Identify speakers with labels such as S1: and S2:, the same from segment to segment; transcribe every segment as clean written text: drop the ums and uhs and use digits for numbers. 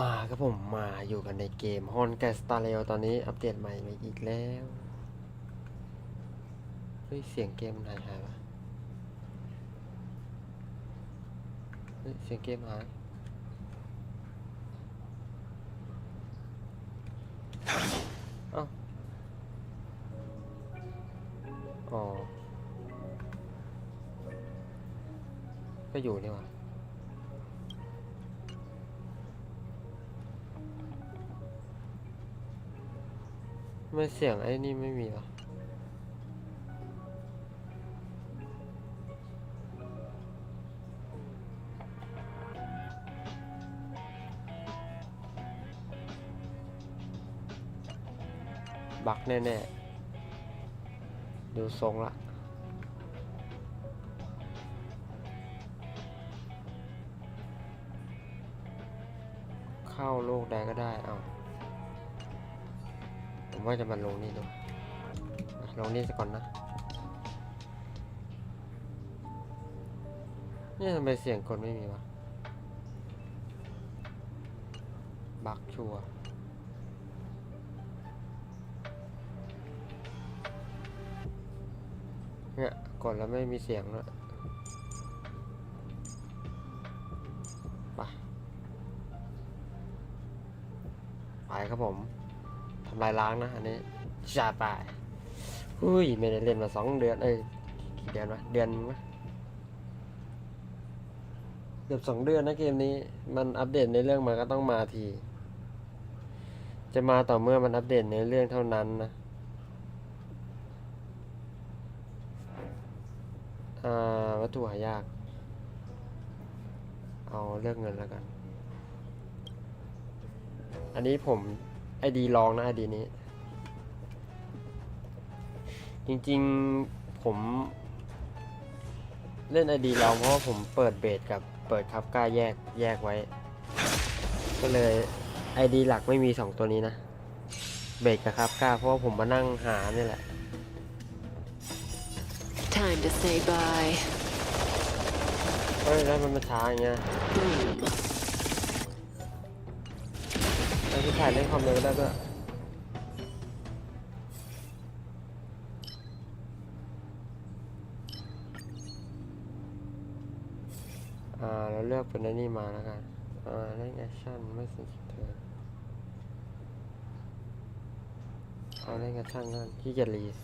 S1: มาครับผมมาอยู่กันในเกม Honkai Star Rail ตอนนี้อัปเดตใหม่มาอีกแล้วเฮ้ยเสียงเกมหายปะเฮ้ยเสียงเกมหายเอ้าอ๋อก็อยู่นี่หว่าไม่เสียงไอ้นี่ไม่มีหรอบักแน่ๆดูทรงละเข้าโลกใดก็ได้เอาผมว่าจะมาลงนี่ดูลงนี่ซะก่อนนะนี่ทำไมเสียงคนไม่มีวะบักชัวเนี่ยกดแล้วไม่มีเสียงแล้วไปครับผมทำลายล้างนะอันนี้จัดไปหุ้ยไม่ได้เล่นมา2 เดือนกี่เดือนวะเดือนวะเกือบ2 เดือนนะเกมนี้มันอัปเดตในเรื่องมาก็ต้องมาทีจะมาต่อเมื่อมันอัปเดตในเรื่องเท่านั้นนะวัตถุหายากเอาเลือกเงินแล้วกันอันนี้ผมไอดีลองนะไอดีนี้จริงๆผมเล่นไอดีลองเพราะว่าผมเปิดเบสกับเปิดคับก้าแยกไว้ก็เลยไอดีหลักไม่มี2ตัวนี้นะเบสกับคับก้าเพราะว่าผมมานั่งหานี่แหละ
S2: Time to say bye.
S1: เฮ้ยแล้วมันมาช้าอย่างเงี้ยแล้วที่ถ่ายเล่นคอมเลยก็ได้ด้วยเราเลือกเป็นอันนี้มาแล้วกันเล่นแอคชั่นไม่สนใจเธอเอาเล่นแอคชั่นกันที่จะรีส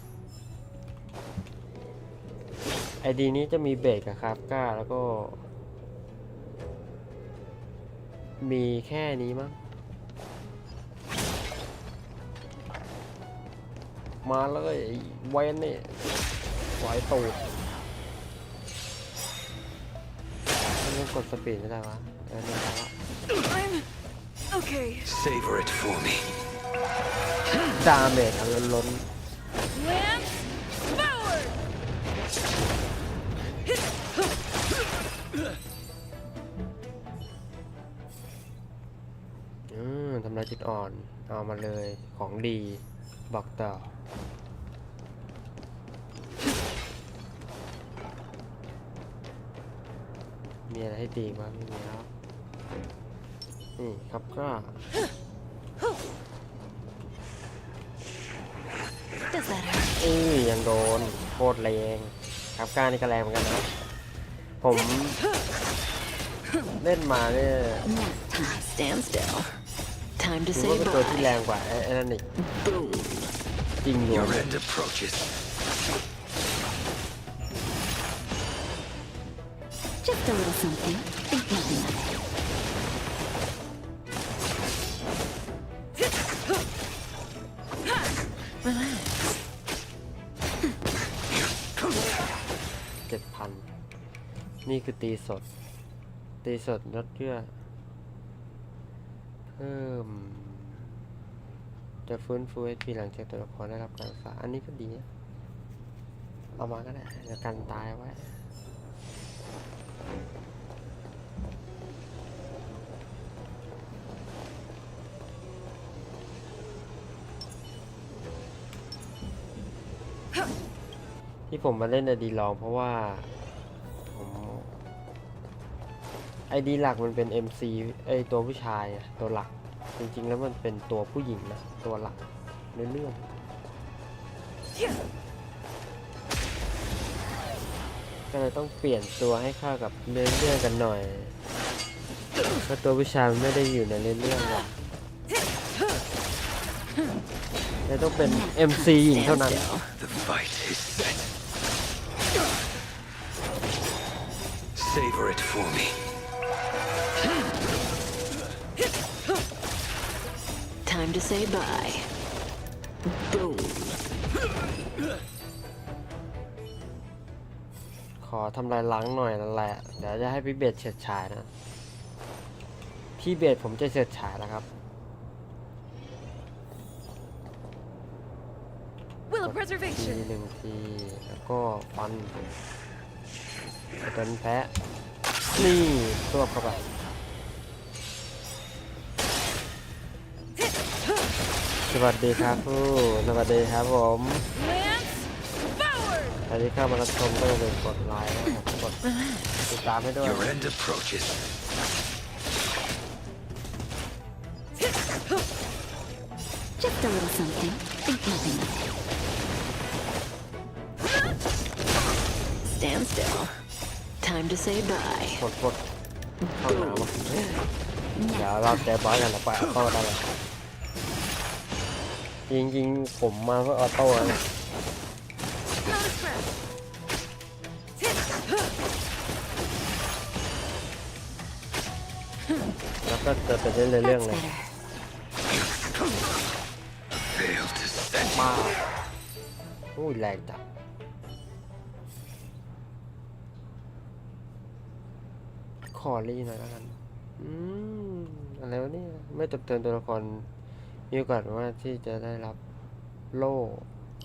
S1: ไอดีนี้จะมีเบรกกับคาบก้าแล้วก็มีแค่นี้มั้งมาเลยไว้นี่ไว้ตูดมันกดสปีดไม่ได้วะนี่แล้ว
S2: Okay.
S3: Savor it for me.
S1: ดาเมจล้น
S2: Lance forward.
S1: ทำลายจุดอ่อนเอามาเลยของดีบอกต่อมีอะไรให้ดีบ้างไม่มีแล้วนี่ครับก็
S2: Does that hurt?
S1: ยังโดนโคตรแรงครับก้านี่ก็แรงเหมือนกันนะผมเล่นมาเนี่ย
S2: Stand still. Time to
S1: ถือ
S2: say
S1: ว่าเป็นตัวที่แรง
S2: bye.
S1: กว่าไอ้นั่นอีก
S2: Boom.
S1: จริงอยู่
S3: Your end approaches.
S2: Just a little something. Think nothing of it. Relax.
S1: 7,000นี่คือตีสดลดเยื่อเพิ่มจะฟื้นฟู HP หลังจากตัวละครได้รับการรักษาอันนี้ก็ดีนะเอามาก็ได้จะกันตายไว้ที่ผมมาเล่นอดีลองเพราะว่าผม ID หลักมันเป็น MC ไอตัวผู้ชายอะตัวหลักจริงๆแล้วมันเป็นตัวผู้หญิงนะตัวหลักในเรื่องก็เลยต้องเปลี่ยนตัวให้เข้ากับเรื่องกันหน่อยเพราะตัวผู้ชายมันไม่ได้อยู่ในเรื่องหรอกเลยต้องเป็น MC หญิงเท่านั้น
S3: The fight is set. Savor it for me.
S2: Time to say bye. Boom.
S1: ขอทำลายล้างหน่อยนั่นแหละเดี๋ยวจะให้พี่เบสเฉิดฉายนะพี่เบสผมจะเฉิดฉายแล้วครับ
S4: Will of
S1: ที
S4: preservation.
S1: หนึ่งทีแล้วก็ฟันจนแพ้นี่ตัวเข้าไปสวัสดีครับผู้สวัสดีครับผม
S4: Lance forward.
S1: ใครที่เข้ามารับชมก็อย่าลืมกดไลค์นะครับกดติดตามให้ด้วย
S3: Your end approaches.
S2: Just a little something. Think nothing of it. Stand still. Time to say bye.
S1: กดเข้าหนาวะเดี๋ยวเราเจอบอสกันแล้วไปออโต้ได้เลยจริงๆผมมาเพื่อออโต้นะ
S4: Not a threat.
S1: แล้วก็จะไปเรื่อย
S2: That's
S1: ๆเลย
S2: better.
S3: Fail to set
S1: ป้าอุ้ยแรงจังขอรีหน่อยแล้วกันอะไรวะเนี่ยไม่จบเตือนตัวละครมีโอกาสว่าที่จะได้รับโล่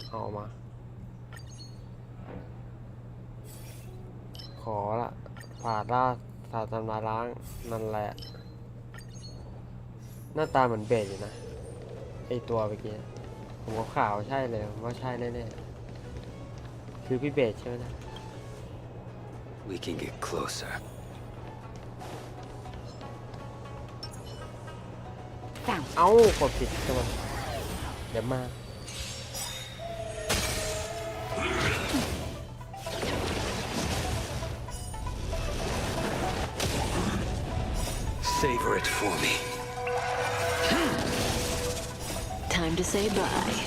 S1: เอามา ขอละผ่าล่าสาทำลายล้างนั่นแหละ หน้าตาเหมือนเบสอยู่นะไอตัวเมื่อกี้ผมว่าข่าวใช่เลยผมว่าใช่แน่ๆคือพี่เบสใช่ไหมนะ
S3: We can get closer.
S1: เอ้ากดผิดตัวเดี๋ยวมา
S3: Savor it for me.
S2: Time to say bye.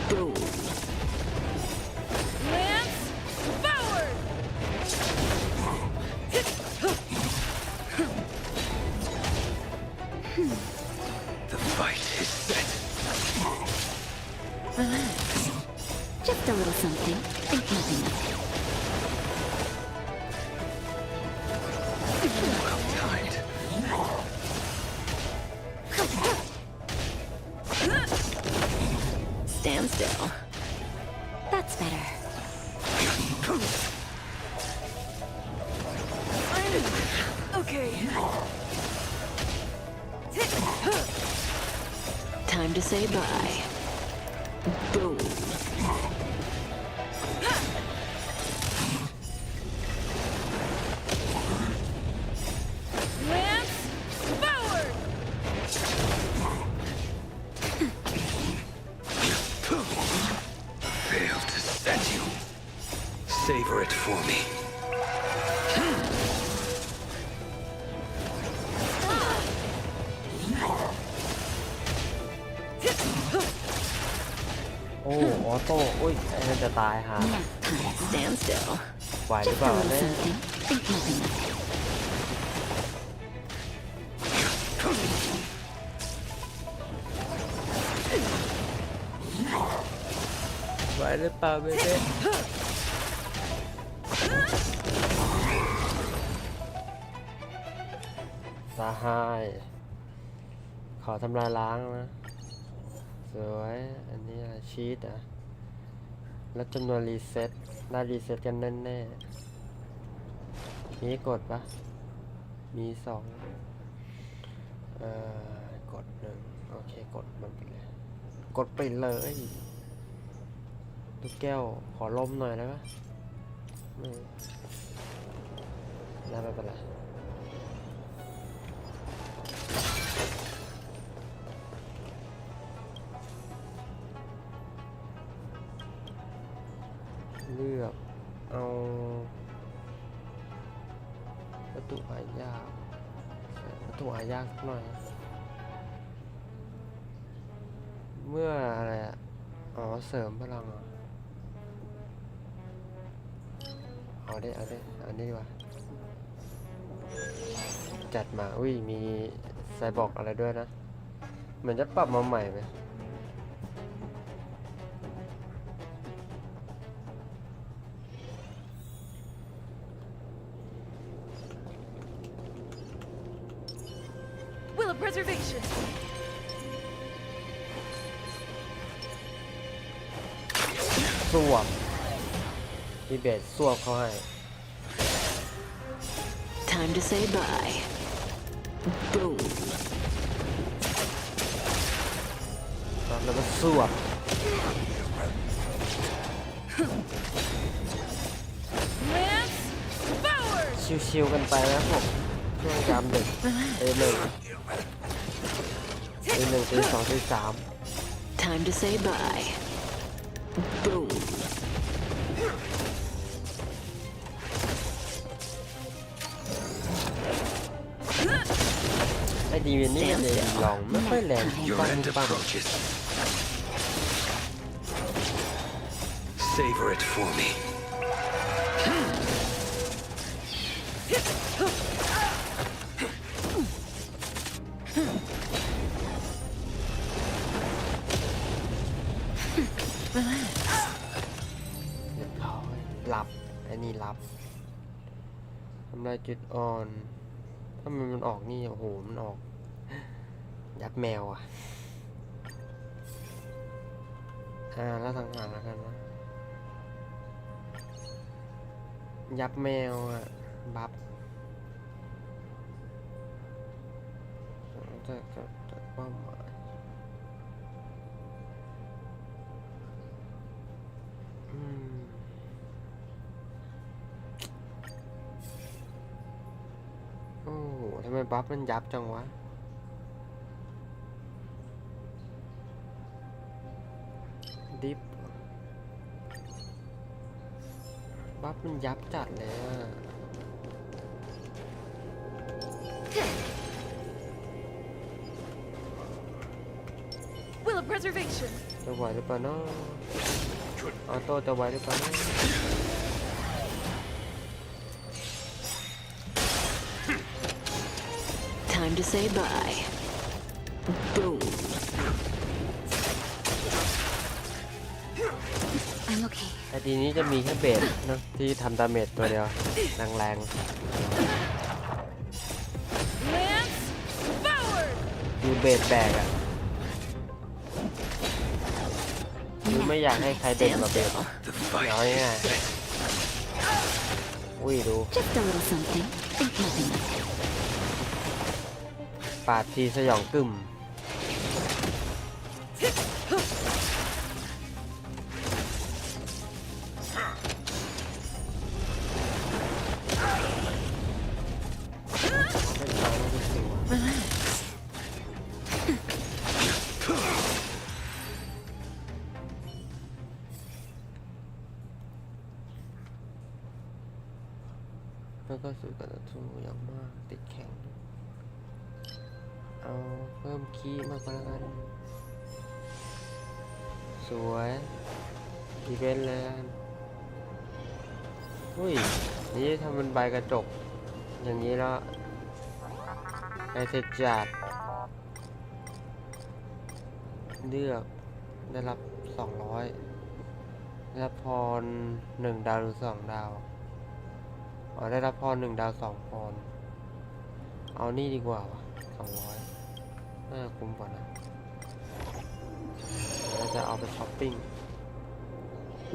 S2: Boom.
S4: Lance forward.
S3: The fight is set.
S2: Relax. Just a little something. Think nothing of it.
S3: Well timed.
S2: Stand still. That's better.
S4: Okay.
S2: Time to say bye. Boom.
S4: Lance forward.
S3: Fail to set you. Savor it for me.
S1: โอ้ออโต้อุ้ยไอ้นั่นจะตายหา
S2: Nap time. Stand still.
S1: ไหวหรือ
S2: Just
S1: เป
S2: a
S1: ล่า
S2: little
S1: เนี่ย
S2: something. Think nothing of it.
S1: ไหวหรือเปล่าเบเบ้ตาหายขอทำลายล้างนะสวยอันนี้อะไรชีตอ่ะแล้วจำนวนรีเซ็ตได้รีเซ็ตกันแน่ๆมีกดปะมี2กด1โอเคกดมันไปเลยกดไปเลยลูกแก้วขอลมหน่อยได้ปะไม่ได้ไม่เป็นไร เลือกเอาวัตถุหายากวัตถุหายากหน่อยเมื่ออะไรอ่ะอ๋อเสริมพลังเอาได้อันนี้ดีกว่าจัดมาอุ้ยมีไซบอร์กอะไรด้วยนะเหมือนจะปรับมาใหม่ไหม
S4: Will of preservation.
S1: สวบพี่เบสสวบเขาให้
S2: Time to say bye. Boom.
S1: แล้วก็สวบ
S4: Lance forward.
S1: ชิวๆกันไปนะผมช่วงยามดึกตีหนึ่งตีสองตีสาม
S2: Time to say bye. Boom.
S1: ไอ้ดีวินนี่มันจะลองไม่ค่อยแรง
S3: Your
S1: ปั้ง
S3: end
S1: ปั้ง
S3: approaches. Savor it for me.
S1: เรียบร้อยหลับไอ้นี่หลับทำลายจุดอ่อนถ้ามันออกนี่โอ้โหมันออกยัดแมวอ่ะแล้วทางหางแล้วกันนะยับแมวอ่ะบัฟจะเป้าหมายโอ้โหทำไมบัฟมันยับจังวะดิฟบัฟมันยับจัดเลยอ่ะ
S4: Will of preservation.
S1: จะไหวหรือเปล่าเนาะออโต้จะไหวหรือเปล่าเนาะ
S2: Time to say bye. Boom.
S4: I'm okay.
S1: ไอทีนี้จะมีแค่เบสเนอะที่ทำดาเมจตัวเดียวแรง
S4: Lance forward.
S1: ๆคือเบสแบกอ่ะคือไม่อยากให้ใครเด่นกว่าเบส
S3: The
S1: เอา
S3: fight
S1: ง่าย
S3: is set.
S1: ๆอุ้ยดู
S2: Just a little something. Think nothing of it.
S1: ปาดทีสยองกึ่มแล้วก็สู้กับศัตรูอย่างมากติดแข็งเอาเพิ่มคีย์มากกว่าแล้วกันสวยอีเวนต์เลยกันอุ้ยนี่ทำเป็นใบกระจกอย่างนี้แล้วไอเทจัดเลือกได้รับ200ได้รับพร1 ดาวหรือ2 ดาวอ๋อได้รับพร1 ดาว 2 พรเอานี่ดีกว่าวะ200น่าคุ้มกว่านะเดี๋ยวเราจะเอาไปช้อปปิ้ง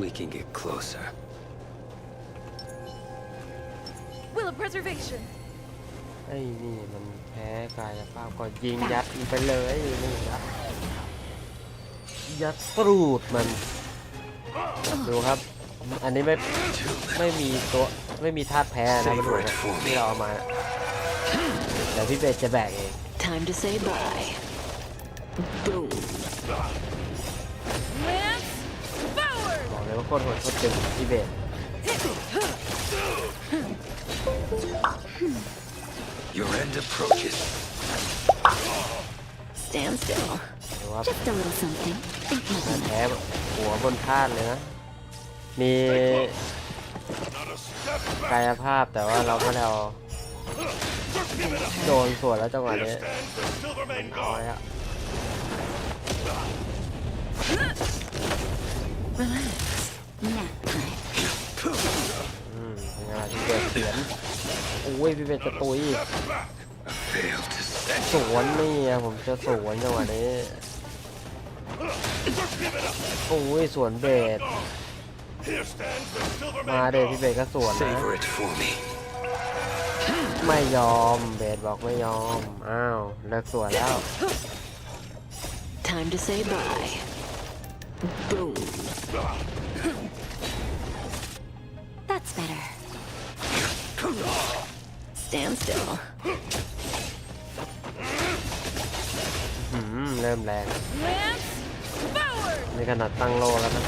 S3: We can get closer.
S4: Will of preservation.
S1: ไอ้นี่มันแพ้กายภาพก็ยิงยัดมันไปเลยนี่ยัดปรูดมันดูครับ อันนี้ไม่มีตัวไม่มีธาตุแพ้นะมันดูนะที่เราเอามาเดี๋ยวพี่เบสจะแบกเอง
S2: Time to say bye. Boom.
S4: Lance forward.
S1: บอกเลยว่า โคตรโหดโคตรเจ๋งพี่เบส
S3: Your end approaches.
S2: Stand still.
S1: หรือว่า
S2: Just a little something. Think
S1: มา
S2: nothing of
S1: แพ้หัวบนธาตุเลยนะ มีกายภาพแต่ว่าเราไม่ได้เอาโดนส่วนแล้วจังหวะนี้น้อยอะ
S2: Relax. Nap time.
S1: เป็นไงล่ะพี่เบสเสียนโอ้ยพี่เบสจะตุย
S3: Fail to set
S1: สวนนี่อะผมจะสวนจังหวะนี้โอ้ยสวนเบสมาเดพี่เบสก็สวนนะ
S3: savor it for me.
S1: ไม่ยอมเบสบอกไม่ยอมอ้าวเลิกสวนแล้ว
S2: Time to say bye. Boom. That's better. Stand still.
S1: เริ่มแรง
S4: Lance forward.
S1: นี่ขนาดตั้งโลแล้วนะ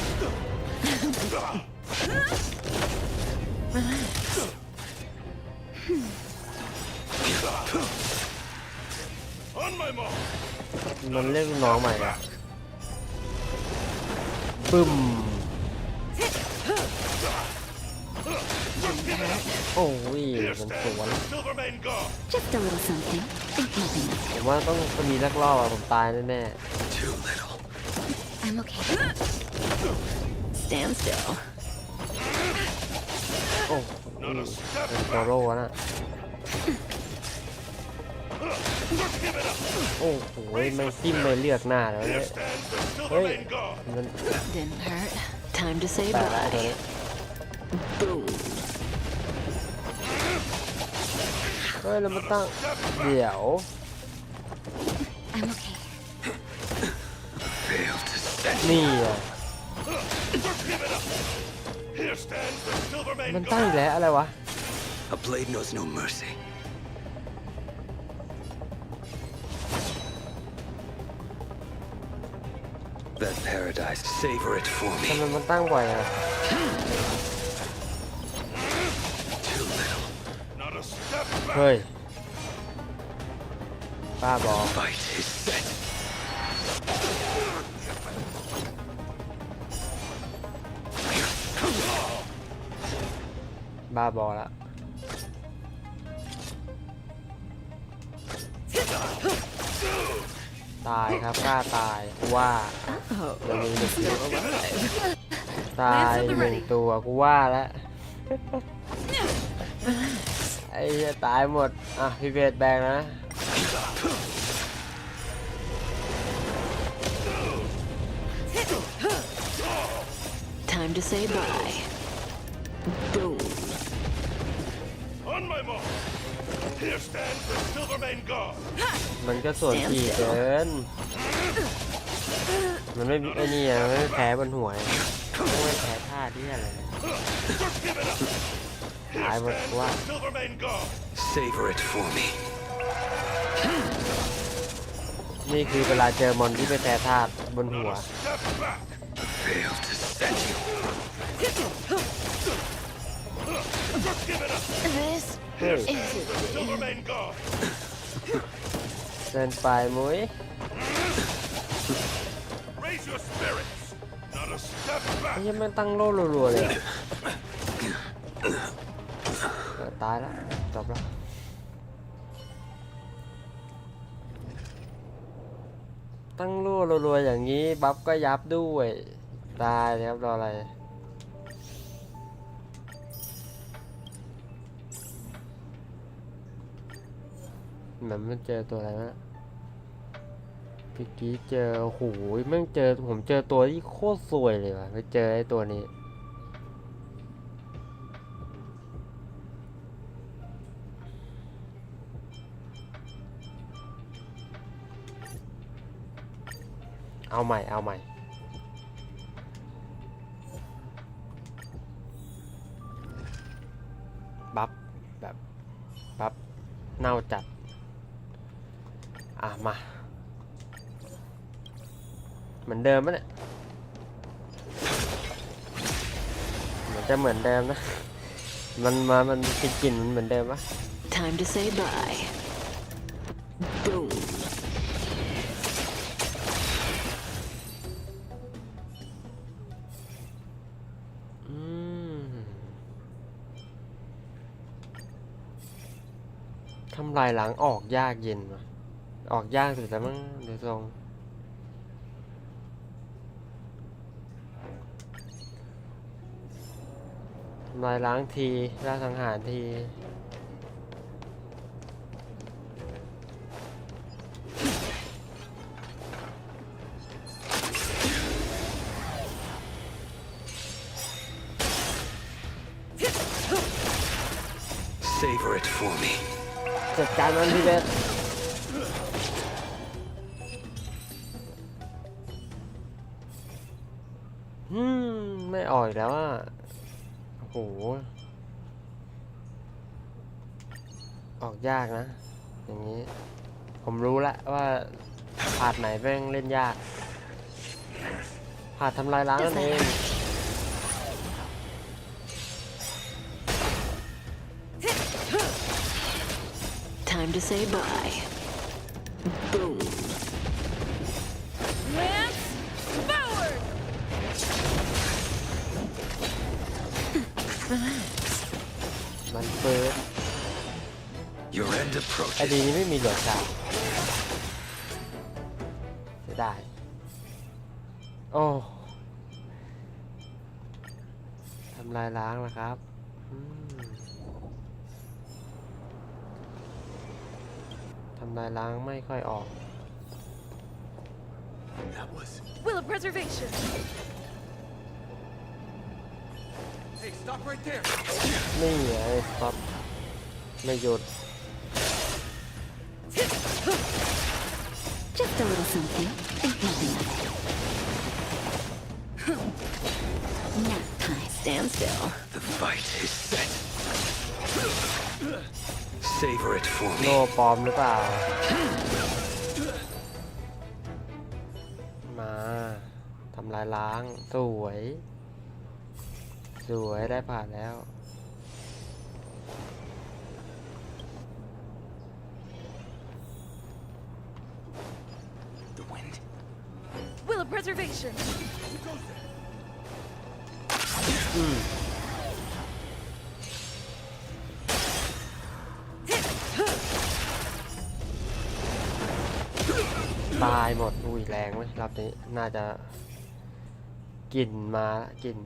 S1: มันเรียกลูกน้องใหม่อะปึ้มโอ้ยมันสวน
S2: Just a little something. Think nothing of
S1: ผมว่าต้องมีสักรอบอะผมตายแน่
S3: Too little.
S2: it. I'm okay. Stand still.
S1: ๆโอ้เป็นโซโล่นะ โอ้โหไม่จิ้มไม่เลือกหน้าแล้วเนี่ยเฮ้ยมัน
S2: Didn't hurt. Time to say
S1: แต่ละไอ้ตัว
S2: bye.
S1: นี้
S2: Boom.
S1: เฮ้ยแล้วมันตั้งเดี๋ยว
S2: I'm okay.
S3: Fail to set
S1: นี่อ่ะมันตั้งอีกแล้วอะไรวะ
S3: A blade knows no mercy. That paradise, savor it for
S1: ทำ
S3: me.
S1: ไมมันตั้งบ่อยอ่ะ
S3: Too little.
S1: เฮ้ยป้าบอ
S3: Fight is set.
S1: บ้าบอละตายครับกล้าตายกูว่าเรามีหนึ่งตัวตายหนึ่งตัวกูว่าแล้วไอ้เหี้ยตายหมดอ่ะพี่เบสแบงนะ
S2: Time to say bye. Boom.
S3: On my mark. Here stands the Silvermane God.
S1: มันก็ส่วนที่เกิน มันไม่ไอ้นี่อ่ะไม่แพ้บนหัวไม่แพ้ท่าที่อะไรเลยตายหมดว่า
S3: Silvermane God. Savor it for me.
S1: นี่คือเวลาเจอมอนที่ไม่แพ้ธาตุบนหัว
S3: Step back. Fail to set you.
S4: This
S1: Hey.
S4: is it.
S3: Silvermane God.
S1: เกินไปมุ้ย
S3: Raise your spirits. Not a step
S1: ไอ้
S3: back.
S1: ยังไม่ตั้งโล่รัวๆเลยตายแล้วจบแล้วตั้งโล่รัวๆอย่างนี้บัฟก็ยับด้วยตายแล้วรออะไรเหมือนมันเจอตัวอะไรนะพี่กี้เจอโอ้โหแม่งเจอผมเจอตัวที่โคตรสวยเลยว่ะไปเจอไอ้ตัวนี้เอาใหม่เอาใหม่บัฟแบบบัฟเน่าจัดมาเหมือนเดิมมั้ยเนี่ย จะเหมือนเดิมนะ มันกลิ่นมันเหมือนเดิมปะ
S2: Time to say bye. Boom.
S1: อืมทำลายล้างออกยากเย็นวะออกยากสุดแล้วมั้งดูทรงทำลายล้างทีล่าสังหารที
S3: Savor it for me.
S1: จัดการมันพี่เบสไม่ออกอีกแล้วอ่ะโอ้โหออกยากนะ อย่างนี้ ผมรู้ละว่าผาดไหนแม่งเล่นยากผาดทำลายล้างนั่นเอง
S2: Time to say bye. Boom.
S4: Lance forward.
S1: มันเปิด
S3: Your end
S1: ไอดี
S3: approaches.
S1: นี้ไม่มีหลวดฉากเสียดายโอ้ทำลายล้างแล้วครับทำลายล้างไม่ค่อยออก
S3: That was.
S4: Will of preservation.
S3: Hey, stop right there.
S1: นี่ไงครับไม่หยุด
S2: Just a little something. Think nothing of it. Nap time. Stand still.
S3: The fight is set. Savor it for
S1: โน
S3: me.
S1: ปลอมหรือเปล่า มาทำลายล้างสวย สวยได้ผ่านแล้ว
S3: The wind.
S4: Will of preservation.
S1: ตายหมด อุ้ยแรงไหมรอบนี้ น่าจะกลิ่นมาละกลิ่น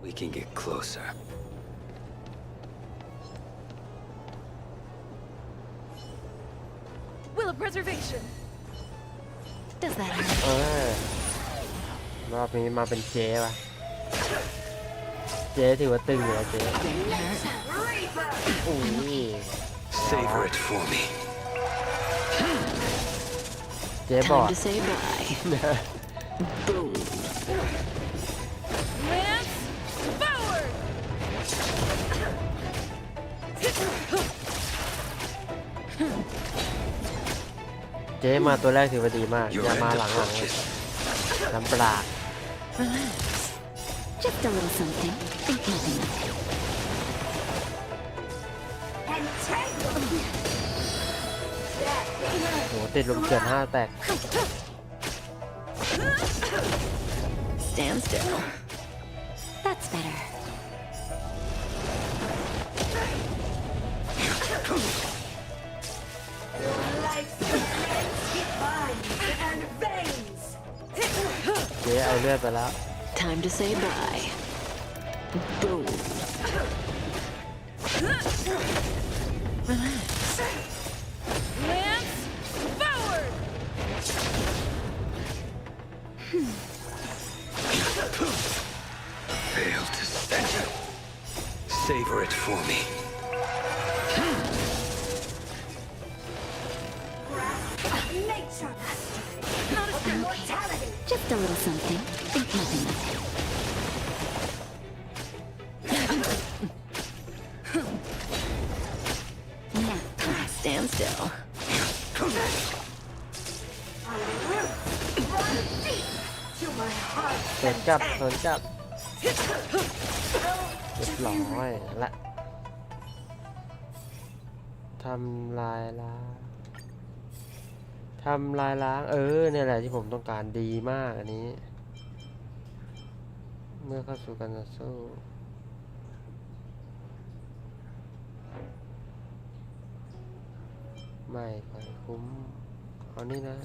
S3: We can get closer.
S4: Will of preservation.
S2: Does that hurt?
S1: รอบนี้มาเป็นเจ๊ป่ะ เจ๊ถือว่าตึงอยู่แล้วเจ๊
S2: Didn't hurt.
S1: อุ้ย
S3: Savor it for me.
S1: เจ๊บอก
S2: Time to say bye. Boom.
S4: Lance forward.
S1: เจ๊มาตัวแรกถือว่าดีมาก
S3: Your
S1: อย่า
S3: end
S1: มาหลังๆเลย
S3: approaches.
S1: ลำปลาก
S2: Relax. Just a little something. Think nothing of it. Entangle.
S1: โหติดลมเกิน5 แตก
S2: Stand still. That's better.
S5: Life's get minds and veins.
S1: เจ๊เอาเลือดไปแล้ว
S2: Time to say bye. Boom. Relax.
S4: Lance forward.
S3: Fail to center. Savor it for me.
S5: Nature mastery.
S4: Not a stretch.
S5: Immortality.
S2: Just a little something. Think nothing of it. Now, stand still.
S5: To my heart.
S1: สวนกลับสวนกลับเรียบร้อยละทำลายล้างเนี่ยแหละที่ผมต้องการดีมากอันนี้เมื่อเข้าสู่การต่อสู้ไม่ค่อยคุ้มเอานี่นะ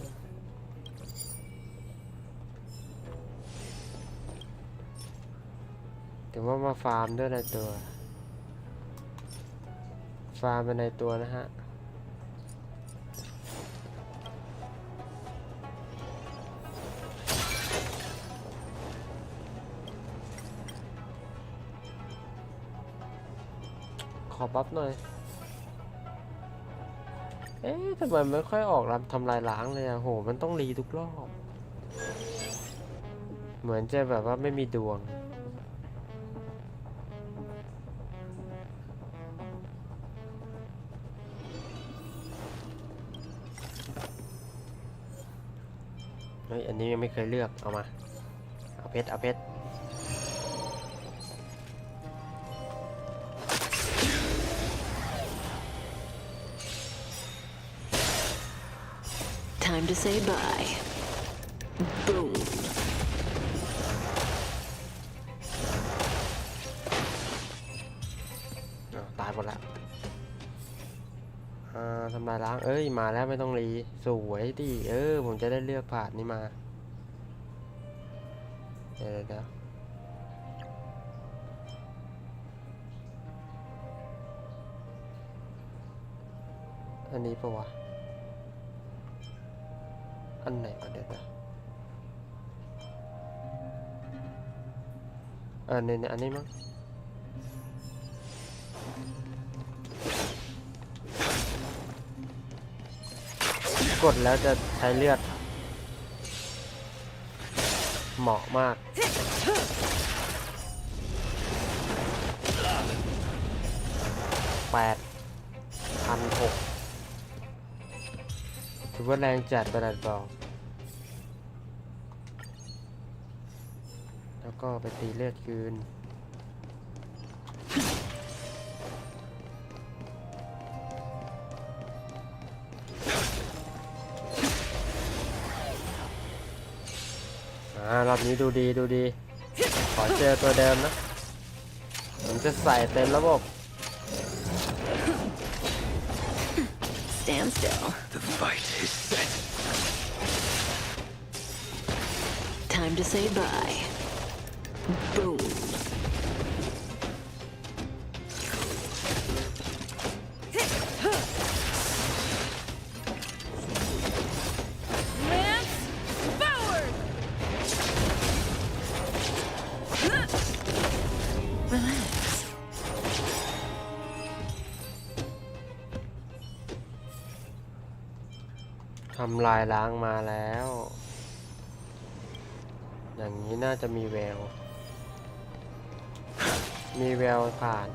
S1: ถือว่ามาฟาร์มด้วยในตัวฟาร์มเป็นในตัวนะฮะขอบัฟหน่อยเอ๊ะทำไมไม่ค่อยออกทำลายล้างเลยอะโหมันต้องรีทุกรอบเหมือนจะแบบว่าไม่มีดวงเฮ้ยอันนี้ยังไม่เคยเลือกเอามาเอาเพชรเอาเพชร
S2: Time to say bye. Boom.
S1: ตายหมดแล้วทำลายล้างเอ้ยมาแล้วไม่ต้องรีสวยดิผมจะได้เลือกผ่านนี้มาเดี๋ยวอันนี้ปะวะอันไหนวะเดี๋ยวนะเนี่ยอันนี้มั้งกดแล้วจะใช้เลือดเหมาะมาก8,600ถือว่าแรงจัดประดับบอกแล้วก็ไปตีเลือดคืนรอบนี้ดูดีขอเจอตัวเดิมนะผมจะใส่เต็มระบบ
S2: Stand still.
S3: The fight is set.
S2: Time to say bye. Boom.
S4: Lance forward!
S2: Relax.
S1: ทำลายล้างมาแล้ว อย่างนี้น่าจะมีแววผ่าน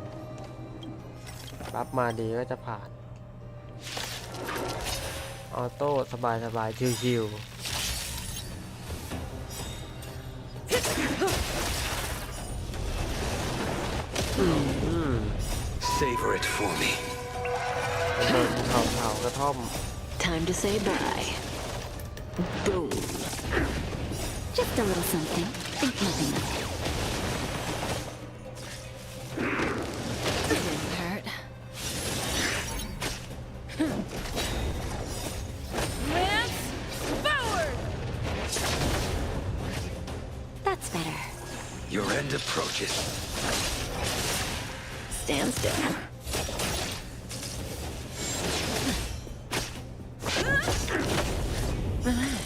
S1: รับมาดีก็จะผ่านออโต้สบายชิวๆ
S3: Savor it for me.
S1: โดนเผากระท่อม
S2: Time to say bye. Boom. Just a little something. Think nothing of it. Didn't hurt.
S4: Lance forward!
S2: That's better.
S3: Your end approaches.
S2: Stand still. Relax.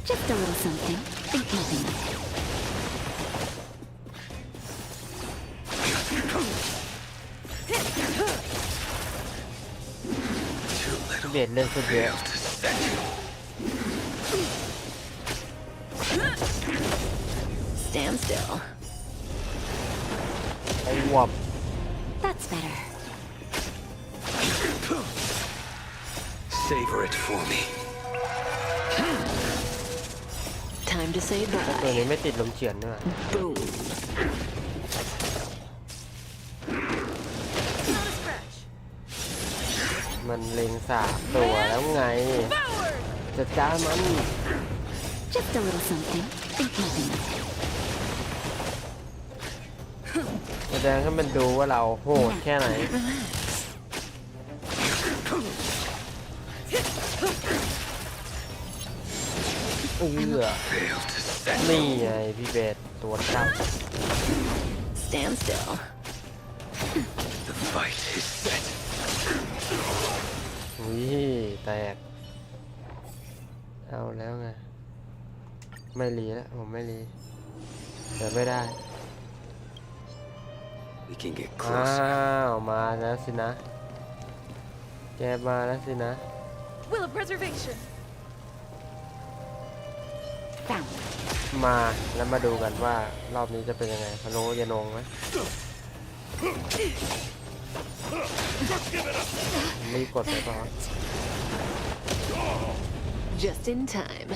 S2: Just a little something. Think nothing of it.
S3: Too little.
S1: เบียดเล่นสุดเยอะ
S3: Failed to set you.
S2: Stand still.
S1: ไอ้วอบ
S2: That's better.
S6: Savor it for me.
S2: Time to say
S1: ตัว
S2: bye.
S1: นี้ไม่ติดลมเฉือนด้วย
S2: Boom.
S4: Not a scratch.
S1: มันเล็งสามตัวแล้วไง
S4: Forward.
S1: จัดการมัน
S2: Just a little something. Think nothing of it.
S1: แสดงให้มันดูว่าเราโหดแค่ไหน
S2: Relax.
S1: เอื้อ
S6: Fail to stand.
S1: นี่ไงพี่เบสตัวจับ
S2: Stand still.
S6: The fight is set.
S1: อุ้ยแตก เอาแล้วไง ไม่รีแล้วผมไม่รีเดี๋ยวไม่ได้
S6: We can get
S1: อ้า
S6: closer.
S1: ว มาแล้วสินะ แกมาแล้วสินะ
S4: Will of preservation.
S2: Found.
S1: มาแล้วมาดูกันว่ารอบนี้จะเป็นยังไงพะโล้ยานงไหม
S3: Just give it up!
S1: รีบกดไปก่อน
S2: Just in time.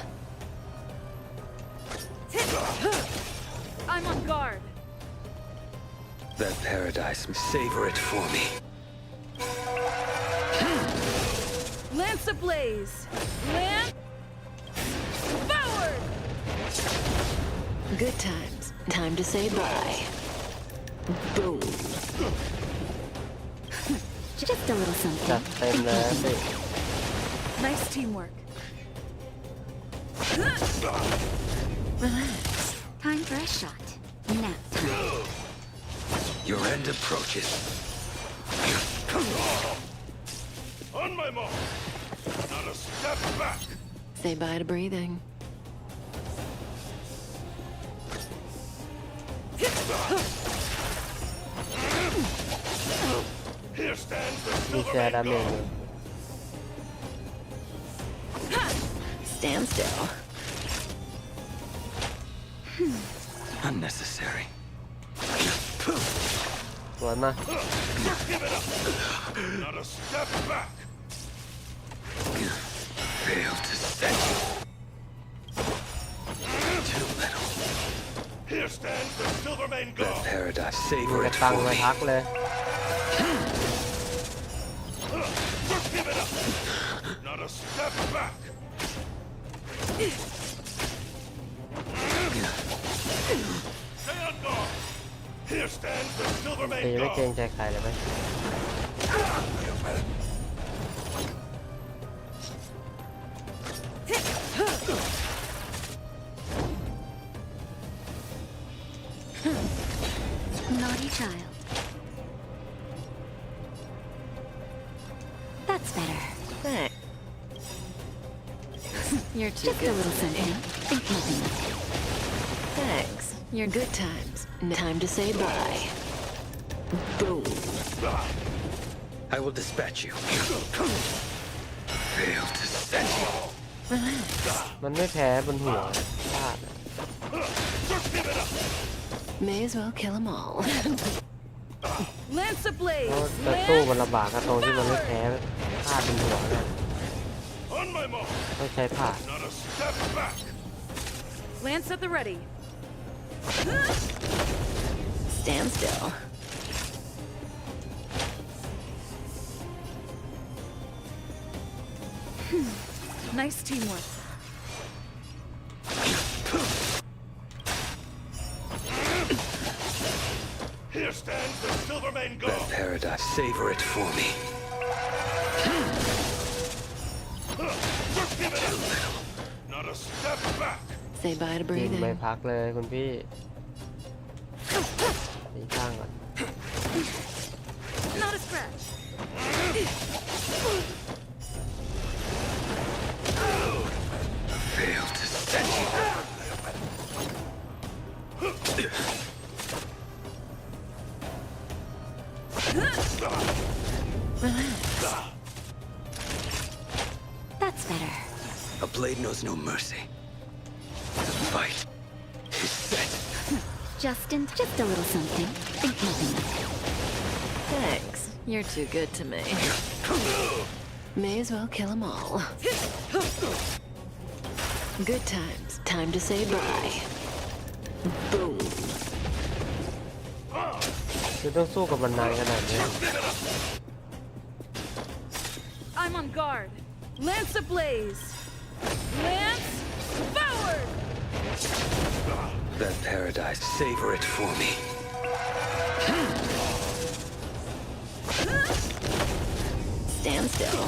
S4: I'm on guard.
S6: That paradise. Savor it for me.
S4: Lance ablaze. Lance. Forward.
S2: Good times. Time to say bye. Boom. Just a little
S1: จัด
S2: something.
S1: เต็มแล้วสิ
S4: Nice teamwork.
S2: Relax. Time for a shot. Nap time.
S6: Your end approaches.
S3: On my mark! Not a step back!
S2: Say bye to breathing.
S3: Here stands the
S1: มีแชร์
S3: Silvermane
S1: ดาเมจ
S3: God!
S1: อยู่
S2: Stand still.
S6: Unnecessary.
S1: สวนมา
S3: Just give it up! Not a step back!
S6: Fail to stand. Too little.
S3: Here stands the Silvermane
S6: That
S3: God!
S6: paradise.
S1: มี
S6: Savor
S1: กระ
S6: it
S1: ตัง
S6: for
S1: มา
S6: me.
S1: พักเลย
S3: Just give it up! Not a step back! Stay on guard! Here stands the
S1: ตี
S3: Silvermane
S1: ไม่เกรง
S3: God!
S1: ใจใครเลยไหม
S2: Naughty child. That's better. Thanks. You're too Just good. A little something. Think nothing of it. Thanks. Your good times. Time to say bye. Boom.
S6: I will dispatch you. Fail to stand.
S2: Relax.
S1: มันไม่แพ้บนหัวพลาดอะ
S3: Just give it up!
S2: May as well kill them all.
S4: Lance
S1: เพราะ
S4: ablaze.
S1: จะสู้มัน
S4: Lance.
S1: ลำบากก็ตรงที่มันไม่แพ้พลาดบนหัวเนี่ย
S3: On my mark!
S1: ต้องใช้ผ่าด
S3: Not a step back!
S4: Lance at the ready.
S2: Stand still.
S4: Nice teamwork.
S3: Here stands the Silvermane
S6: That
S3: God!
S6: paradise. Savor it for me.
S3: Just give it up! Not a step back!
S2: Say bye to
S1: กินไม่
S2: breathing.
S1: พักเลยคุณพี่ตีข้างก่อน
S4: Not a scratch.
S6: Fail to stand.
S2: Relax. That's better.
S6: A blade knows no mercy. The fight is set.
S2: Just a little something. Think nothing of it. Thanks. You're too good to me. May as well kill 'em all. Good times. Time to say bye. Boom.
S1: คือต้องสู้กับมันนานขนาดนี้
S4: I'm on guard. Lance ablaze. Lance forward.
S6: That paradise, savor it for me.
S2: Stand still.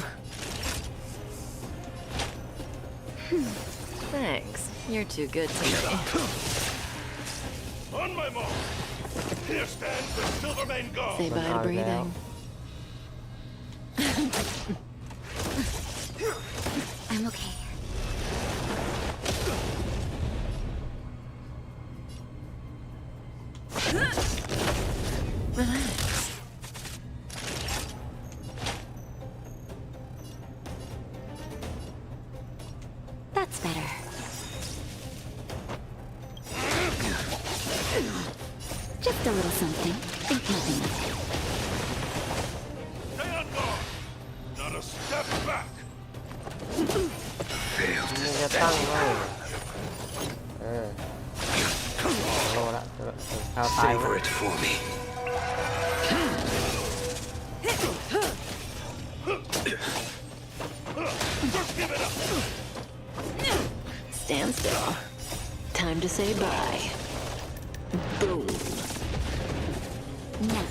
S2: Thanks. You're too good to me.
S3: On my mark! Here stands the Silvermane God!
S2: Say bye to breathing. I'm okay. Relax. That's better. Just a little something. Think nothing of it.
S3: Stay on guard! Not a step back!
S6: Failed
S1: มัน
S6: to
S1: จะตั้ง
S6: stand.
S1: ไว้โลละข้าวตาย
S6: Savor it for me.
S3: Just give it up!
S2: Stand still. Time to say bye. Boom. Now.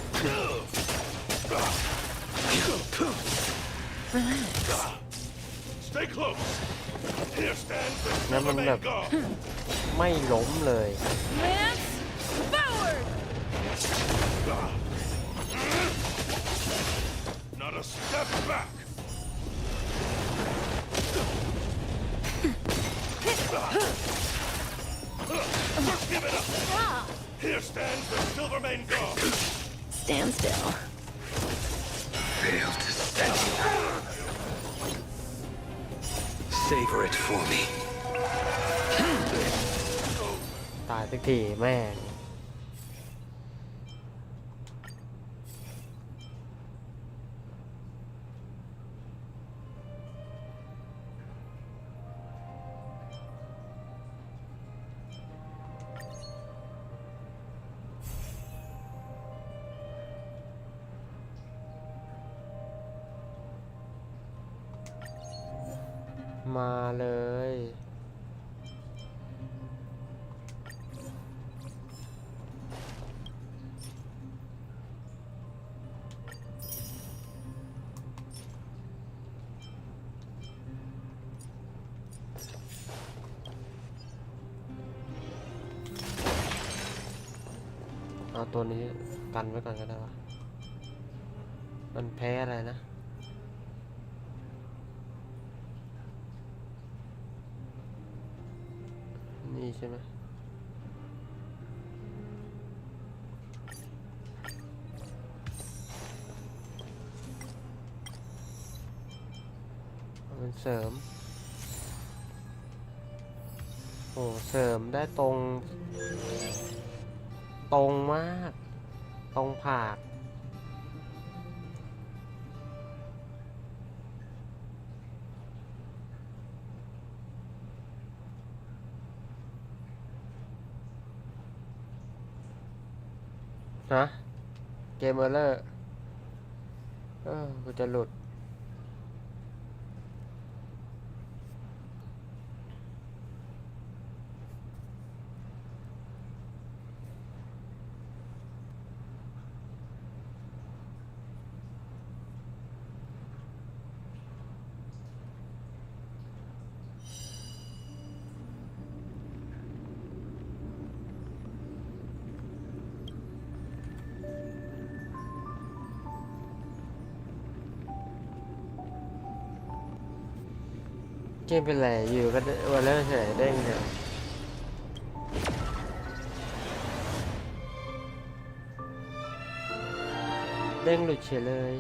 S2: Relax.
S3: Stay close! Here stands the
S1: แล้วมันแบบ
S3: Silvermane God!
S1: ไม่ล้มเลย
S4: Lance forward.
S3: Not a step back! Just give it up! Here stands the Silvermane God!
S2: Stand still.
S6: Failed to stand. Savor it for me.
S1: ตายสักทีแม่งมาเลย เอาตัวนี้กันไว้ก่อนก็ได้วะมันแพ้อะไรนะ นี่ใช่ไหมมันเสริม โอ้เสริมได้ตรง ตรงมาก ตรงผาดฮะเกมเมอร์เลอร์กูจะหลุด เกมเป็นไรอยู่ก็วันเลิกเฉยเด้งเนี่ยเด้งหลุดเฉยเลย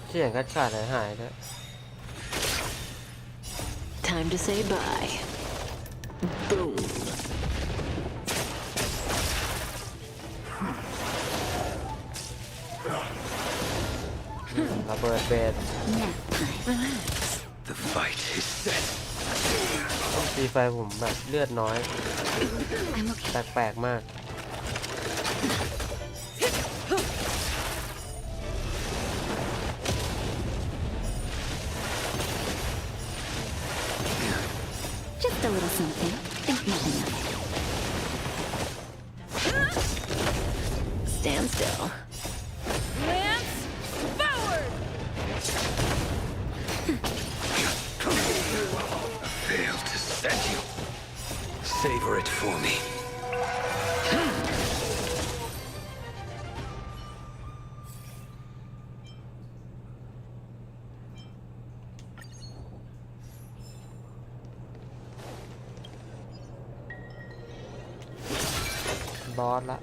S1: เสียงกัดขาดหายด้วย
S2: Time to say bye. Boom.
S1: ระเบิดเบส
S2: Nap time. Relax.
S6: The fight is set.
S1: ตีไฟผมแบบเลือดน้อย
S2: I'm okay.
S1: แปลกๆมาก
S2: Just a little something. Think nothing of it. Stand still.
S4: Lance, forward!
S6: Fail to set you. Savor it for me.
S1: บอสละ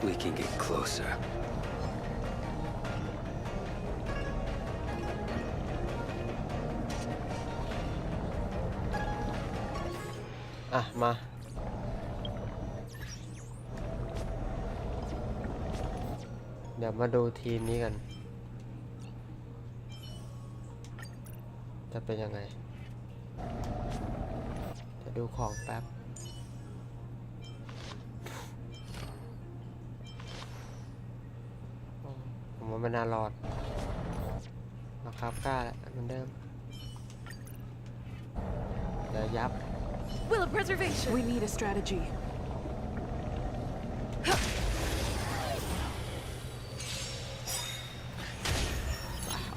S6: We can get closer.
S1: อ่ะ มา เดี๋ยวมาดูทีมนี้กัน จะเป็นยังไง จะดูของแป๊บ ผมว่าไม่น่ารอดนะครับกล้าแหละเหมือนเดิม เดี๋ยวยับ
S4: Will of preservation!
S5: We need a strategy.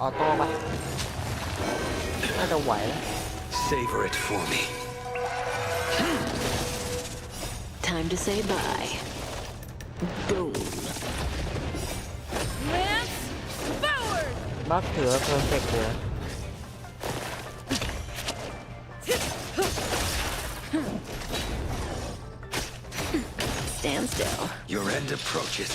S1: ออโต้ปะน่าจะไหวแล้ว
S6: Savor it for me.
S2: Time to say bye. Boom.
S4: Lance, forward!
S1: บัฟถือเพอร์เฟกต์เลย
S2: Stand still.
S6: Your end approaches.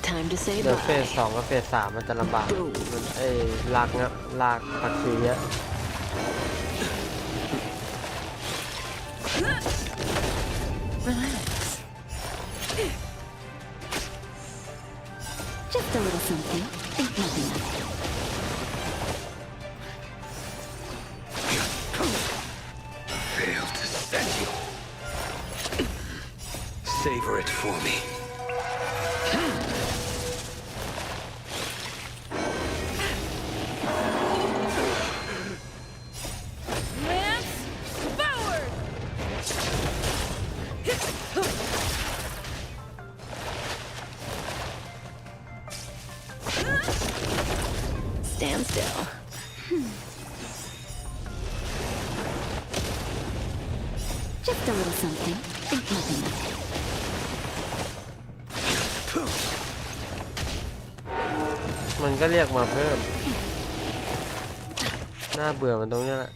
S2: Time to say
S1: เดี๋ยวเฟส
S2: bye.
S1: 2กับเฟส 3มันจะลำบากมันลากนะลากผักชีเยอะ
S2: Relax. Just a little something. Think nothing of it.
S6: Fail to set you. Savor it for me.
S4: Lance, forward!
S2: Stand still. Just a little something. Think nothing of it.
S1: มันก็เรียกมาเพิ่ม น่าเบื่อมันตรงนี้แหละ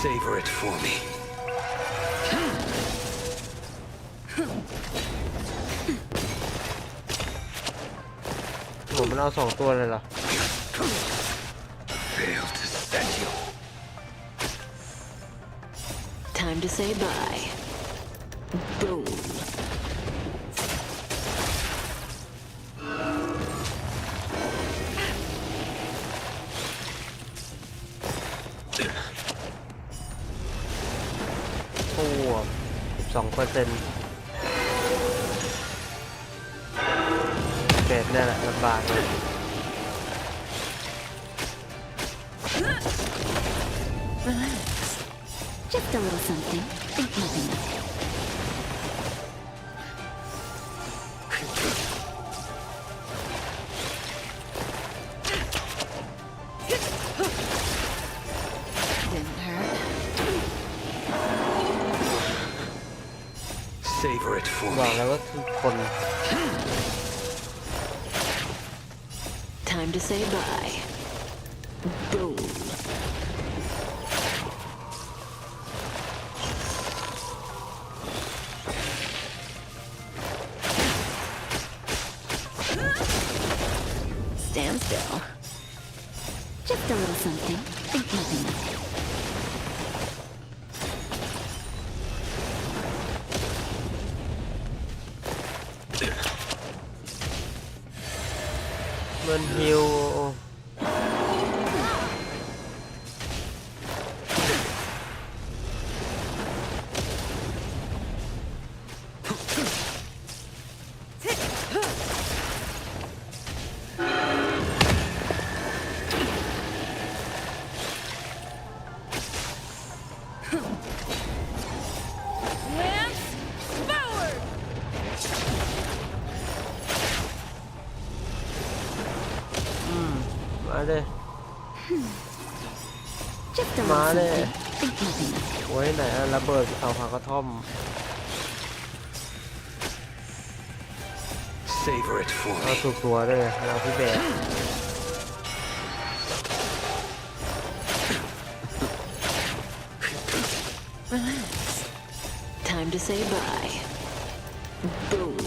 S6: Savor it for me.
S1: โหมันเอาสองตัวเลยเหรอ
S6: Fail to set you.
S2: Time to say bye. Boom.
S1: โอ้12%เกรดเนี่ยแหละลำบากเลย
S2: Relax. Just a little something. Think nothing of it. Didn't hurt.
S6: Savor it for
S1: บอก
S6: me.
S1: แล้วก็คือคน
S2: Time to say bye. Boom. Stand still. Just a little something. Think nothing of it.
S1: มันฮิว
S4: Lance forward!
S1: มาเลย
S2: Just a little
S1: Mare.
S2: something. Think nothing of it.
S1: ไว้ไหนอะระเบิดเสาผากระท่อม
S6: Savor it for
S1: เอา
S6: me.
S1: ถูกตัวด้วยเอาพี่เบส
S2: Relax. Time to say bye. Boom.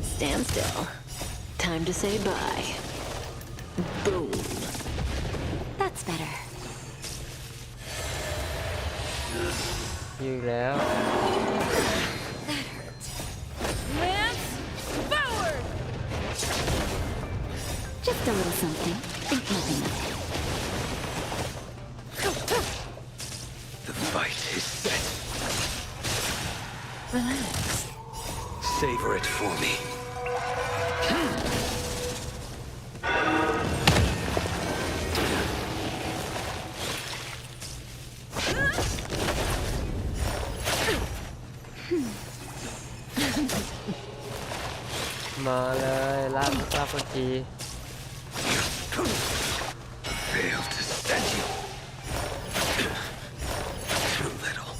S2: Stand still. Time to say bye. Boom. That's better.
S1: อยู่แล้ว
S4: Lance forward!
S2: Just a little something. Think nothing of it.
S6: The fight is set.
S2: Relax.
S6: Savor it for me.
S1: มาเลยลากคนที
S6: Fail to set you. Too little.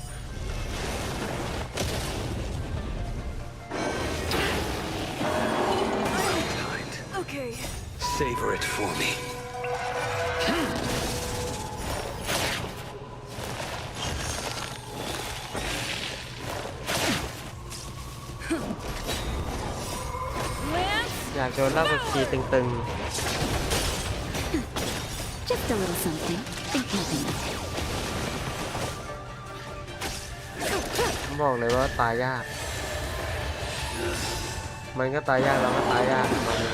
S6: Kind.
S4: Okay.
S6: Savor it for me.
S4: Lance
S1: อยากโดนลากคนทีตึง
S2: Just a little something. Think nothing of it.
S1: ๆบอกเลยว่าตายยาก มันก็ตายยากเราก็ตายยากมาเลย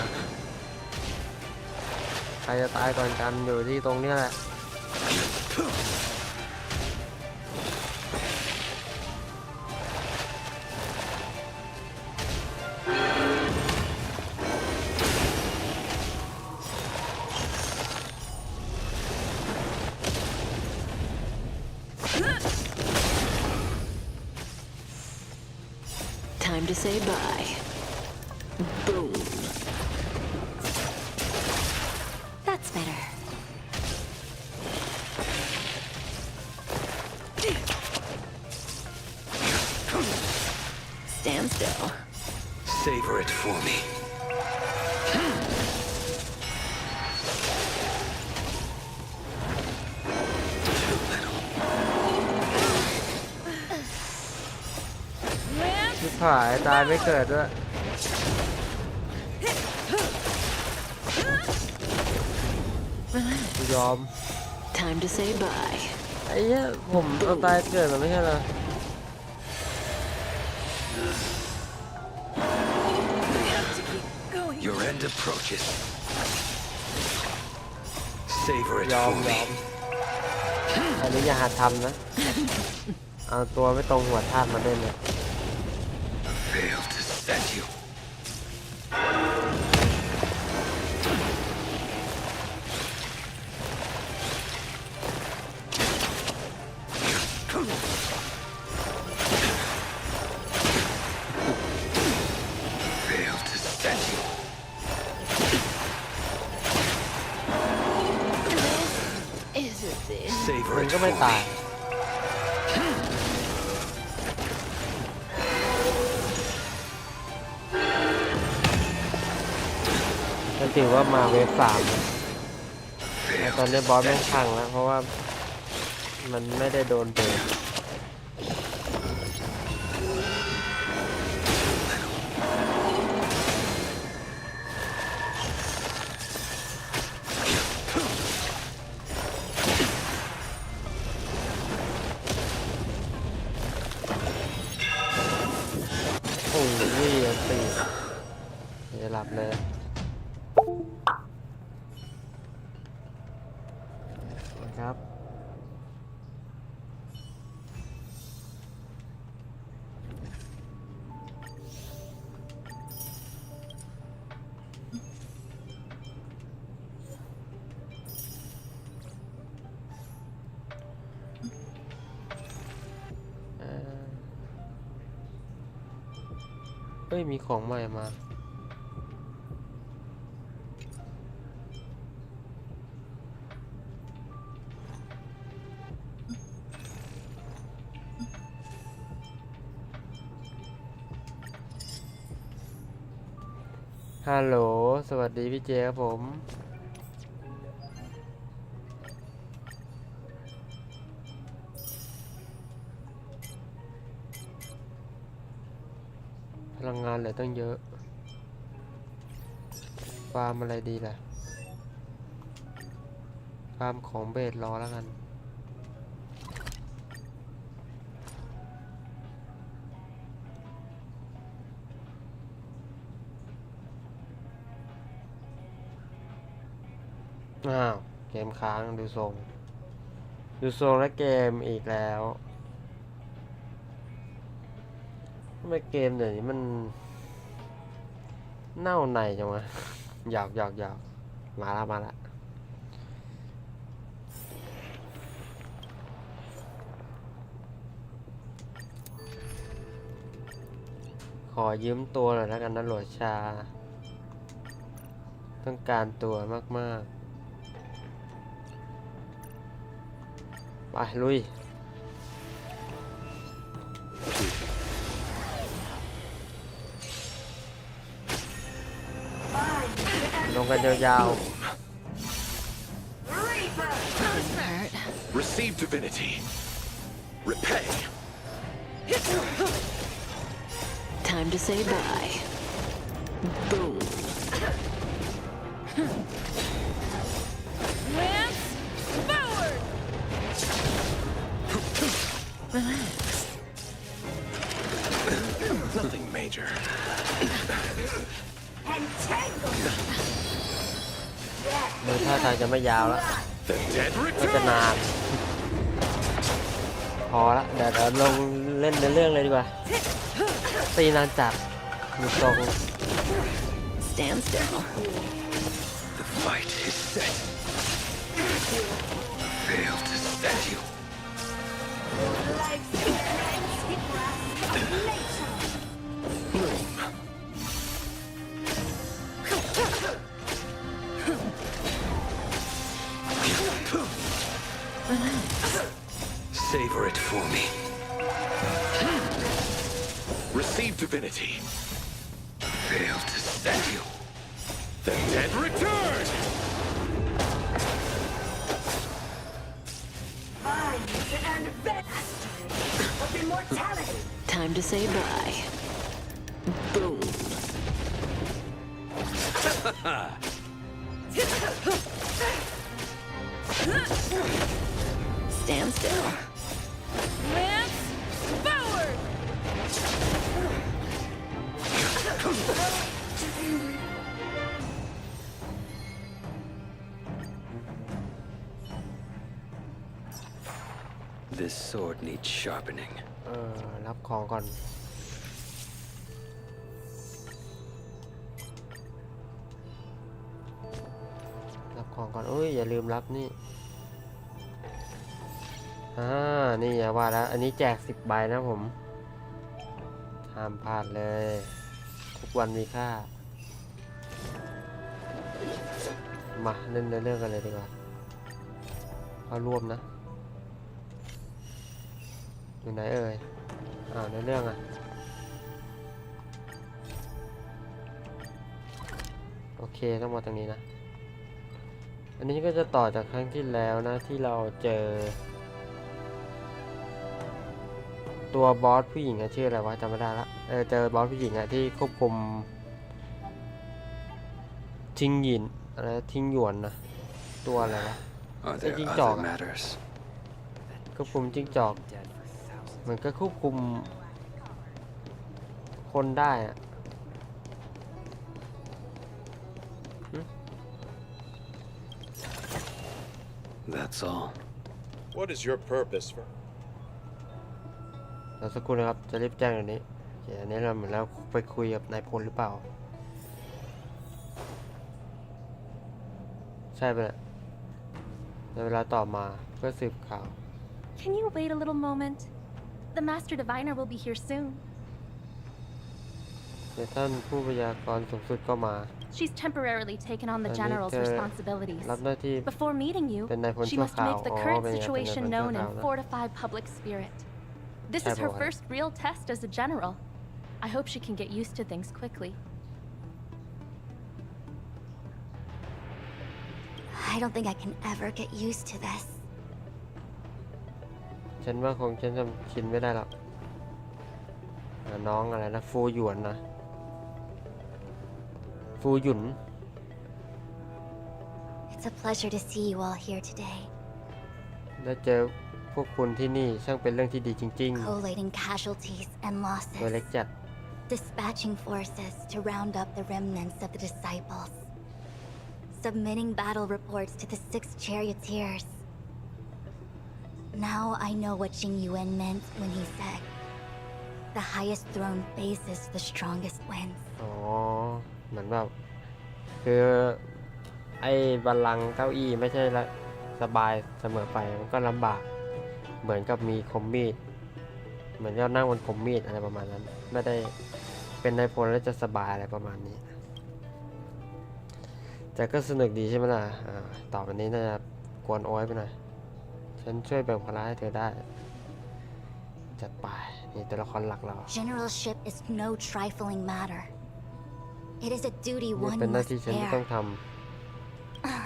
S1: ใครจะตายก่อนกันอยู่ที่ตรงเนี้ยแหละ
S2: Time to say bye. Boom. That's better. Stand still.
S6: Savor it for me. Too little.
S4: Lance
S1: ชิบหายตายไม่เกิดด้วยกูยอม
S2: Time to say bye.
S1: ไอ้เหี้ยผมเอาตายเกิดมันไม่ใช่เหรอ
S4: going.
S6: Your end approaches. Savor it
S1: ยอม
S6: for
S1: ย
S6: me.
S1: อมอันนี้อย่าหาทำนะ เอาตัวไม่ตรงหัวธาตุมาเล่นเลย
S6: Fail to set you. Fail to set you.
S2: Isn't this?
S6: Savor
S1: มัน
S6: it
S1: ก็
S6: for
S1: ไม่ตาย
S6: me.
S1: มันถือว่ามาเวฟ3นะแต่
S6: Fail
S1: ตอนนี้
S6: to
S1: บอสแม่ง
S6: set
S1: พัง
S6: you.
S1: แล้ว เพราะว่ามันไม่ได้โดนเบรก โอ้ยอันตีจะหลับเลยนะครับเอ้ย มีของใหม่มา ฮัลโหล สวัสดีพี่เจครับผม พลังงานเหลือตั้งเยอะ ฟาร์มอะไรดีล่ะ ฟาร์มของเบสรอแล้วกัน อ้าว เกมค้างดูทรง และเกมอีกแล้วทำไมเกมเดี๋ยวนี้มันเน่าในจังวะ หยอกมาละขอยืมตัวหน่อยแล้วกันนะโหลดชา ต้องการตัวมากๆ ไป ลุย ลงกันยาว
S2: Hurt.
S3: Receive divinity. Repay.
S2: Time to say bye. Boom.
S4: Lance forward.
S2: Relax.
S3: Nothing major.
S5: Entangle.
S1: ๆมือท่าทางจะไม่ยาวแล้ว
S3: The dead
S1: ก็จะ
S3: return.
S1: นาน พอละเดี๋ยวลงเล่นในเรื่องเลยดีกว่า ตีนานจัดดูตรง
S2: Stand still.
S6: The fight is set. Fail to set you.
S5: Life's it lasts nature.
S6: Bloom. send you.
S3: The dead return!
S5: Find and mastery of immortality.
S2: Time to say bye. Boom. Stand still.
S4: Lance forward!
S6: This sword needs sharpening.
S1: รับของก่อนอุ้ยอย่าลืมรับนี่นี่อย่าว่าแล้วอันนี้แจก10 ใบนะผมห้ามพลาดเลยทุกวันมีค่ามาเล่นในเรื่องกันเลยดีกว่าเข้ารวมนะอยู่ไหนเอ่ยในเรื่องโอเคต้องมาตรงนี้นะอันนี้ก็จะต่อจากครั้งที่แล้วนะที่เราเจอตัวบอสผู้หญิงชื่ออะไรวะจำไม่ได้ละเจอบอสผู้หญิงที่ควบคุมทิ้งหยินอะไรทิ้งหยวนนะตัวอะไรวะ
S6: Are there
S1: Taking
S6: other
S1: dog.
S6: matters?
S1: ควบคุมจิ้งจอกมันก็ควบคุมคนได้อะ
S6: That's all.
S3: What is your purpose for?
S1: เราสักครู่นะครับจะรีบแจ้งเดี๋ยวนี้อันนี้เราเหมือนเราไปคุยกับนายพลหรือเปล่าใช่ไปเลยในเวลาต่อมาเพื่อสืบข่าว
S7: Can you wait a little moment? The Master Diviner will be here soon.
S1: เดี๋ยวท่านผู้พยากรณ์สูงสุดก็มา
S7: She's temporarily taken on the
S1: I
S7: General's
S1: need to-
S7: responsibilities.
S1: รับหน้าที่
S7: Before meeting you,
S1: เป็นนายพล
S7: she
S1: ชั่ว
S7: must
S1: คราว
S7: make the
S1: อ๋อ
S7: current
S1: เป็นไงเป็นนายพล
S7: situation
S1: ชั่ว
S7: known
S1: คราว
S7: and
S1: นะ
S7: fortify public spirit. This is her
S1: Cyberwire.
S7: first real test as a general. I hope she can get used to things quickly.
S5: I don't think I can ever get used to this.
S1: ฉันว่าคงฉันจำชินไม่ได้หรอกน้องอะไรนะฟูหยวนนะฟูหยุน
S5: It's a pleasure to see you all here today,
S1: ได้เจอพวกคุณที่นี่ช่างเป็นเรื่องที่ดีจริง
S5: collating casualties and
S1: ๆตัวเล็ก
S5: losses,
S1: จัด
S5: dispatching forces to round up the remnants of the disciples, submitting battle reports to the 6 charioteers. Now I know what Jing Yuan meant when he said, "The highest throne faces the strongest winds."
S1: อ๋อเหมือนแบบคือไอ้บัลลังก์เก้าอี้ไม่ใช่ละสบายเสมอไปมันก็ลำบากเหมือนกับมีคมมีดเหมือนเรานั่งบนคมมีดอะไรประมาณนั้นไม่ได้เป็นนายพลแล้วจะสบายอะไรประมาณนี้แต่ก็สนุกดีใช่ไหมล่ะต่อไปนี้น่าจะกวนโอ้ยไปหน่อยฉันช่วยแบ่งภาระให้เธอได้จัดไปนี่ตัวละครหลักเรา
S5: Generalship is no trifling matter. It is a duty
S1: นี่
S5: one
S1: เป็นหน้า
S5: must
S1: ที่ฉันที่ต้อง
S5: bear.
S1: ท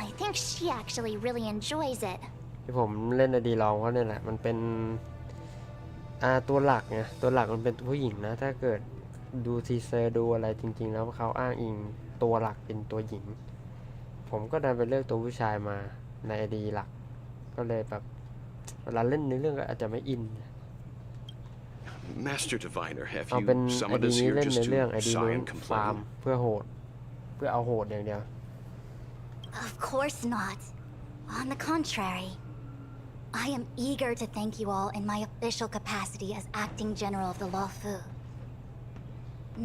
S5: I think she actually really enjoys it.
S1: ำที่ผมเล่นอดีลองเพราะเนี่ยแหละมันเป็นตัวหลักไงตัวหลักมันเป็นผู้หญิงนะถ้าเกิดดูทีเซอร์ดูอะไรจริงๆแล้วเขาอ้างอิงตัวหลักเป็นตัวหญิงผมก็ดันไปเลือกตัวผู้ชายมาในอดีหลักก็เลยแบบเวลาเล่นในเรื่องก็อาจจะไม่อิน
S3: Master Diviner, have
S1: เอาเป็น
S3: you
S1: ไอ
S3: summoned
S1: ดี
S3: us
S1: นี้
S3: here
S1: เล่น
S3: just
S1: ในเรื่อง
S3: to
S1: ไอดีนู้
S3: sigh
S1: น
S3: and
S1: ฟาร์ม
S3: complain?
S1: เพื่อโหดเพื่อเอาโหดอย่างเดียว
S5: Of course not. On the contrary, I am eager to thank you all in my official capacity as acting general of the Luofu.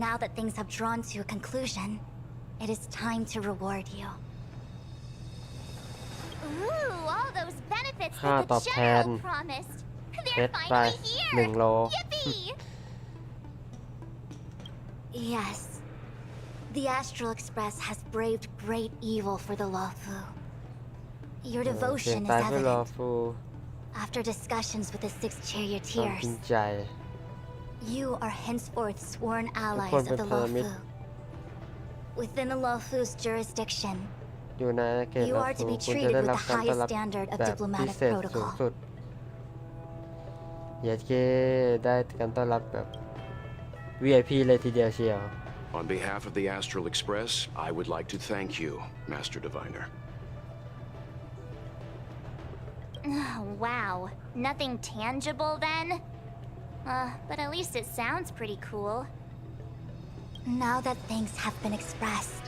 S5: Now that things have drawn to a conclusion, it is time to reward you.
S8: Ooh, all those benefits
S1: ค่า
S8: that
S1: ต
S8: the
S1: อบแทน
S8: general promised.
S1: เพช
S8: They're
S1: รไป
S8: finally
S1: 1
S8: here.
S1: โล
S8: Yippee!
S5: Yes. The Astral Express has braved great evil for the Luofu. Your
S1: เสียง
S5: devotion is
S1: ตายเพื่อรอ
S5: evident.
S1: ฟู
S5: After discussions with the 6
S1: ความ
S5: charioteers,
S1: จริงใจ
S5: you are henceforth sworn allies
S1: Tukkon
S5: of the
S1: เป็นพันธมิตร
S5: Luofu. Within the Luofu's jurisdiction,
S1: อยู่ในอาณาเขต
S5: you
S1: ลา
S5: are
S1: ฟู
S5: to be
S1: คุณจะ
S5: treated
S1: ได้
S5: with
S1: รับ
S5: the
S1: การต้อน
S5: highest
S1: รับ
S5: standard of
S1: แบบพิ
S5: diplomatic
S1: เศษสูง
S5: protocol.
S1: สุดเยสเคได้การต้อนรับแบบ VIP เลยทีเดียวเชียว
S9: On behalf of the Astral Express, I would like to thank you, Master Diviner.
S8: Wow. Nothing tangible then? But at least it sounds pretty cool.
S5: Now that things have been expressed,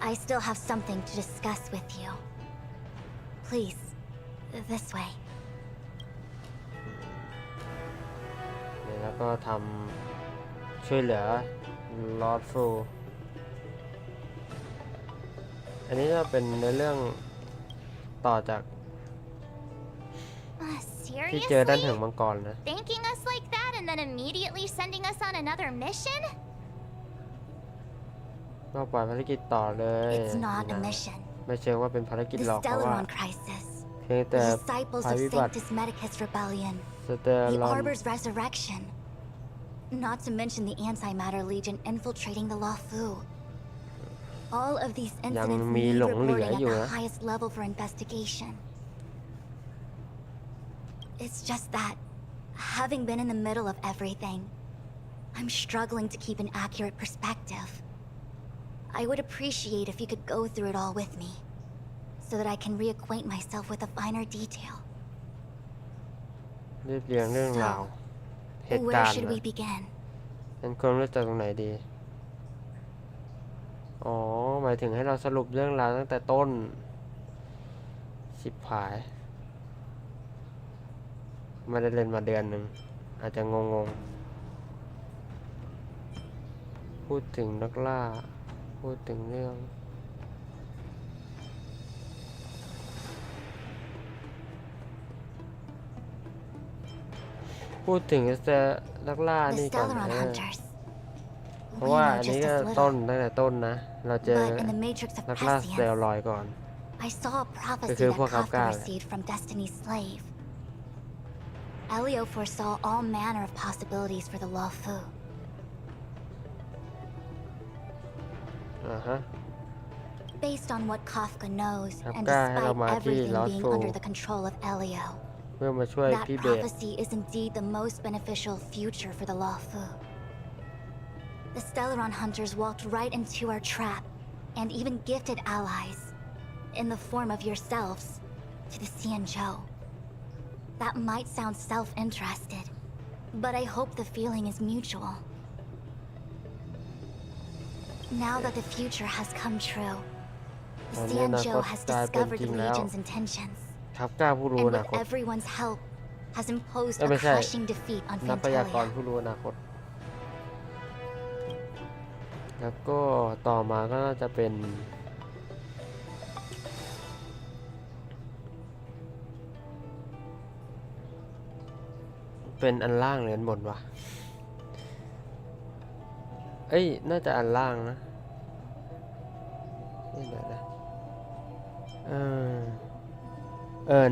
S5: I still have something to discuss with you. Please, this way.
S1: แล้วก็ทำช่วยเหลือลอร์ดฟูอันนี้จะเป็นในเรื่องต่อจากที่เจอด้านถึง
S8: Seriously?
S1: มังกรนะ
S8: Thanking us like that and then immediately sending us on another mission?
S1: ก็ปล่อยภารกิจต่อเลย
S5: It's not a
S1: นะ
S5: mission.
S1: ไม่เชิงว่าเป็นภารกิจ
S5: The
S1: หรอกเพราะว่า
S5: Stellaron crisis,
S1: เพียง
S5: the
S1: แต่
S5: disciples
S1: ภัย
S5: of
S1: พิบัติ
S5: Sanctus Medicus rebellion,
S1: สเตล
S5: the
S1: ลอน
S5: Arbor's resurrection, not to mention the Antimatter Legion infiltrating the Luofu. All of these
S1: ยัง
S5: incidents
S1: มี
S5: need
S1: หลงเหลือ
S5: reporting
S1: อยู่
S5: at
S1: นะ
S5: the highest level for investigation. It's just that, having been in the middle of everything, I'm struggling to keep an accurate perspective. I would appreciate if you could go through it all with me, so that I can reacquaint myself with a finer detail.
S1: เรียบเรียงเรื่องราว เหตุ
S5: Where
S1: การณ์
S5: should
S1: นะ
S5: we begin?
S1: ฉันควรเริ่มจากตรงไหนดี อ๋อ หมายถึงให้เราสรุปเรื่องราวตั้งแต่ต้น ชิบหายไม่ได้เล่นมาเดือนหนึ่ง อาจจะงงๆ พูดถึงนักล่า พูดถึงเรื่อง พูดถึงนักล่า
S5: The
S1: นี่ก่อน
S5: Stellaron
S1: เออ
S5: hunters.
S1: เพ
S5: We
S1: ราะว่า
S5: know
S1: อันนี้
S5: just
S1: ก็
S5: as
S1: ต้น
S5: little,
S1: ตั้งแต่ต้นนะ เราเจอ
S5: but in the matrix of
S1: นักล่าสเตล
S5: prescience,
S1: ลอยก่อน
S5: I saw a prophecy
S1: คือ
S5: that
S1: พวก
S5: Kafka
S1: Kafka แหละ
S5: received from Destiny's slave. Elio foresaw all manner of possibilities for the Luofu.
S1: อ่าฮะ
S5: Based on what Kafka knows, and
S1: Kafka ให้เรา
S5: despite
S1: มาที่
S5: everything being
S1: Lawful
S5: under the control of Elio,
S1: เพื่อมาช่วย
S5: that
S1: พี่เบส
S5: prophecy is indeed the most beneficial future for the Luofu. The Stellaron hunters walked right into our trap, and even gifted allies, in the form of yourselves, to the Xianzhou. That might sound self-interested, but I hope the feeling is mutual. Now that the future has come true, the
S1: ตอนนี้อนาค
S5: Xianzhou
S1: ต
S5: has
S1: กลายเป็น
S5: discovered
S1: จริ
S5: the
S1: งแล้ว
S5: Legion's intentions,
S1: ครับกล้าผู้รู้
S5: and
S1: อนา
S5: with
S1: คต
S5: everyone's help, has imposed
S1: ไม่
S5: a
S1: ใช่
S5: crushing defeat on
S1: นักพยากรณ์
S5: Fantalia.
S1: ผู้รู้อนาคต แล้วก็ต่อมาก็น่าจะเป็น เป็นอันล่างหรืออันบนวะ เอ้ย น่าจะอันล่างนะนี่เดี๋ยวนะ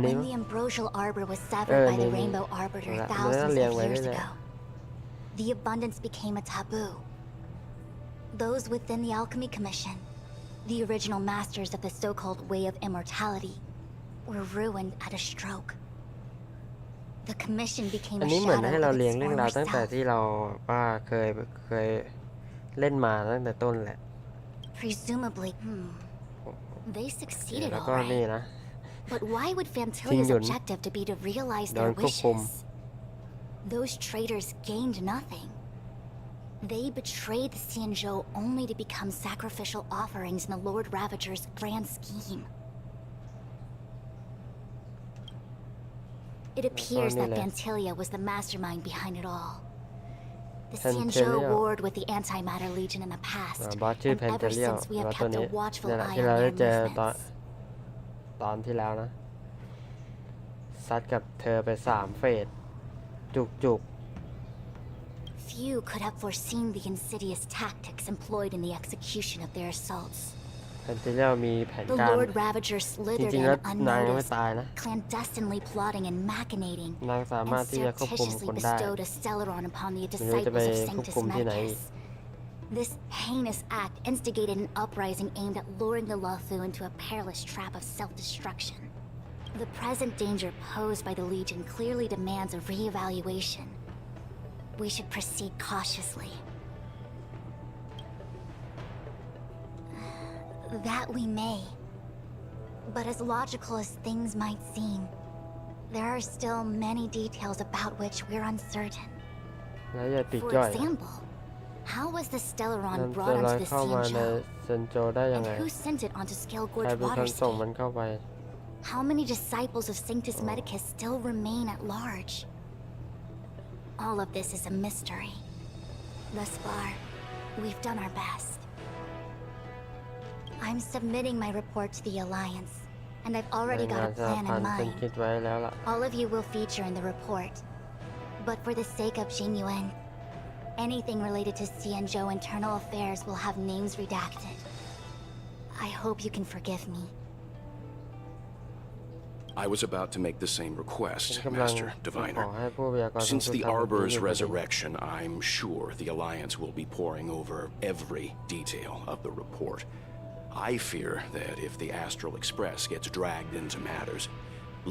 S1: นี่
S5: When
S1: มั้ง
S5: the ambrosial arbor was severed by the
S1: nee.
S5: rainbow arbiter
S1: Wala.
S5: thousands
S1: Liang
S5: of
S1: wai
S5: years
S1: đây nè.
S5: ago, the abundance became a taboo. Those within the Alchemy Commission, the original masters of the so-called Way of Immortality, were ruined at a stroke. The Commission became
S1: อัน
S5: a
S1: นี้เหมือน
S5: shadow
S1: ให้เรา
S5: of
S1: เรียง
S5: its
S1: เรื่อง
S5: former
S1: ราวตั้งแต่
S5: self.
S1: ที่เราว่าเคยเล่นมาตั้งแต่ต้นแหละ
S5: Presumably, they
S1: โอเค
S5: succeeded
S1: แล้ว
S5: all
S1: ก็นี่
S5: right.
S1: นะ
S5: But why would Fantilia's
S1: Yun.
S5: objective to be to realize
S1: Đón
S5: their
S1: cướp cùng.
S5: wishes? Those traitors gained nothing. They betrayed the Xianzhou only to become sacrificial offerings in the Lord Ravager's grand scheme. It appears that
S1: nila.
S5: Fantilia was the mastermind behind it all. The
S1: Fantilia.
S5: Xianzhou warred with the Antimatter Legion in the past,
S1: บอสชื่อ
S5: and
S1: แพนเท
S5: ever
S1: เลียล
S5: since we
S1: ว่า
S5: have
S1: ตัว
S5: kept
S1: นี้
S5: a watchful
S1: นี่แหละ
S5: eye
S1: ที่เรา
S5: on
S1: ได้
S5: their
S1: เจอ
S5: movements.
S1: ตอนที่แล้วนะ ซัดกับเธอไป3 เฟส จุก
S5: Few could have foreseen the insidious tactics employed in the execution of their assaults.
S1: แพนเทเลียลมีแผน
S5: The
S1: การ
S5: Lord Ravager
S1: จ
S5: slithered
S1: ริง
S5: in
S1: ๆแล้วนางยังไม่
S5: unnoticed,
S1: ตายนะ
S5: clandestinely plotting and machinating,
S1: นางสามารถ
S5: and
S1: ที่จะควบคุม
S5: surreptitiously
S1: คนได้
S5: bestowed a Stellaron upon the
S1: ไม่รู้จะไป
S5: disciples of
S1: ควบ
S5: Sanctus
S1: คุมที่ไหนอีก
S5: Medicus. This heinous act instigated an uprising aimed at luring the Luofu into a perilous trap of self-destruction. The present danger posed by the Legion clearly demands a re-evaluation. We should proceed cautiously. That we may. But as logical as things might seem, there are still many details about which we're uncertain.
S1: รายละเอียดปลีก
S5: For
S1: ย่อย
S5: example, how was the Stellaron
S1: นำ
S5: brought
S1: จะลอย
S5: onto the
S1: เข้ามาใน
S5: Xianzhou?
S1: เซนโจได้ยัง
S5: And
S1: ไง
S5: who sent it onto Scale
S1: ใคร
S5: Gorge
S1: เป็นคน
S5: Water
S1: ส่ง
S5: State?
S1: มันเข้าไป
S5: How many disciples of Sanctus Medicus still remain at large? All of this is a mystery. Thus far, we've done our best. I'm submitting my report to the Alliance, and I've
S1: ราย
S5: already
S1: งา
S5: got
S1: น
S5: a
S1: สห
S5: plan
S1: พัน
S5: in
S1: ธ์ฉัน
S5: mind.
S1: คิดไว้แล้วล่ะ
S5: All of you will feature in the report. But for the sake of Jingyuan, anything related to Xianzhou internal affairs will have names redacted. I hope you can forgive me.
S9: I was about to make the same
S1: ฉัน
S9: request,
S1: กำลัง
S9: Master
S1: ขอ
S9: Diviner.
S1: ให้ผู้พยากรณ์สูง
S9: Since
S1: สุด
S9: the
S1: ทำแบบนี้
S9: Arbor's
S1: อยู่พอดี
S9: resurrection, I'm sure the Alliance will be poring over every detail of the report. I fear that if the Astral Express gets dragged into matters,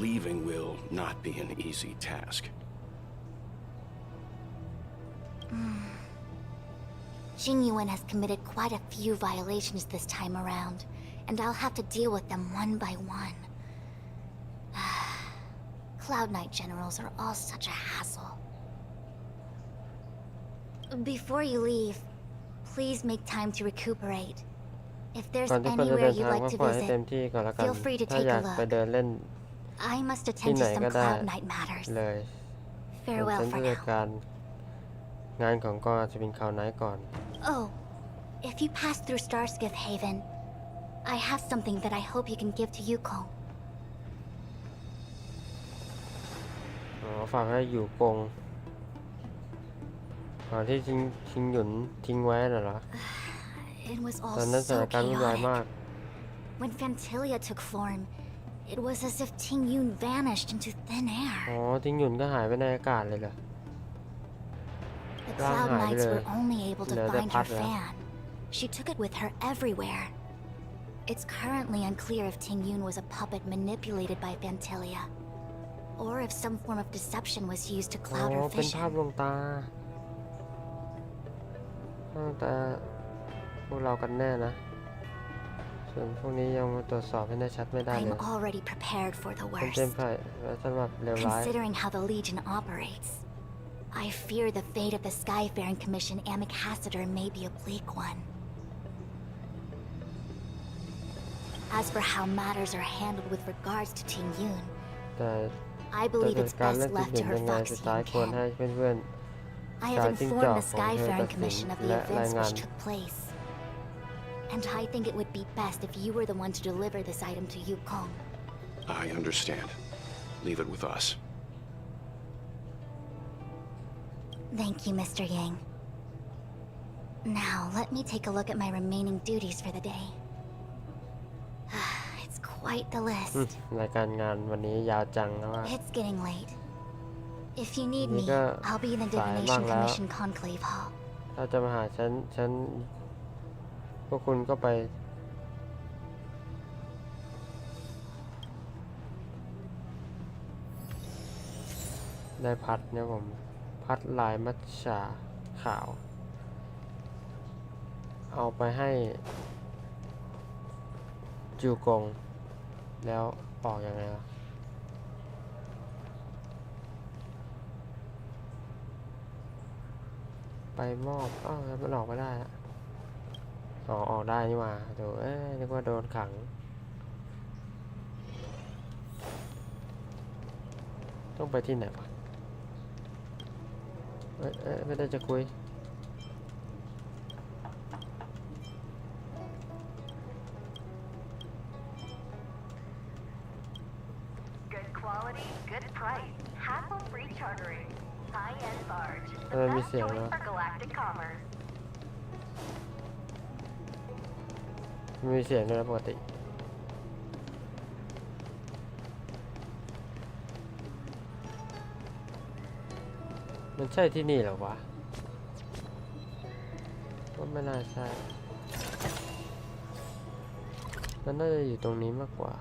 S9: leaving will not be an easy task.
S5: Jingyuan has committed quite a few violations this time around, and I'll have to deal with them one by one. Cloud Knight generals are all such a hassle. Before you leave, please make time to recuperate. If there's
S1: ก่อนที่คุณจะเดิ
S5: anywhere
S1: น
S5: you'd
S1: ทาง
S5: like
S1: ก็
S5: to
S1: ปล่อยให้เต็ม
S5: visit,
S1: ที่ก่อนละกัน
S5: feel free to
S1: ถ้า
S5: take
S1: อยา
S5: a
S1: กไป
S5: look.
S1: เดินเล่น
S5: I must
S1: ที่
S5: attend
S1: ไหน
S5: to some
S1: ก็ได้
S5: Cloud Knight matters.
S1: เลยส่วน
S5: Farewell
S1: ฉัน
S5: for
S1: จะจัด
S5: now.
S1: การงานของกองอาจจะเป็นข่าวไหนก่อน
S5: Oh, if you pass through Starskiff Haven, I have something that I hope you can give to Yukong.
S1: อ๋อฝากให้อยู่กงก่อนที่ทิ้งหยุนทิ้งไว้น่ะเหรอ
S5: It was
S1: ตอน
S5: all
S1: นั้นสถาน
S5: so
S1: การณ์วุ่นวายมาก
S5: chaotic. When Fantilia took form, it was as if Ting Yun vanished into thin
S1: อ๋อ
S5: air.
S1: ทิ้งหยุนก็หายไปในอากาศเลยเหรอ
S5: The Cloud
S1: Lang
S5: Knights
S1: hại
S5: were
S1: rồi.
S5: only able to
S1: Lỡ đã
S5: find her
S1: phát rồi.
S5: fan. She took it with her everywhere. It's currently unclear if Ting Yun was a puppet manipulated by Fantilia, or if some form of deception was used to
S1: อ๋อ
S5: cloud her
S1: เป็นภาพ
S5: vision.
S1: ลวงตาตั้งแต่พวกเรากันแน่นะ ส่วนพวกนี้ยังมาตรวจสอบให้แน่ชัดไม่ได้เล
S5: I'm
S1: ย
S5: already prepared for the
S1: เป็น
S5: worst.
S1: เต็มไพ่และสำหรับเลวร้าย
S5: Considering how the Legion operates, I fear the fate of the Skyfaring Commission Ambassador may be a bleak one. As for how matters are handled with regards to Ting Yun,
S1: แต่
S5: I
S1: จะ
S5: believe
S1: จัด
S5: it's
S1: การ
S5: best
S1: เรื่อง
S5: left
S1: ที่
S5: to
S1: หยุน
S5: her
S1: ยังไงสุดท้าย
S5: Foxian
S1: ควรให้
S5: pen.
S1: เพื่อน
S5: I
S1: ๆ
S5: have
S1: ชาวจิ้งจอก
S5: informed the
S1: ของเธอตั
S5: Skyfaring
S1: ดสิน
S5: Commission of the
S1: และราย
S5: events
S1: งาน
S5: which took place. And I think it would be best if you were the one to deliver this item to Yukong.
S9: I understand. Leave it with us.
S5: Thank you, Mr. Yang. Now, let me take a look at my remaining duties for the day. It's quite the
S1: อืม
S5: list.
S1: รายการงานวันนี้ยาวจังแล้วว่า
S5: It's getting late. If you need me,
S1: Nigga,
S5: I'll be in the
S1: phải
S5: Divination
S1: mang lá.
S5: Commission Conclave Hall.
S1: ถ้าจะมาหาฉันพวกคุณก็ไปได้พัดเนี่ยผม พัดลายมัทฉาขาว เอาไปให้จูกง แล้วออกยังไงล่ะไปมอบอ้าวแล้วมันออกไม่ได้อะอ๋อออกได้นี่หว่าโถนึกว่าโดนขัง ต้องไปที่ไหนวะไม่ได้จะคุย
S10: Good quality, good price, hassle-free chartering. High-end barge. The
S1: Let me
S10: best
S1: see,
S10: choice
S1: huh?
S10: for galactic commerce.
S1: มีเสียงด้วยนะปกติ มันใช่ที่นี่เหรอวะ ก็ไม่น่าใช่มันน่าจะอยู่ตรงนี้มากกว่า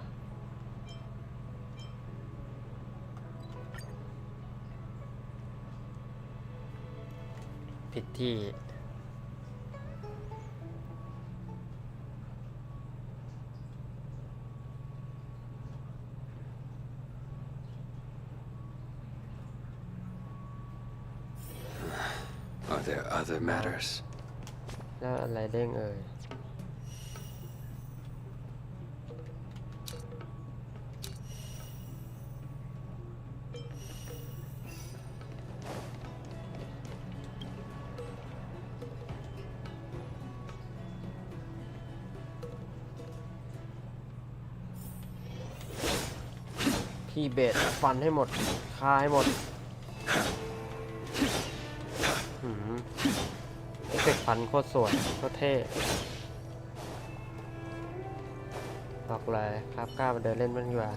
S1: ผิดที่
S6: Are there other matters?
S1: แล้วอะไรเด้งเอ่ยคีย์เบสฟันให้หมดคาให้หมดเอฟเฟกต์ฟันโคตรสวยโคตรเท่บอกเลยครับกล้ามาเดินเล่นมันดีกว่า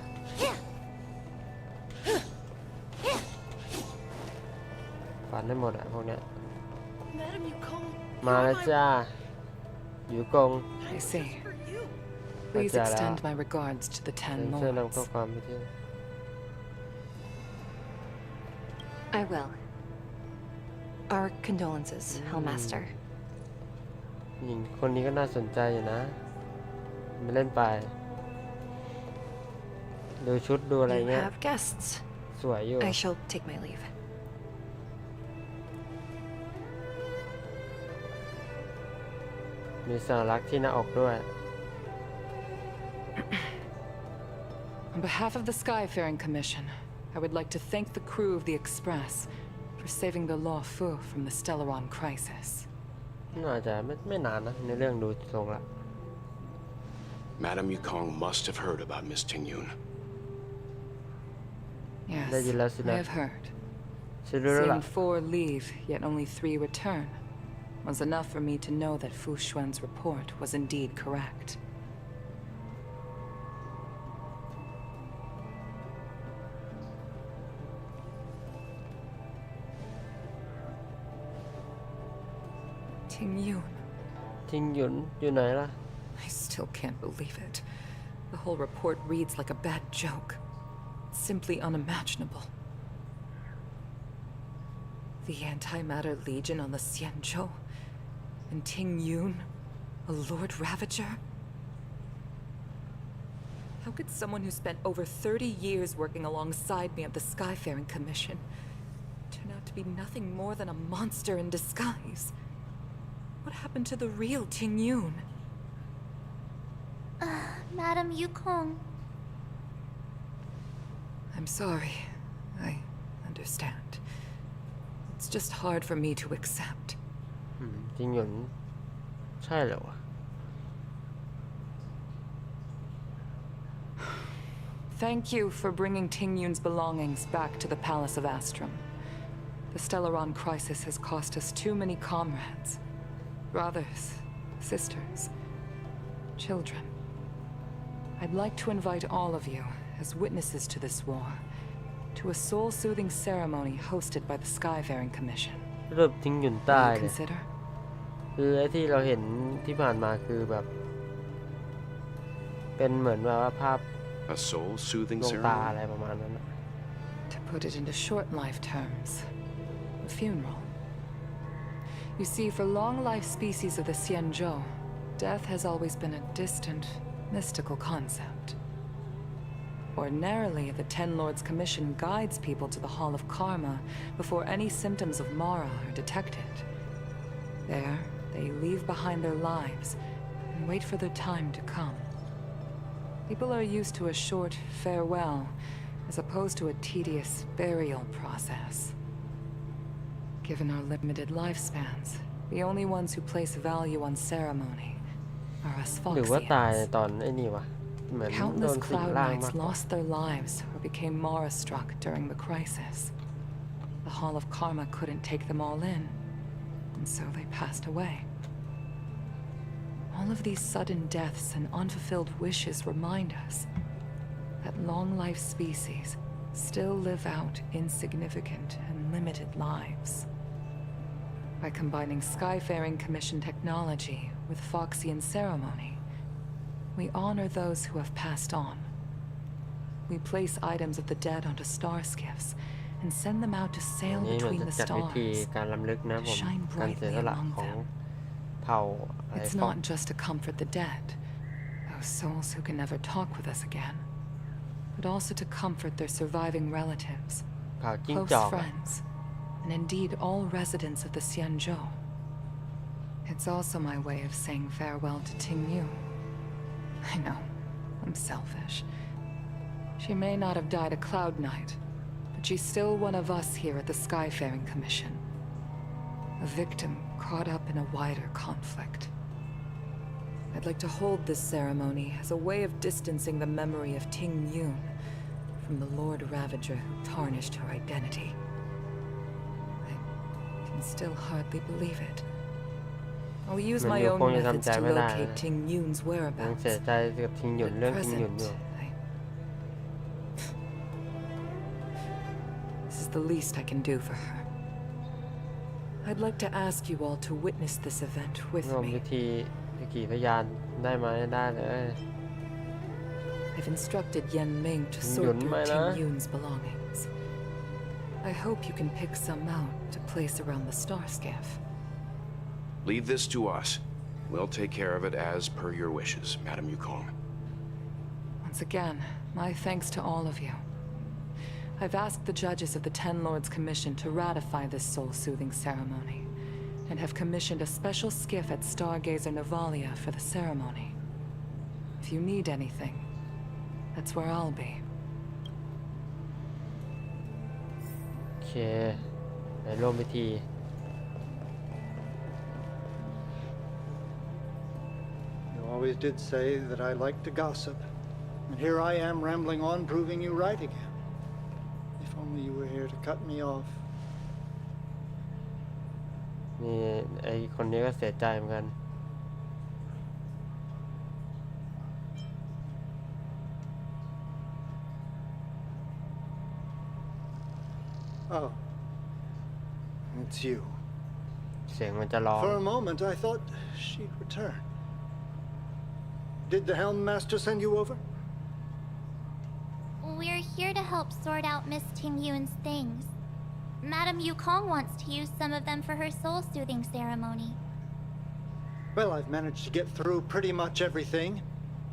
S1: ฟันให้หมดอะพวกเนี้ย
S4: Madam Yukong,
S1: มาแล้วจ้าอยู่กง
S11: I see. Please extend my regards to the 10
S1: เชิญนำ
S11: lords.
S1: ข้อความไปที่
S2: I will. Our condolences, Hellmaster.
S1: หญิงคนนี้ก็น่าสนใจอยู่นะไม่เล่นไปดูชุดดูอะไร
S2: You
S1: เงี้ย
S2: have guests.
S1: สวยอยู่
S2: I shall take my leave.
S1: มีสัญลักษณ์ที่หน้าอกด้วย
S11: On behalf of the Skyfaring Commission, I would like to thank the crew of the Express for saving the Law Fu from the Stellaron crisis.
S1: น่าจะไม่นานนะในเรื่องดูทรงละ
S9: Madam Yukong must have heard about Miss Tingyun.
S11: Yes,
S1: Lady
S11: I
S1: Lassina.
S11: have heard.
S1: ฉันรู้แล้วล่ะ
S11: Seeing 4 leave, yet only 3 return, was enough for me to know that Fu Xuan's report was indeed correct. Tingyun.
S1: ทิ้งหยุนอยู่ไหนล่ะ
S11: I still can't believe it. The whole report reads like a bad joke. It's simply unimaginable. The Antimatter Legion on the Xianzhou, and Ting Yun, a Lord Ravager? How could someone who spent over 30 years working alongside me at the Skyfaring Commission turn out to be nothing more than a monster in disguise? What happened to the real Ting Yun?
S8: Madam Yukong.
S11: I'm sorry. I understand. It's just hard for me to accept.
S1: ทิ้งหยุนใช่เหรอวะ
S11: Thank you for bringing Ting Yun's belongings back to the Palace of Astrum. The Stellaron crisis has cost us too many comrades. Brothers, sisters, children. I'd like to invite all of you, as witnesses to this war, to a soul-soothing ceremony hosted by the Skyfaring Commission.
S1: เริ่มทิ้งหยุน
S11: Will
S1: ใต้
S11: you
S1: เลย
S11: consider?
S1: คือไอ้ที่เราเห็นที่ผ่านมาคือแบบ เป็นเหมือนแบบว่าภาพ
S9: A soul-soothing
S1: ดวงตา
S9: ceremony?
S1: อะไรประมาณนั้นน่ะ
S11: To put it into short life terms, a funeral. You see, for long-life species of the Xianzhou, death has always been a distant, mystical concept. Ordinarily, the Ten Lords Commission guides people to the Hall of Karma before any symptoms of Mara are detected. There, they leave behind their lives and wait for their time to come. People are used to a short farewell, as opposed to a tedious burial process. Given our limited lifespans, the only ones who place value on ceremony are us
S1: หรือว่าตายใน
S11: Foxians.
S1: ตอนไอ้นี่วะเหมือนโด
S11: Countless
S1: นสิง
S11: Cloud
S1: ร่าง
S11: Knights
S1: มากกว่า
S11: lost their lives or became Mara-struck during the crisis. The Hall of Karma couldn't take them all in, and so they passed away. All of these sudden deaths and unfulfilled wishes remind us that long-life species still live out insignificant and limited lives. By combining Skyfaring Commission technology with Foxian ceremony, we honor those who have passed on. We place items of the dead onto star skiffs and send them out to
S1: อั
S11: sail
S1: นนี้มัน
S11: between
S1: จะ
S11: the
S1: จัดวิธี
S11: stars.
S1: การรำลึกนะผม
S11: Shine
S1: การเสีย
S11: brightly
S1: สละ
S11: among
S1: ของ
S11: them.
S1: เผ่าอะไร
S11: It's
S1: ฟอก
S11: not just to comfort the dead, those souls who can never talk with us again, but also to comfort their surviving relatives,
S1: เผ่าจิ้ง
S11: close
S1: จอกอะ
S11: friends, and indeed all residents of the Xianzhou. It's also my way of saying farewell to Ting Yun. I know, I'm selfish. She may not have died a Cloud Knight, but she's still one of us here at the Skyfaring Commission. A victim caught up in a wider conflict. I'd like to hold this ceremony as a way of distancing the memory of Ting Yun from the Lord Ravager who tarnished her identity. I can still hardly believe it. I'll use my own methods to locate Ting Yun's
S1: ยัง
S11: whereabouts.
S1: เสียใจกับทิงหยุน
S11: At
S1: เรื่องทิงหยุน
S11: present,
S1: อยู่
S11: this is the least I can do for her. I'd like to ask you all to witness this event with
S1: ร่วมพิ
S11: me.
S1: ธีกี่พยานได้ไหมได้เลย
S11: I've instructed Yan Ming to
S1: Yun
S11: sort through
S1: mai
S11: Ting
S1: na.
S11: Yun's belongings. I hope you can pick some out to place around the star skiff.
S9: Leave this to us. We'll take care of it as per your wishes, Madam Yukong.
S11: Once again, my thanks to all of you. I've asked the judges of the Ten Lords Commission to ratify this soul-soothing ceremony, and have commissioned a special skiff at Stargazer Navalia for the ceremony. If you need anything, that's where I'll be.
S1: โอเคไปร่วมพิธี
S12: You always did say that I like to gossip. And here I am rambling on, proving you right again. If only you were here to cut me off.
S1: นี่ไอคนนี้ก็เสียใจเหมือนกัน
S12: Oh. It's you.
S1: เสียงมันจะร้อง
S12: For a moment, I thought she'd return. Did the Helm Master send you over?
S8: We're here to help sort out Miss Ting Yun's things. Madam Yukong wants to use some of them for her soul-soothing ceremony.
S12: Well, I've managed to get through pretty much everything.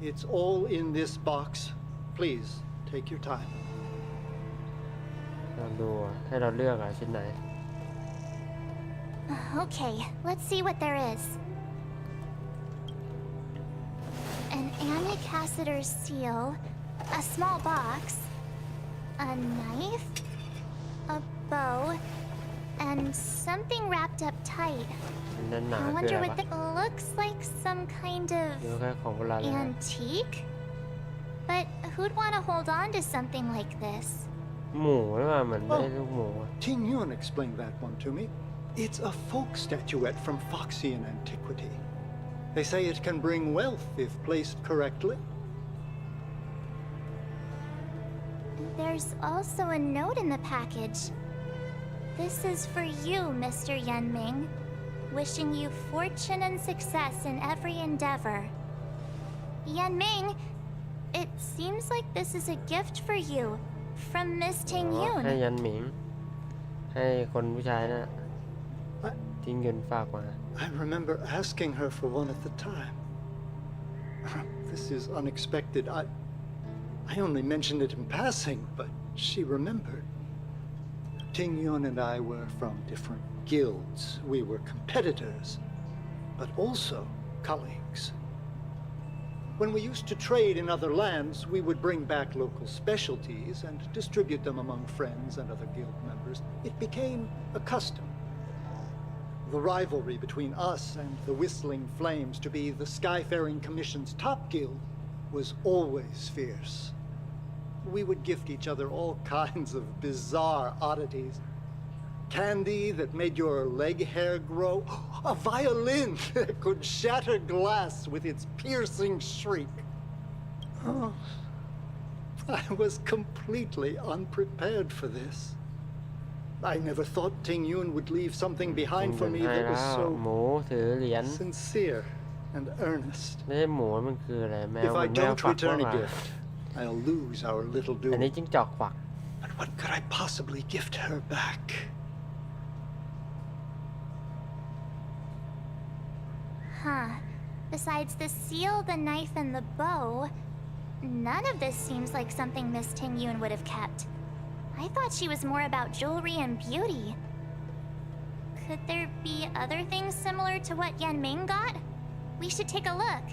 S12: It's all in this box. Please, take your time.
S1: ลองดูให้เราเลือกอะชิ้นไหน
S8: Okay, let's see what there is. An Amicacitor's seal, a small box, a knife, a bow, and something wrapped up tight.
S1: นั่นหนา
S8: I
S1: คือ
S8: wonder
S1: อะไร
S8: what
S1: วะ
S8: that looks like some kind
S1: ดู
S8: of
S1: แค่ของโบราณเลยนะ
S8: antique? But who'd want to hold on to something like this?
S1: หมูหรือเปล่าเหมือนได้ลูกหมูอะ
S12: Ting Yun explained that one to me. It's a folk statuette from Foxian antiquity. They say it can bring wealth if placed correctly.
S8: There's also a note in the package. This is for you, Mr. Yanming. Wishing you fortune and success in every endeavor. Yanming, it seems like this is a gift for you from Miss Ting
S1: อ๋อให้
S8: Yun.
S1: ยันหมิง ให้คนผู้ชายนะทิ้งเงินฝากมา
S12: I remember asking her for one at the time. This is unexpected. I only mentioned it in passing, but she remembered. Ting Yun and I were from different guilds. We were competitors, but also colleagues. When we used to trade in other lands, we would bring back local specialties and distribute them among friends and other guild members. It became a custom. The rivalry between us and the Whistling Flames to be the Skyfaring Commission's top guild was always fierce. We would gift each other all kinds of bizarre oddities. Candy that made your leg hair grow. A violin that could shatter glass with its piercing shriek. Oh, I was completely unprepared for this. I never thought Ting Yun would leave something behind for me
S1: ให้
S12: that
S1: แล้
S12: was
S1: ว
S12: so
S1: หมูถือเหรียญ
S12: sincere and earnest.
S1: ไม่ใช่หมูมันคืออะไรแมว
S12: If
S1: เหมื
S12: I
S1: อนแมว
S12: don't
S1: ฝัก
S12: return
S1: มาก
S12: a
S1: กว่า
S12: gift, I'll lose our little
S1: อันนี้
S12: duel.
S1: จิ้งจอกฝัก
S12: But what could I possibly gift her back?
S8: Huh. Besides the seal, the knife, and the bow, none of this seems like something Miss Ting Yun would have kept. I thought she was more about jewelry and beauty. Could there be other things similar to what Yan Ming got? We should take a look.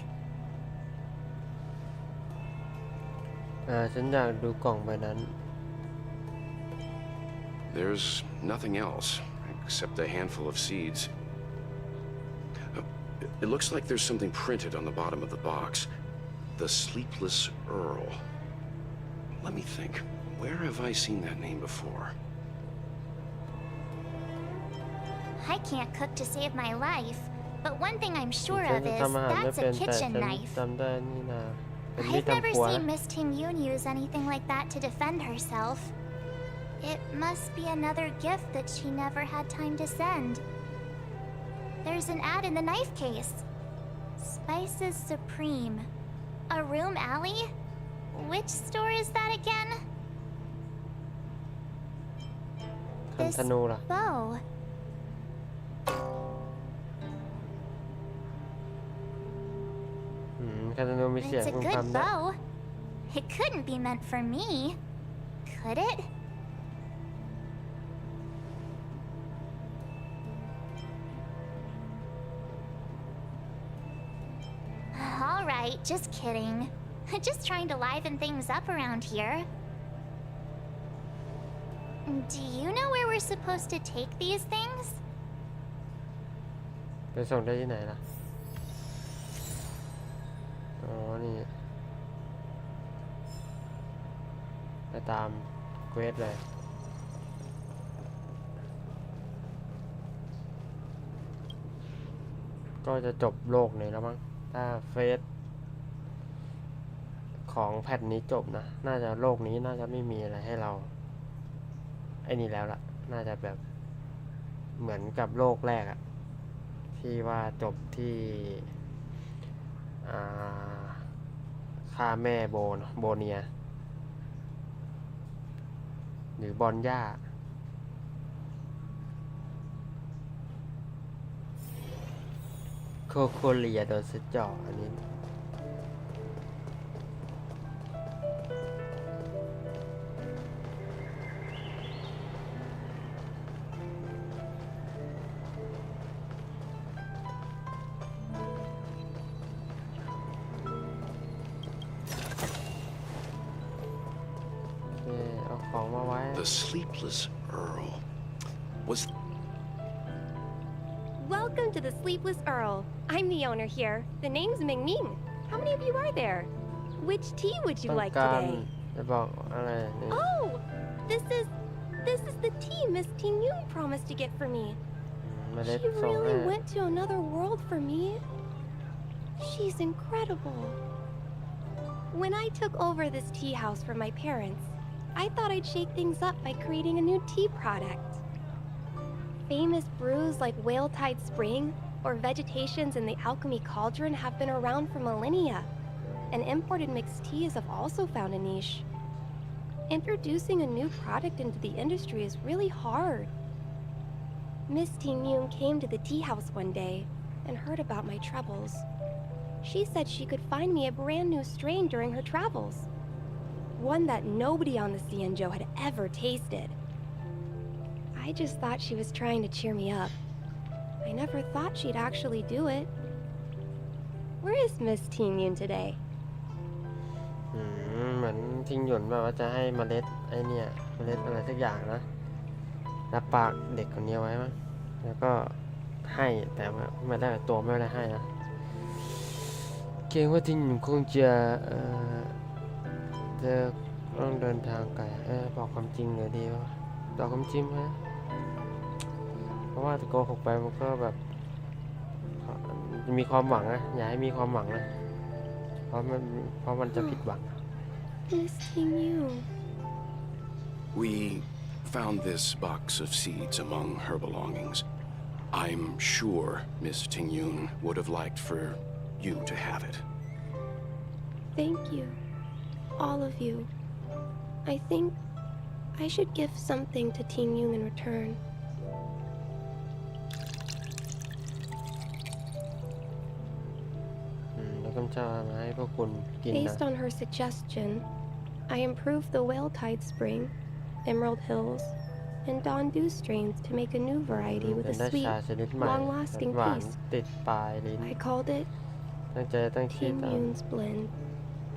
S1: ฉันอยากดูกล่องใบนั้น
S9: There's nothing else, except a handful of seeds. It looks like there's something printed on the bottom of the box. The Sleepless Earl. Let me think. Where have I seen that name before?
S8: I can't cook to save my life, but one thing I'm sure
S1: ฉัน
S8: of
S1: จะ
S8: is
S1: ทำอาหารไม่
S8: that's
S1: เป็
S8: a
S1: นแต่
S8: kitchen
S1: ฉัน
S8: knife.
S1: จำได้นี่นะเป็นมีด
S8: I've never
S1: ทำครัว
S8: seen
S1: นะ
S8: Miss Ting Yun use anything like that to defend herself. It must be another gift that she never had time to send. There's an ad in the knife case. Spices Supreme. A room alley? Which store is that again?
S1: คันธนูล่ะ
S8: Bow.
S1: คันธนูมีเสียง
S8: It's a
S1: พึม
S8: good
S1: พำด้วย
S8: bow. It couldn't be meant for me, could it? All right, just kidding. Just trying to liven things up around here. Do you know where we're supposed to take these things?
S1: ไปส่งได้ที่ไหนล่ะ อ๋อ นี่ ไปตามเควสเลย ก็จะจบโลกนี้แล้วมั้ง ถ้าเฟสของแพทนี้จบนะ น่าจะโลกนี้น่าจะไม่มีอะไรให้เรา ไอ้นี่แล้วล่ะ น่าจะแบบเหมือนกับโลกแรกอะที่ว่าจบที่ฆ่าแม่โบเนีย หรือบอนย่า โคโคเลียโดนสะเจาะอันนี้ เอาของมาไว้
S9: The Sleepless Earl. Was
S13: Welcome to the Sleepless Earl. I'm the owner here. The name's Ming Ming. How many of you are there? Which tea would you
S1: ต้อง
S13: like
S1: การ
S13: today?
S1: จะบอกอะไรนี่
S13: Oh, this is the tea Miss Ting Yun promised to get for me.
S1: เมล็ด
S13: She
S1: ส่งให้
S13: really went to another world for me. She's incredible. When I took over this tea house from my parents, I thought I'd shake things up by creating a new tea product. Famous brews like Whale Tide Spring or Vegetations in the Alchemy Cauldron have been around for millennia, and imported mixed teas have also found a niche. Introducing a new product into the industry is really hard. Miss Ting Yun came to the tea house one day and heard about my troubles. She said she could find me a brand new strain during her travels, one that nobody on the Cianzhou had ever tasted. I just thought she was trying to cheer me up. I never thought she'd actually do it. Where is Miss Ting Yun today?
S1: เหมือนทิ้งหยวนแบบว่าจะให้เมล็ดไอเนี่ยเมล็ดอะไรสักอย่างนะรับปากเด็กคนนี้ไว้มั้งแล้วก็ให้แต่ว่าไม่ได้ตัวไม่ได้ให้นะเกรงว่าทิ้งหยวนคงจะต้องเดินทางไกลบอกความจริงเลยดีวะบอกความจริงไหมเพราะว่าถ้าโกหกไปมันก็แบบมีความหวังนะอย่าให้มีความหวังนะเพราะมันจะผิดหวัง
S13: Miss Ting Yun.
S9: we found this box of seeds among her belongings. I'm sure Miss Tingyun would have liked for you to have it.
S13: Thank you. All of you. I think I should give something to Ting Yung in return.
S1: แล้วก็จะมาให้พวกคุณกินนะ
S13: Based on her suggestion, I improved the Whale Tide Spring, Emerald Hills, and Dawn Dew strains to make a new variety with
S1: เป็
S13: a
S1: นได้
S13: sweet,
S1: ชาชนิดใหม่
S13: long-lasting
S1: หวาน
S13: taste.
S1: ติดปลายลิ้น
S13: I called it
S1: ตั้งใจตั้งชื่อ
S13: Ting
S1: ตาม
S13: Yun's Blend.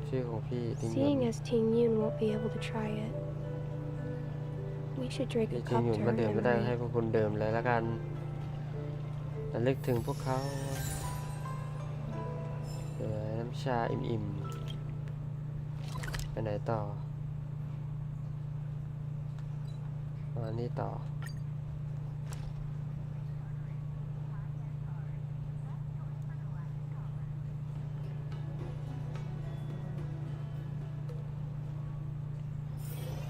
S1: ชื่อของพี่ทิงยุ
S13: Seeing
S1: น
S13: as Ting Yun won't be able to try it, we should drink
S1: พี่
S13: a
S1: ทิง
S13: cup
S1: ยุ
S13: to
S1: น
S13: her
S1: มาดื่มไม่ได้ให้
S13: memory.
S1: พวกคุณดื่มเลยแล้วกันระลึกถึงพวกเขาเดี๋ยวน้ำชาอิ่มๆไปไหนต่อมานี่ต่อ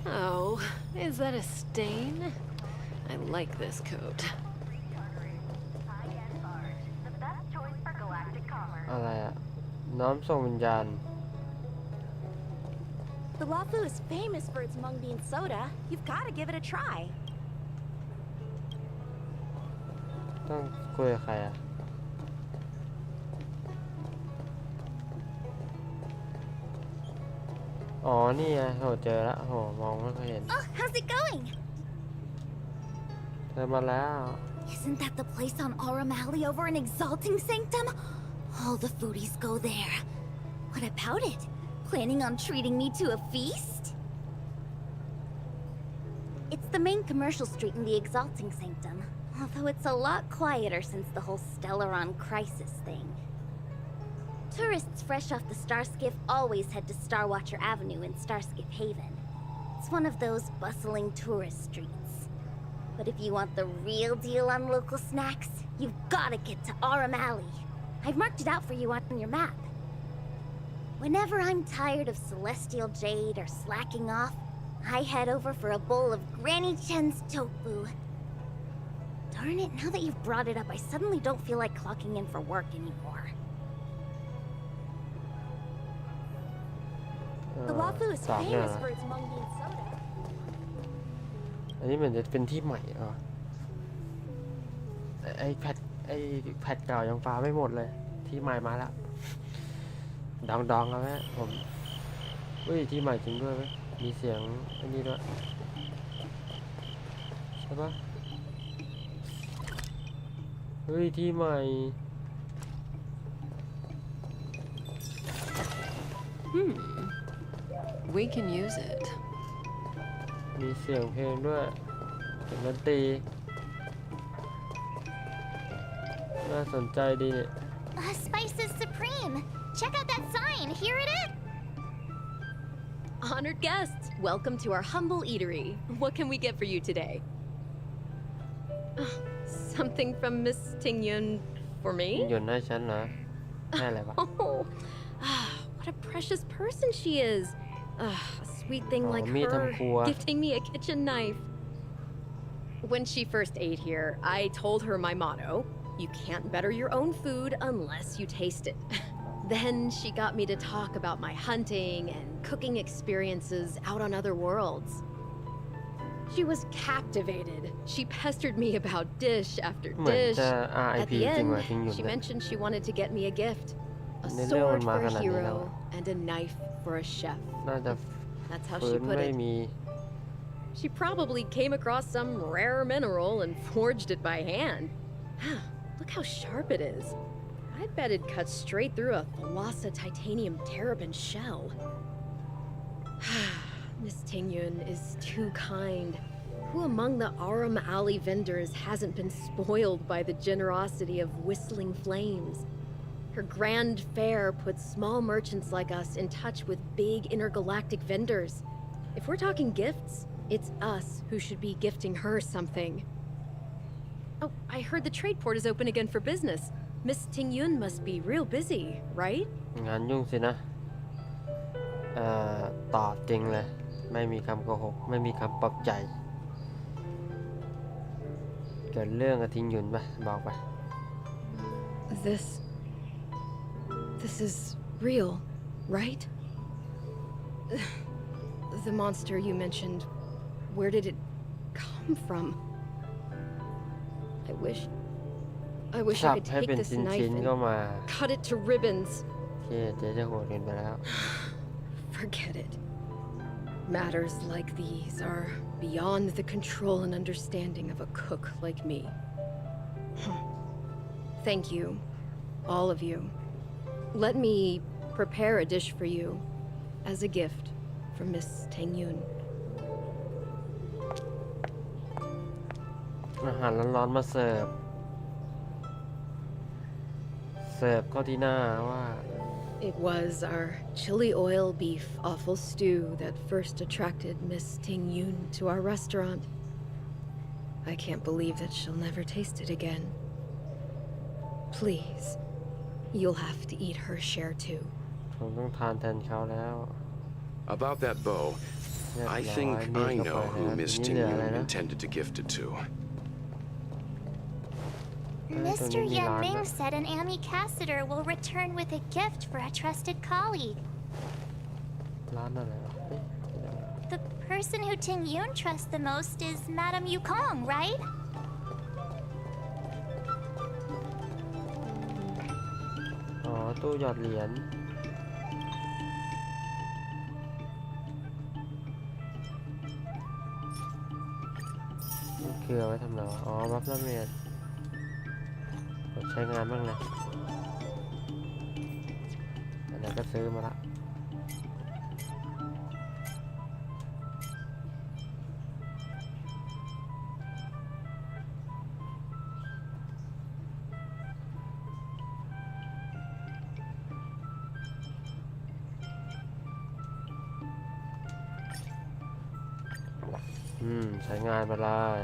S2: Oh, is that a stain? I like this coat.
S10: High-end barge. The best choice for galactic commerce.
S1: อะไรอะน้อมส่งวิญญาณ
S7: The Lawfu is famous for its mung bean soda. You've got to give it a try.
S1: ต้องคุยกับใครอะอ๋อนี่ไงโหเจอแล้วโหมองไม่ค่อยเห็น
S5: Oh, how's it going?
S1: เธอมาแล้ว
S5: Isn't that the place on Aurum Alley over in Exalting Sanctum? All the foodies go there. What about it? Planning on treating me to a feast? It's the main commercial street in the Exalting Sanctum, although it's a lot quieter since the whole Stellaron crisis thing. Tourists fresh off the Starskiff always head to Starwatcher Avenue in Starskiff Haven. It's one of those bustling tourist streets. But if you want the real deal on local snacks, you've gotta get to Aurum Alley. I've marked it out for you on your map. Whenever I'm tired of Celestial Jade or slacking off, I head over for a bowl of Granny Chen's tofu. Darn it, now that you've brought it up, I suddenly don't feel like clocking in for work anymore.
S7: The Lawfu is
S1: สามเนี่ย
S7: famous
S1: นะ
S7: for its mung bean soda.
S1: อันนี้เหมือนจะเป็นที่ใหม่เหรอไอ้แพทเก่ายังฟ้าไม่หมดเลย ที่ใหม่มาแล้วดองๆแล้วแม่ผมเฮ้ยที่ใหม่จริงด้วยไหมมีเสียงอันนี้ด้วยใช่ปะเฮ้ยที่ใหม่
S2: We can use it.
S1: มีเสียงเพลงด้วยเสียงดนตรีน่าสนใจดีเนี่ย
S8: Spices Supreme! Check out that sign! Here it is!
S14: Honored guests, welcome to our humble eatery. What can we get for you today? Something from Miss Tingyun for
S1: หยุ
S14: me?
S1: ดให้ฉันเหรอให้อะไรวะ
S14: Oh, what a precious person she is. A sweet thing
S1: Oh,
S14: like
S1: มีด
S14: her
S1: ทำครัว
S14: gifting me a kitchen knife. When she first ate here, I told her my motto: you can't better your own food unless you taste it. Then she got me to talk about my hunting and cooking experiences out on other worlds. She was captivated. She pestered me about dish after
S1: เหมือน
S14: dish.
S1: จะ
S14: At
S1: RIP
S14: the
S1: จริง
S14: end,
S1: ว่ะทิ้งหยุด
S14: she
S1: เนี่ย
S14: mentioned she wanted to get me a gift. A
S1: ในเรื่องมัน
S14: sword
S1: มา
S14: for
S1: ข
S14: a
S1: นาดนี้แล้ว
S14: hero and a knife for a chef.
S1: น่าจะ
S14: That's how
S1: ฟื้
S14: she
S1: น
S14: put
S1: ไม่
S14: it.
S1: มี
S14: She probably came across some rare mineral and forged it by hand. Look how sharp it is. I bet it cuts straight through a Thalassa titanium terrapin shell. Miss Tingyun is too kind. Who among the Aurum Alley vendors hasn't been spoiled by the generosity of Whistling Flames? Her grand fare puts small merchants like us in touch with big intergalactic vendors. If we're talking gifts, it's us who should be gifting her something. Oh, I heard the trade port is open again for business. Miss Tingyun must be real busy, right?
S1: งานยุ่งสินะตอบจริงเลย ไม่มีคำโกหก ไม่มีคำปลอบใจ กิดเรื่องกับทิ้งหยุนไปบอกไป
S14: This is real, right? The monster you mentioned, where did it come from? I wish
S1: สั
S14: I
S1: บ
S14: could
S1: ให้
S14: take
S1: เป็น
S14: this
S1: ชิ้
S14: knife
S1: นๆก็
S14: and
S1: มา
S14: cut it to ribbons.
S1: เจ๊จะโหดเกินไปแล้ว
S14: Forget it. Matters like these are beyond the control and understanding of a cook like me. Thank you, all of you. Let me prepare a dish for you as a gift from Miss Tangyun.
S1: อาหารร้อนๆมาเสิร์ฟเข้าที่หน้าว่า
S14: It was our chili oil beef offal stew that first attracted Miss Tingyun to our restaurant. I can't believe that she'll never taste it again. Please, you'll have to eat her share too.
S1: ผมต้องทานแทนเขาแล้ว
S9: About that bow, I think I know who Miss Tingyun intended to gift it to.
S8: Mr. Yan Ming said an ambassador will return with a gift for a trusted colleague.
S1: ร้านอะไรวะ
S8: The person who Ting Yun trusts the most is Madame Yukong, right?
S1: อ๋อตู้หยอดเหรียญนี่คือเอาไว้ทำอะไรวะอ๋อบัฟละเมียดใช้งานบ้างเลยอันนี้ก็ซื้อมาละใช้งานไปเลย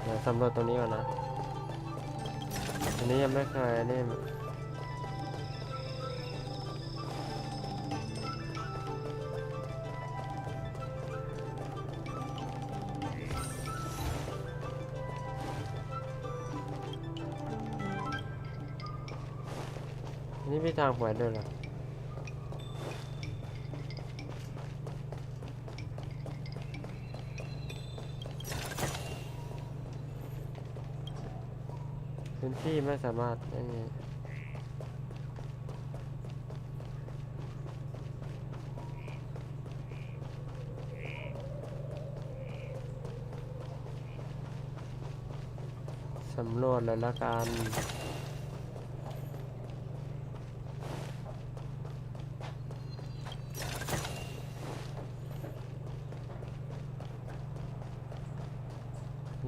S1: เดี๋ยวสำรวจตรงนี้ก่อนนะอันนี้ยังไม่เคยนี่มีทางไปด้วยเหรอพื้นที่ไม่สามารถสำรวจเลยละกัน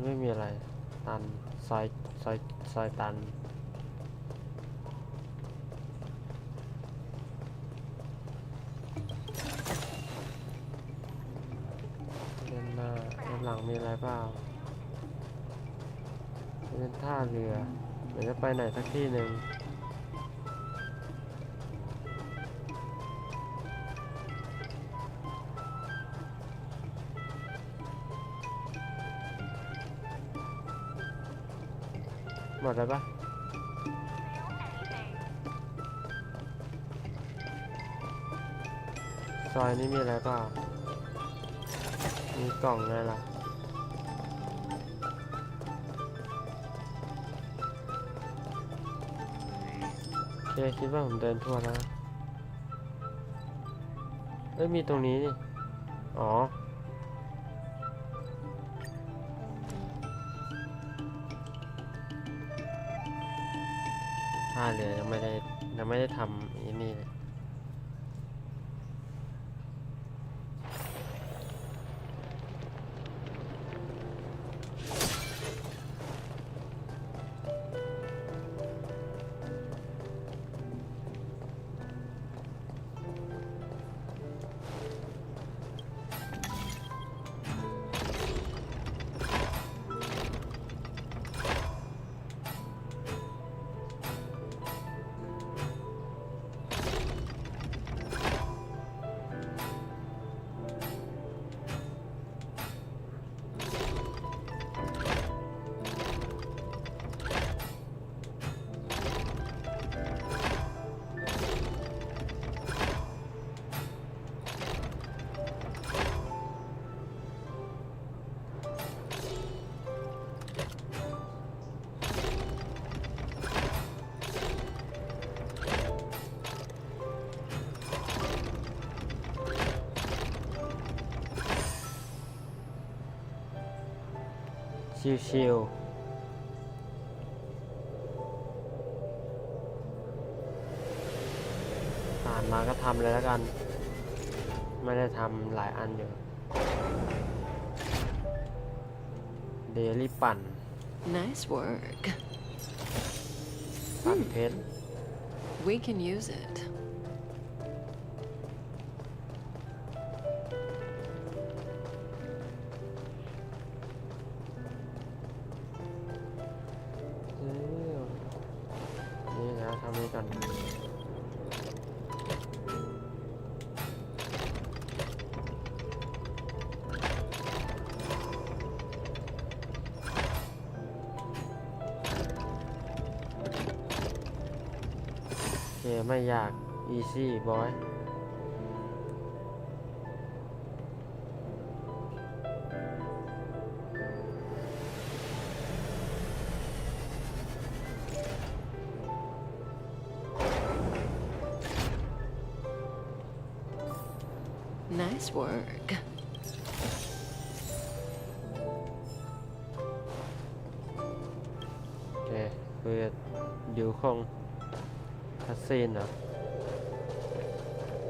S1: ไม่มีอะไรตันซอยตันด้านหน้าด้านหลังมีอะไรเปล่าเป็นท่าเรือเดี๋ยวจะไปไหนสักที่หนึ่งหมดแล้วปะซอยนี้มีอะไรเปล่ามีกล่องอะไรล่ะโอเคคิดว่าผมเดินทั่วแล้วมีตรงนี้นี่อ๋อท่าเรือยังไม่ได้ทำอันนี้เลย ชิวๆผ่านมาก็ทำเลยแล้วกัน ไม่ได้ทำหลายอันอยู่ เดลี่ปั่น
S2: Nice work.
S1: ปั่นเพชร
S2: We can use it.
S1: นี่นะทำนี้ก่อนโอเคไม่ยาก easy boy
S2: Nice work.
S1: โอเคคืออยู่คงคัสซีนเหรอ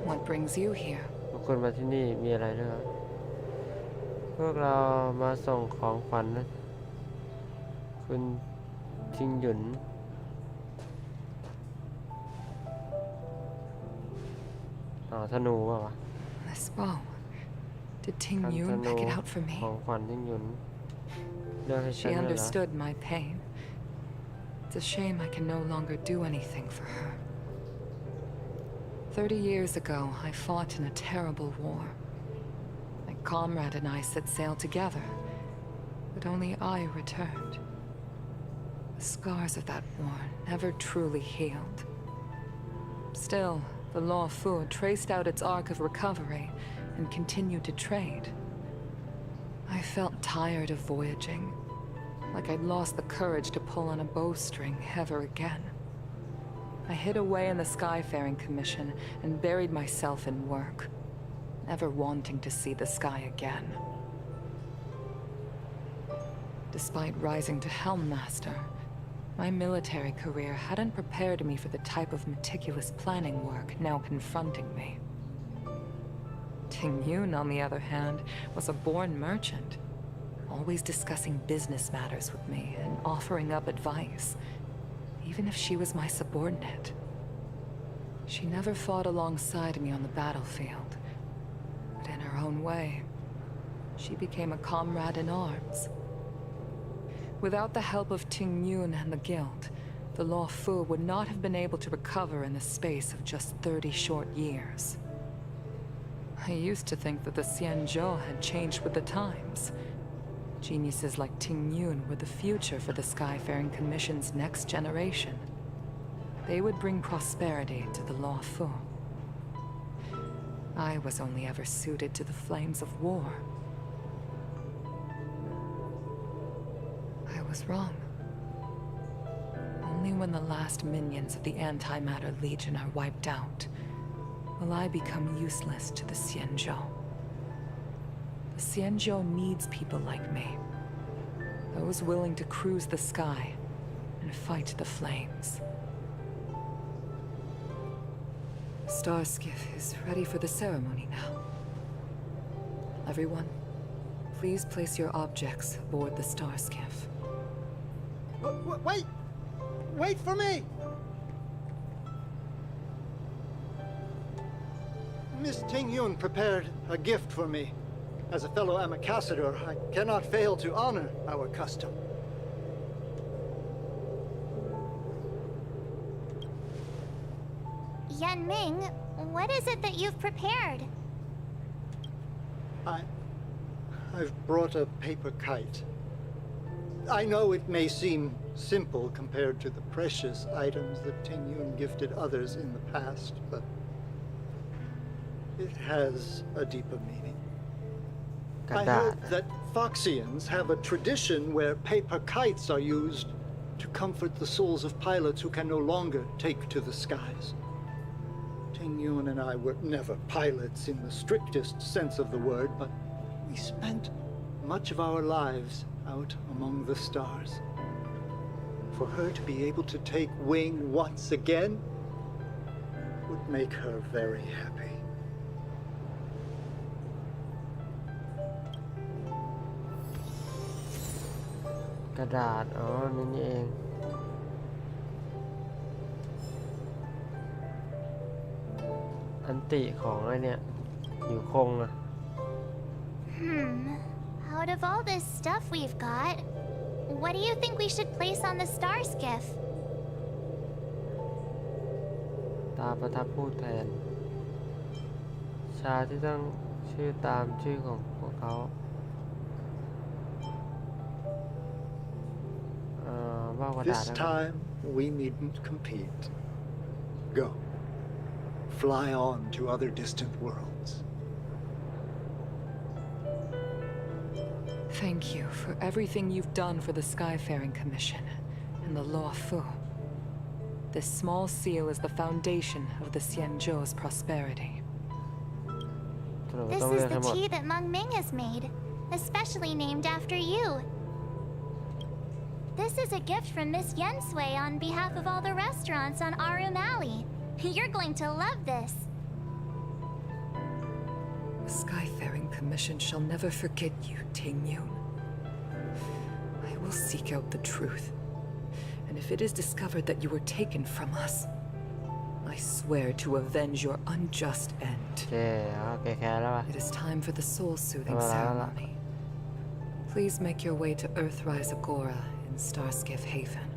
S11: What brings you here?
S1: พวกคุณมาที่นี่มีอะไรด้วยครับพวกเรามาส่งของขวัญนะคุณทิงหยุนธนูป่าวะ
S11: This bow. Did Ting
S1: คันธ
S11: Yun
S1: นู
S11: pick it out for
S1: ของ
S11: me?
S1: ขวัญทิงหยุนเลือกให้ฉัน
S11: She
S1: ด้วยเหรอ
S11: understood my pain. It's a shame I can no longer do anything for her. 30 years ago, I fought in a terrible war. My comrade and I set sail together, but only I returned. The scars of that war never truly healed. Still, the Law Fu traced out its arc of recovery and continued to trade. I felt tired of voyaging, like I'd lost the courage to pull on a bowstring ever again. I hid away in the Skyfaring Commission and buried myself in work, never wanting to see the sky again. Despite rising to Helm Master, my military career hadn't prepared me for the type of meticulous planning work now confronting me. Ting Yun, on the other hand, was a born merchant, always discussing business matters with me and offering up advice, even if she was my subordinate. She never fought alongside me on the battlefield, but in her own way, she became a comrade in arms. Without the help of Ting Yun and the Guild, the Law Fu would not have been able to recover in the space of just 30 short years. I used to think that the Xianzhou had changed with the times. Geniuses like Ting Yun were the future for the Skyfaring Commission's next generation. They would bring prosperity to the Law Fu. I was only ever suited to the flames of war. I was wrong. Only when the last minions of the Antimatter Legion are wiped out will I become useless to the Xianzhou. The Xianzhou needs people like me. Those willing to cruise the sky and fight the flames. The star skiff is ready for the ceremony now. Everyone, please place your objects aboard the star skiff.
S12: Wait! Wait for me! Miss Ting Yun prepared a gift for me. As a fellow ambassador, I cannot fail to honor our custom.
S8: Yan Ming, what is it that you've prepared?
S12: I've brought a paper kite. I know it may seem simple compared to the precious items that Ting Yun gifted others in the past, but it has a deeper meaning. I heard that Foxians have a tradition where paper kites are used to comfort the souls of pilots who can no longer take to the skies. Ting Yun and I were never pilots in the strictest sense of the word, but we spent much of our lives out among the stars. For her to be able to take wing once again would make her very happy.
S1: กระดาษ อ๋อ นี่เอง อันติของไอ้เนี่ย อยู่คงอะ
S8: Out of all this stuff we've got, what do you think we should place on the star skiff?
S1: ตาประทับพูดแทน ชาที่ต้องชื่อตามชื่อของพวกเขา ว่ากระดาษ
S12: This
S1: นะ
S12: time, we needn't compete. Go. Fly on to other distant worlds.
S11: Thank you for everything you've done for the Skyfaring Commission and the Law Fu. This small seal is the foundation of the Xianzhou's prosperity.
S8: This is the tea that Meng Ming has made, especially named after you. This is a gift from Miss Yen Sui on behalf of all the restaurants on Arum Alley. You're going to love this.
S11: The Skyfaring Commission shall never forget you, Ting Yun. I will seek out the truth. And if it is discovered that you were taken from us, I swear to avenge your unjust end. It is time for the soul-soothing ceremony. Please make your way to Earthrise Agora in Starskiff Haven.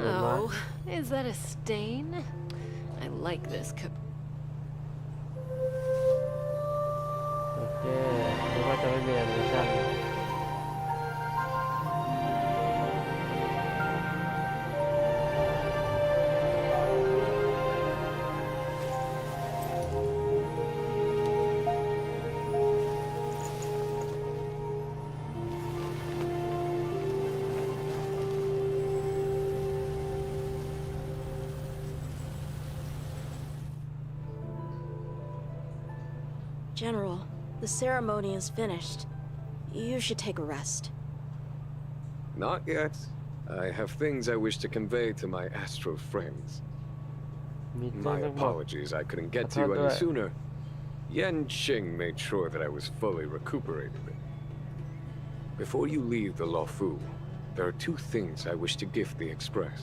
S14: Oh, is that a stain? I like this coat.
S1: โอเคนึกว่าจะไม่มีแอนิเมชั่น
S4: General, the ceremony is finished. You should take a rest.
S15: Not yet. I have things I wish to convey to my astral friends. My apologies, I couldn't get to you any sooner. Yan Qing made sure that I was fully recuperated. Before you leave the Luofu, there are two things I wish to gift the Express.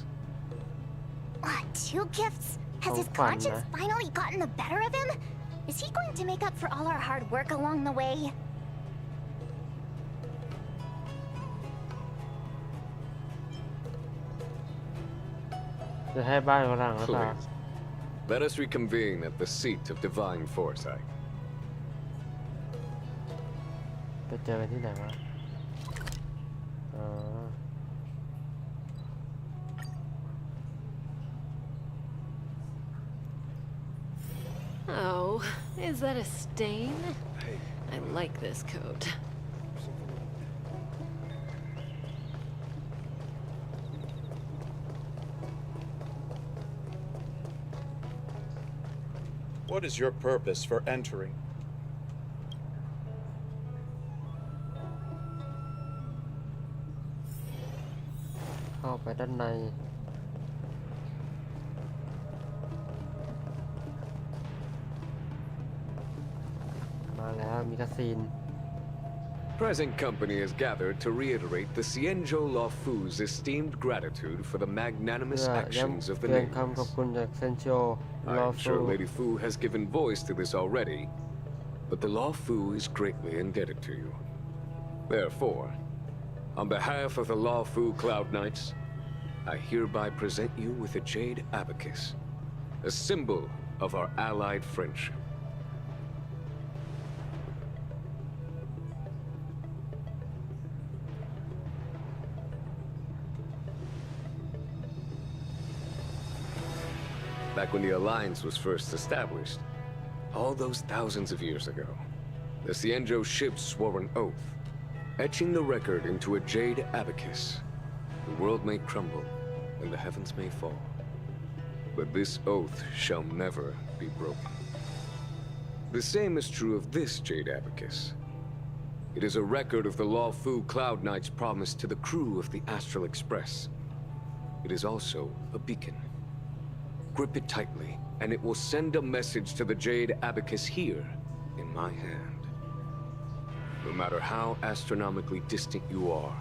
S8: Two gifts? Has his conscience finally gotten the better of him? Is he going to make up for all our hard work along the way?
S15: Please, let us reconvene at the seat of divine foresight.
S1: ไปเจอกันที่ไหนวะ อ๋อ
S14: Oh, is that a stain? I like this coat.
S16: What is your purpose for entering?
S1: เข้าไปด้านใน มาแล้วมีคาซีน
S15: Present company is gathered to reiterate the Xianzhou Luofu's esteemed gratitude for the magnanimous actions of the natives.
S1: คำขอบคุณจากเซนโช
S15: I'm sure Lady Fu has given voice to this already, but the Luofu is greatly indebted to you. Therefore, on behalf of the Luofu Cloud Knights, I hereby present you with a jade abacus, a symbol of our allied friendship. Back when the Alliance was first established, all those thousands of years ago, the Xianzhou ships swore an oath, etching the record into a jade abacus. The world may crumble, and the heavens may fall. But this oath shall never be broken. The same is true of this Jade Abacus. It is a record of the Lawfu Cloud Knight's promise to the crew of the Astral Express. It is also a beacon. Grip it tightly, and it will send a message to the Jade Abacus here, in my hand. No matter how astronomically distant you are,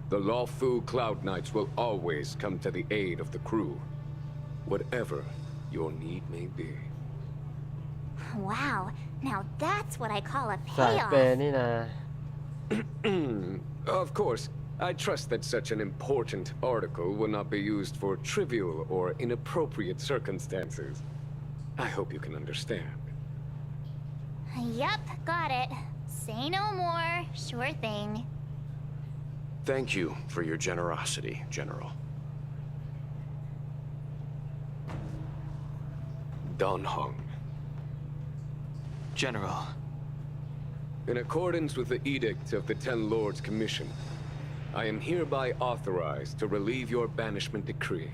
S15: the Lawfu Cloud Knights will always come to the aid of the crew, whatever your need may be.
S8: Wow, now that's what I call a
S1: สายเปย์
S8: payoff.
S1: นี่นะ
S15: Of course, I trust that such an important article will not be used for trivial or inappropriate circumstances. I hope you can understand.
S8: Yup, got it. Say no more. Sure thing.
S9: Thank you for your generosity, General.
S15: Don Hung.
S17: General.
S15: In accordance with the Edict of the Ten Lords Commission, I am hereby authorized to relieve your banishment decree.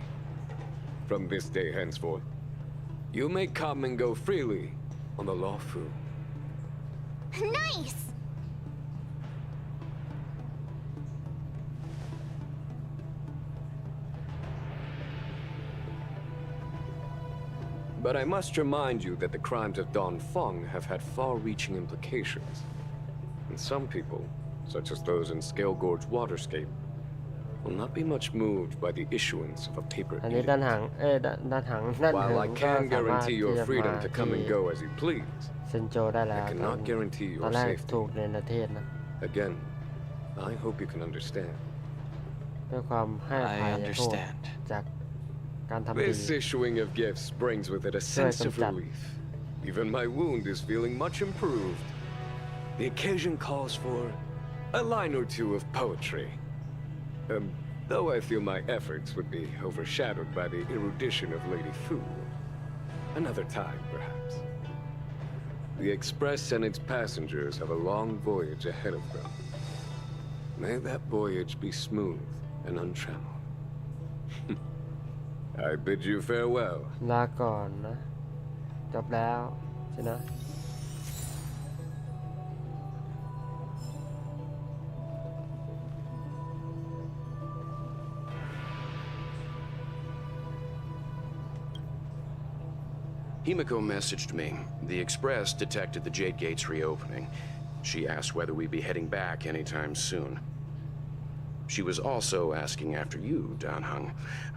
S15: From this day henceforth, you may come and go freely on the Lawfu.
S8: Nice!
S15: But I must remind you that the crimes of Don Feng have had far-reaching implications. And some people, such as those in Scale Gorge Waterscape, will not be much moved by the issuance of a paper
S1: อันนี้
S15: edict.
S1: ด้านหางด้านหางด้านหึ
S15: While I
S1: งก็
S15: can
S1: สามารถ
S15: guarantee
S1: ที่
S15: your
S1: จะมา
S15: freedom to come
S1: ที่
S15: and go as you please,
S1: เซนโจได้แล้ว
S15: I cannot guarantee
S1: ตอน
S15: your
S1: แรก
S15: safety.
S1: ถูกในประเทศนะ
S15: Again, I hope you can understand.
S1: ด้วยความให้อภัย
S17: I
S1: โทษ
S17: understand.
S1: จากการทำดี
S15: This issuing of gifts brings with it a sense of relief. Even my wound is feeling much improved. The occasion calls for a line or two of poetry. Though I feel my efforts would be overshadowed by the erudition of Lady Fu. Another time, perhaps. The Express and its passengers have a long voyage ahead of them. May that voyage be smooth and untrammeled. I bid you farewell.
S1: ลาก่อนนะ จบแล้วใช่นะ
S9: Himiko messaged me. The Express detected the Jade Gates reopening. She asked whether we'd be heading back anytime soon. She was also asking after you, Dan Hung.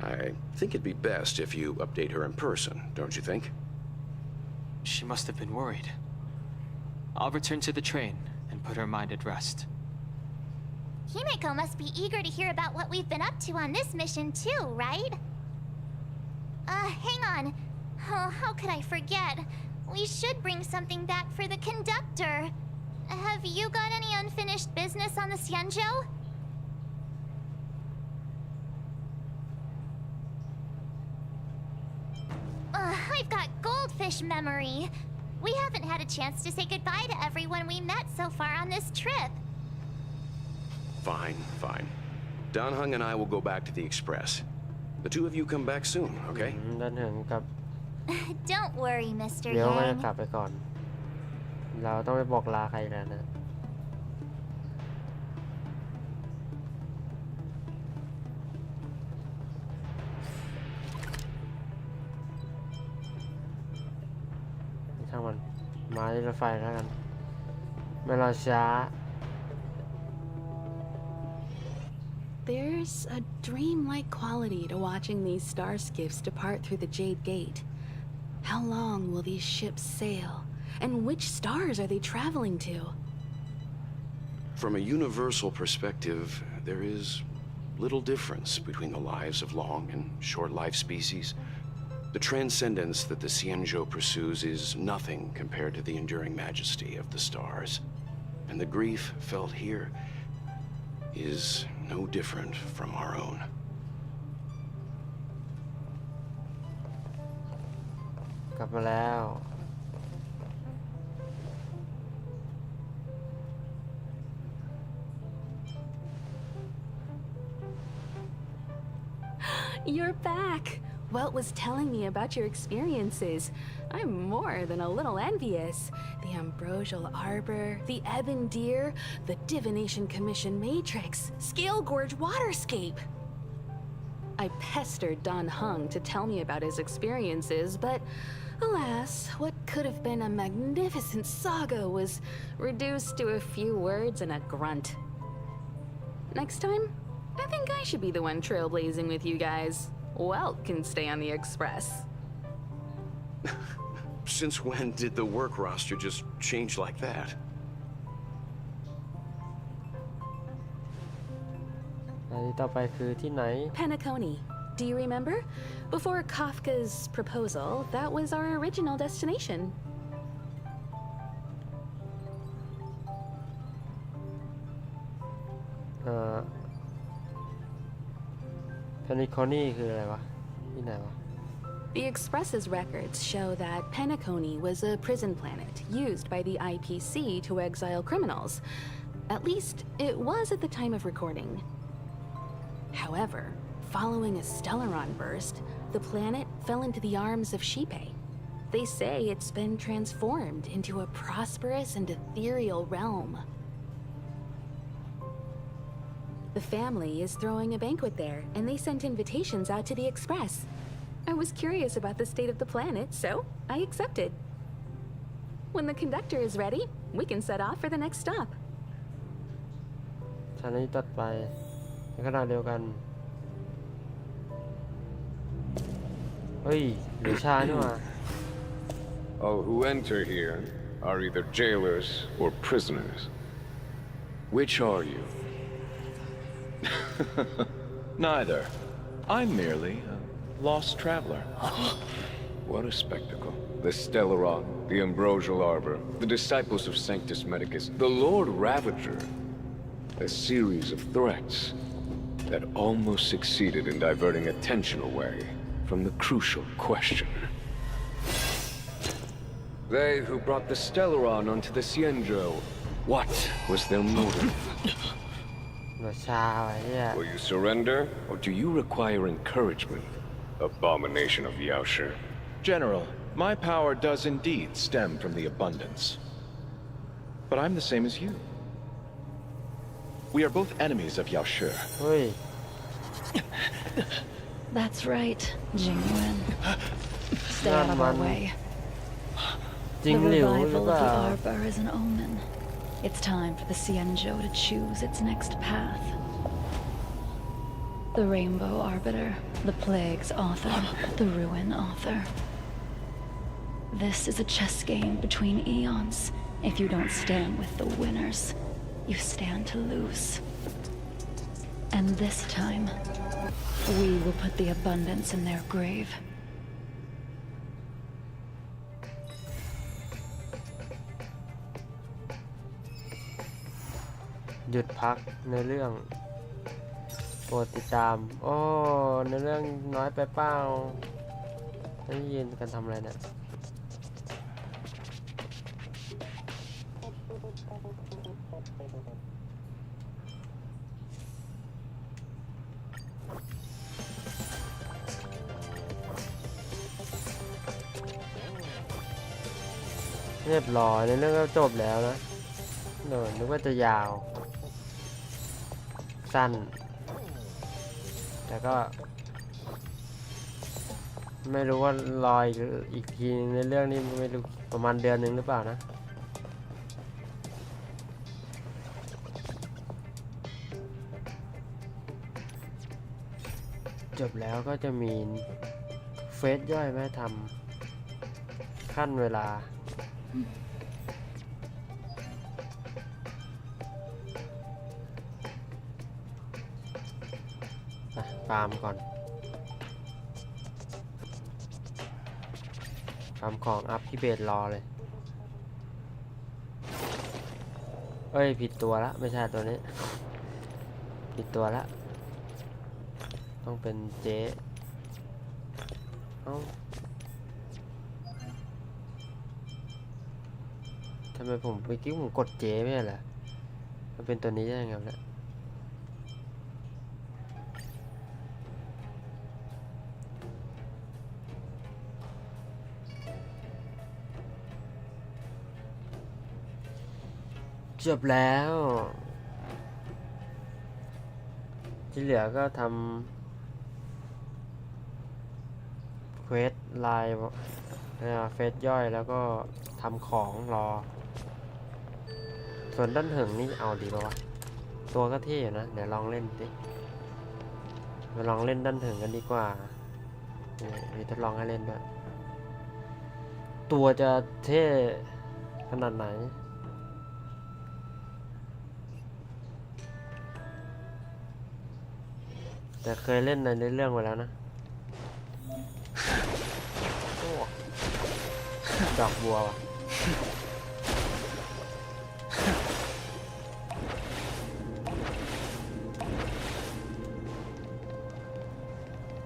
S9: I think it'd be best if you update her in person, don't you think?
S17: She must have been worried. I'll return to the train and put her mind at rest.
S8: Himiko must be eager to hear about what we've been up to on this mission too, right? Hang on. Oh, how could I forget? We should bring something back for the conductor. Have you got any unfinished business on the Xianzhou? I've got goldfish memory. We haven't had a chance to say goodbye to everyone we met so far on this trip.
S9: Fine, fine. Dan Hung and I will go back to the Express. The two of you come back soon, okay?
S1: ด้านหึงกับ
S8: Don't worry, Mr.
S1: เดี๋ยวก็จะ
S8: Yang.
S1: กลับไปก่อน เราต้องไปบอกลาใครแล้วนะ ช่างมัน มาที่รถไฟแล้วกัน ไม่รอช้า
S18: There's a dreamlike quality to watching these star skiffs depart through the Jade Gate. How long will these ships sail? And which stars are they traveling to?
S9: From a universal perspective, there is little difference between the lives of long and short-lived species. The transcendence that the Xianzhou pursues is nothing compared to the enduring majesty of the stars. And the grief felt here is no different from our own.
S1: กลับมาแล้ว
S8: Himiko,
S18: You're back. Welt was telling me about your experiences. I'm more than a little envious. The Ambrosial Arbor, the Ebon Deer, the Divination Commission Matrix, Scale Gorge Waterscape. I pestered Don Hung to tell me about his experiences, but alas, what could have been a magnificent saga was reduced to a few words and a grunt. Next time, I think I should be the one trailblazing with you guys. Welt can stay on the Express.
S9: Since when did the work roster just change like that?
S1: อันนี้ต่อไปคือที่ไหน
S18: Penacony. Do you remember? Before Kafka's proposal, that was our original destination.
S1: เพนิคอนี่คืออะไรวะที่ไหนวะ
S18: The Express's records show that Penacony was a prison planet used by the IPC to exile criminals. At least, it was at the time of recording. However, following a Stellaron burst, the planet fell into the arms of Shipe. They say it's been transformed into a prosperous and ethereal realm. The family is throwing a banquet there, and they sent invitations out to the Express. I was curious about the state of the planet, so I accepted. When the conductor is ready, we can set off for the next stop.
S1: สถานีตัดไปในขณะเดียวกัน เฮ้ยเหลือชานี่หว่า
S15: All who enter here are either jailers or prisoners. Which are you?
S16: Neither. I'm merely a lost traveler.
S15: What a spectacle. The Stellaron, the Ambrosial Arbor, the Disciples of Sanctus Medicus, the Lord Ravager. A series of threats that almost succeeded in diverting attention away from the crucial question. They who brought the Stellaron onto the Cienjo, what was their motive?
S1: เหลือชาไว้เนี่ย
S15: Will you surrender, or do you require encouragement? Abomination of Yaoshi.
S16: General, my power does indeed stem from the abundance. But I'm the same as you. We are both enemies of Yaoshi.
S1: เฮ้ย
S2: That's right, Jingyuan. Stay out of our way.
S1: จิง
S2: The
S1: หลิวหรือ
S2: revival
S1: เป
S2: of the
S1: ล่า
S2: Arbor is an omen. It's time for the Cienjo to choose its next path. The Rainbow Arbiter, the Plague's author, the Ruin author. This is a chess game between eons. If you don't stand with the winners, you stand to lose. And this time, we will put the abundance in their grave.
S1: หยุดพักในเรื่องโปรดติดตามโอ้ในเรื่องน้อยไปเปล่าได้ยินกันทำอะไรเนี่ยเรียบร้อยในเรื่องก็จบแล้วนะนึกว่าจะยาวสั้นแต่ก็ไม่รู้ว่ารออีกทีในเรื่องนี้ไม่รู้ประมาณเดือนหนึ่งหรือเปล่านะจบแล้วก็จะมีเฟซย่อยมาทำขั้นเวลาฟาร์มก่อนฟาร์มของอัพที่เบสรอเลยเอ้ยผิดตัวละไม่ใช่ตัวนี้ผิดตัวละต้องเป็นเจ๊เอ้าทำไมผมเมื่อกี้ผมกดเจ๊ไม่ใช่เหรอมันเป็นตัวนี้ได้ไงเนี่ย จบแล้วที่เหลือก็ทำเควสไลน์เฟสย่อยแล้วก็ทำของรอส่วนด้านถึงนี่เอาดีป่าวะตัวก็เท่อยู่นะเดี๋ยวลองเล่นดิมาลองเล่นด้านถึงกันดีกว่ามีทดลองให้เล่นด้วยตัวจะเท่ขนาดไหนแต่เคยเล่นในเรื่องไปแล้วนะดอกบัวว่ะ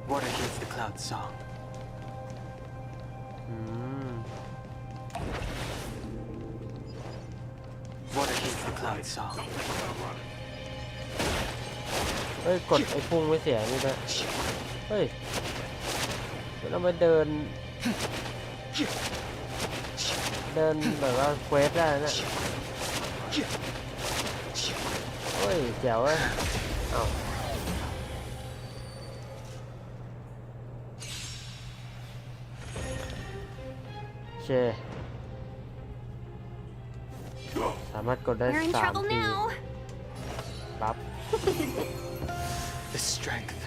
S17: Water heeds the cloud's song. Water heeds the cloud's song.
S1: เฮ้ยกดไอ้พุ่งไม่เสียนี่ด้วยเฮ้ยเราไปเดินแบบว่าเควสได้นะเฮ้ยแจ๋วเลยเอาโอเคสามารถกดได้3 ทีปั๊บ
S17: The strength.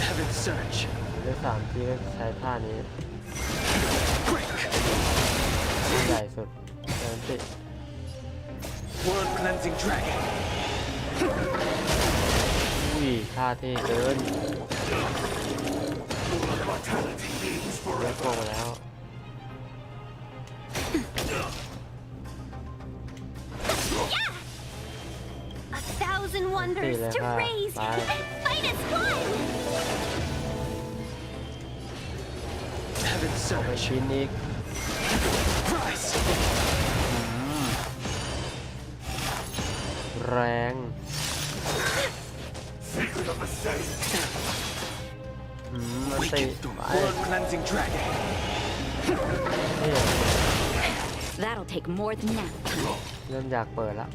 S17: Heaven's surge.
S1: ได้3 ทีก็ใช้ท่านี้ใหญ่สุดนั่นสิ
S17: World cleansing dragon.
S1: อุ้ยท่าเท่เกินเลิกโกงแล้ว
S10: 1,000 wonders to raise and fight as one.
S17: Heaven's surge.
S1: ชิ้นอีก
S17: Rise.
S1: แรงมันตี
S17: World cleansing dragon.
S10: That'll take more than that.
S1: เริ่มอยากเปิดละ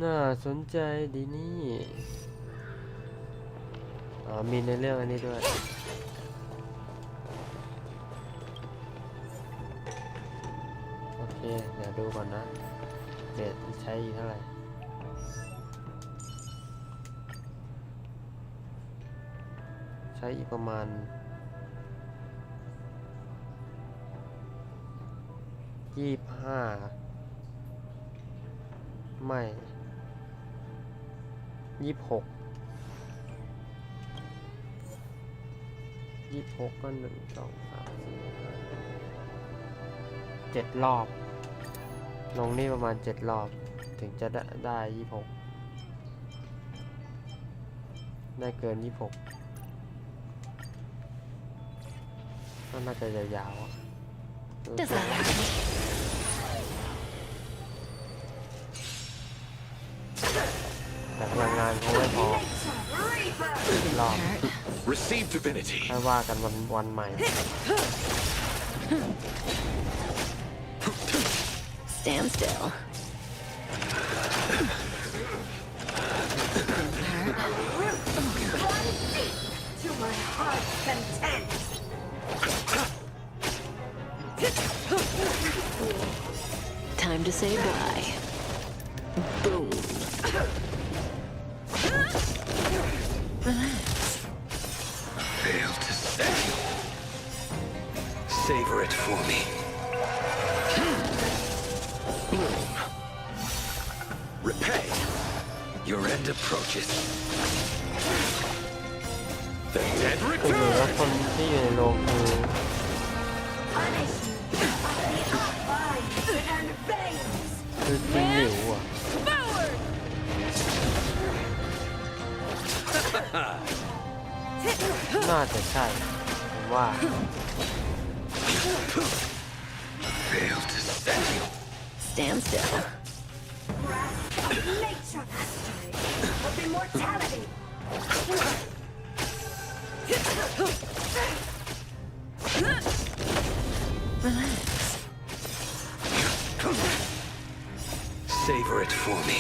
S1: น่าสนใจดีนี่มีในเรื่องอันนี้ด้วยโอเคเดี๋ยวดูก่อนนะเด็ดใช้เท่าไหร่ใช้อีกประมาณ25ไม่26ก็1 2 3 4 5 7 รอบลงนี่ประมาณ7 รอบถึงจะได้26ได้เกิน26ก็น่าจะยาวๆแต่พลังงานคงไม่พอรอบ
S6: Receive divinity.
S1: ค่อยว่ากันวันใหม่
S10: Stand still. To my heart's content. Time to say bye. Boom. Relax.
S6: Fail to stand. Savor it for me. Bloom. Repay. Your end approaches. The dead
S1: โอ้โห
S6: return.
S1: คนที่อยู่ในโรงคือ คือจริงหลิวอ่ะ น่าจะใช่ผมว่า
S6: Fail to stand.
S10: Stand still. Nature mastery of immortality.
S6: Savor it for me.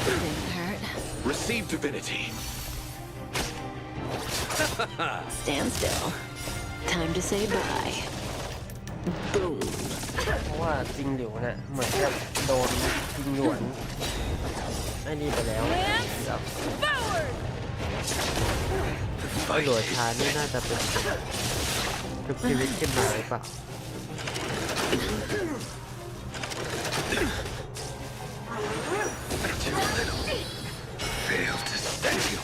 S18: Didn't hurt.
S9: Receive divinity.
S18: Stand still. Time to say bye. Boom.
S1: เพราะว่าจริงหลิวเนี่ยเหมือนกับโดนจริงหยวนไอ้นี่ไปแล้วครับกระโดดช้านี่น่าจะเป็นทุกชีวิตขึ้นมาหรือเปล่า
S6: Too little. Fail to stand you.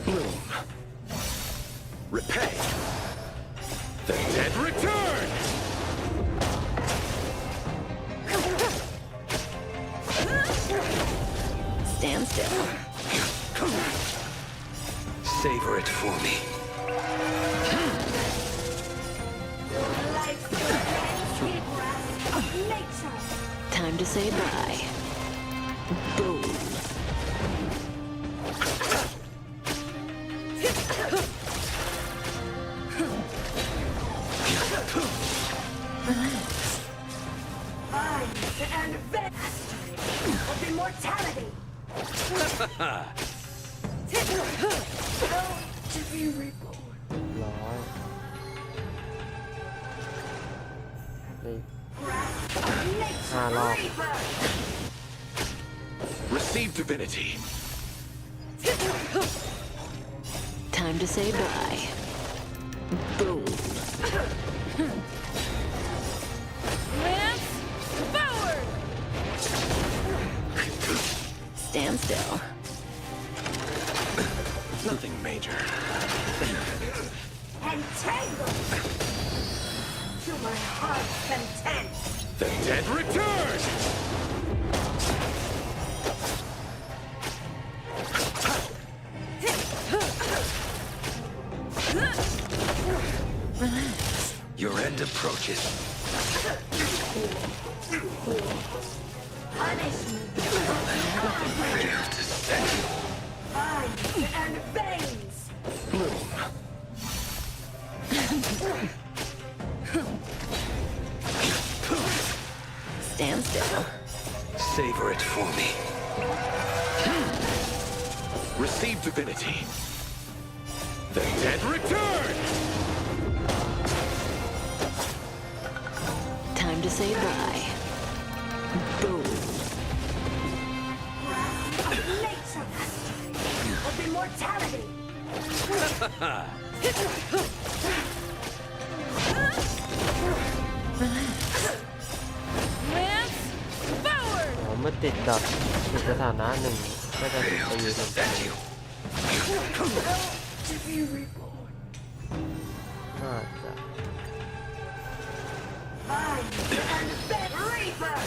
S9: Bloom. Repay. The dead return!
S18: Stand still.
S6: Savor it for me.
S18: Time to say bye. Boom.
S10: Of immortality. To be reborn.
S1: ร้อยนี่5 รอบ
S9: Receive divinity.
S18: Time to say bye. Boom. Stand still.
S9: Nothing major.
S10: Entangled. To my heart's content.
S9: The dead return!
S18: Relax.
S6: Your end approaches.
S10: Punishment.
S6: Fail to stand you.
S10: Vines and veins.
S9: Bloom.
S18: Stand still.
S6: Savor it for me.
S9: Receive divinity. The dead return!
S18: Time to say bye. Boom.
S10: Nature mastery of immortality.
S18: Relax.
S1: อ๋อเมื่อติดกับติดสถานะหนึ่งก็จะไปยืนตรงกลาง
S10: To be reborn.
S1: น่าจะ
S10: Vines and veins. Reaper.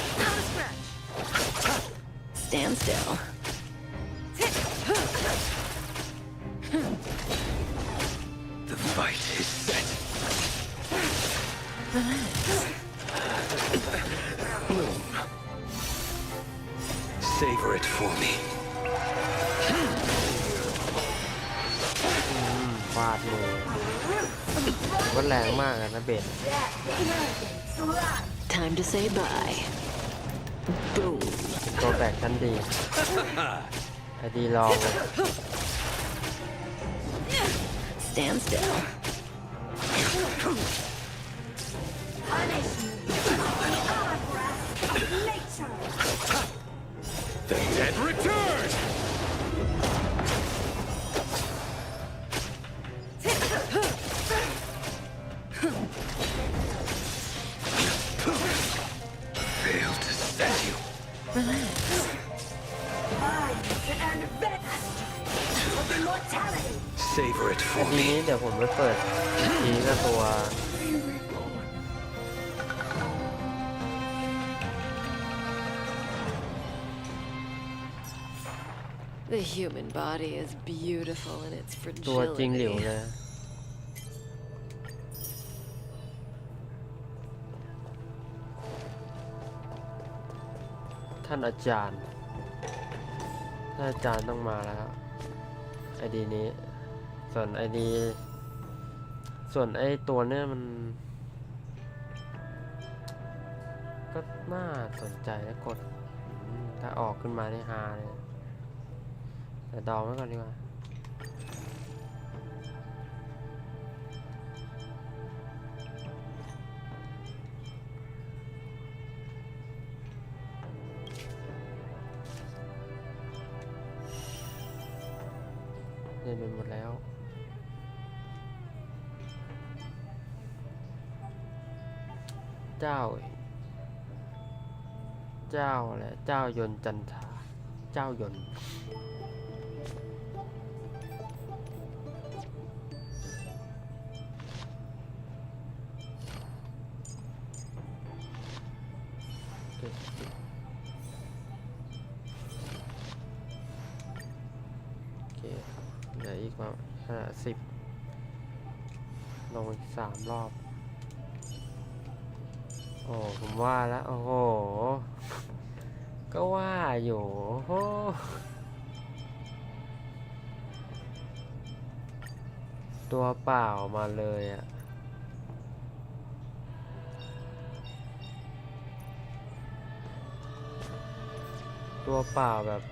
S18: Stand still.
S6: The fight is set.
S18: Relax.
S9: Bloom.
S6: Savor it for me.
S1: ฟาดมือก็แรงมากนะเบส
S18: Time to say bye. Boom.
S1: ตัวแบกชั้นดีไอดีลองเลย
S18: Stand still.
S10: Nature.
S9: The dead return!
S6: Fail to stand you.
S18: Relax.
S10: Vines and veins. Of immortality.
S6: Savor it
S1: ไอ
S6: for
S1: ดี
S6: me.
S1: นี้เดี๋ยวผมไปเปิดทีก็ตัว
S10: To
S18: The human body is beautiful in its
S1: ตัวจริงหลิว
S18: fragility.
S1: เลยท่านอาจารย์ต้องมาแล้วไอดีนี้ส่วนไอตัวเนี้ยมันก็น่าสนใจนะกดถ้าออกขึ้นมาในฮาเลยแต่ดองไว้ก่อนดีกว่าเล่นไปหมดแล้วเจ้าอะไรเจ้ายนต์จันทราเจ้ายนต์โอเคเหลืออีกว่า10ลงอีก3 รอบโอ้ผมว่าแล้วโอ้โหก็ว่าอยู่โอ้ตัวเปล่ามาเลยอะตัวเปล่าแบบ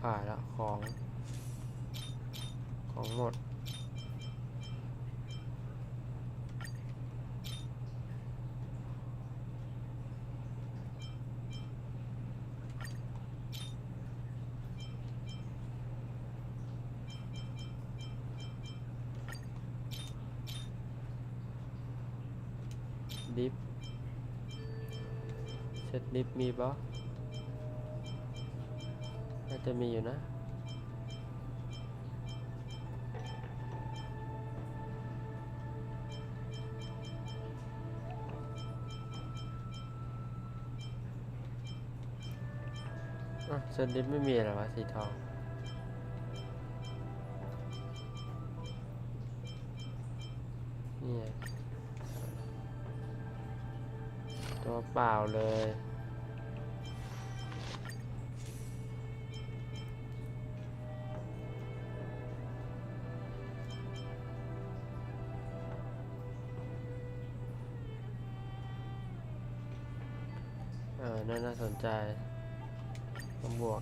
S1: ผ่านละของหมดดิฟเซตดิฟมีปะน่าจะมีอยู่นะเซตดิฟไม่มีหรอวะสีทองนี่ตัวเปล่าเลยน่าสนใจต้องบวก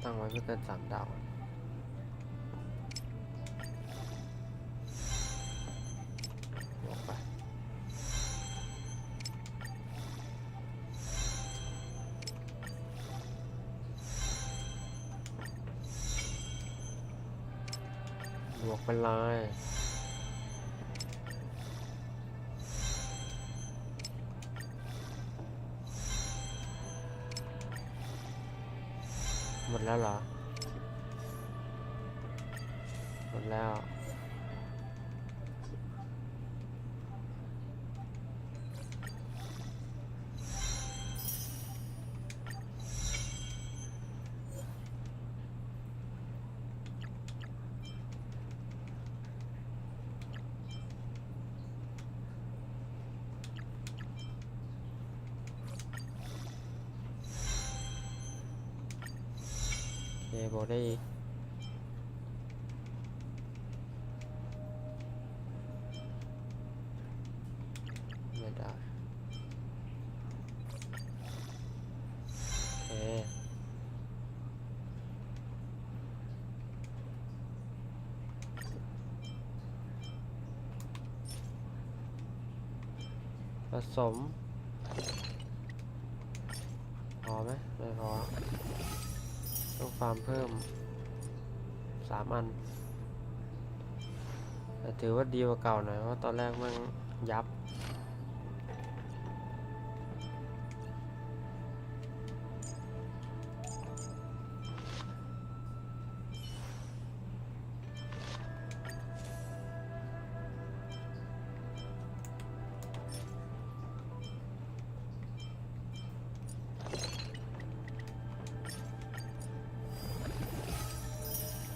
S1: ตั้งไว้ไม่เกิน3 ดาวบวกไปบวกไปเลยหมดแล้วเหรอหมดแล้วบวกได้อีกไม่ได้โอเคผสมพอไหมไม่พอต้องฟาร์มเพิ่ม3 อัน แต่ถือว่าดีกว่าเก่าหน่อยเพราะตอนแรกมันยับ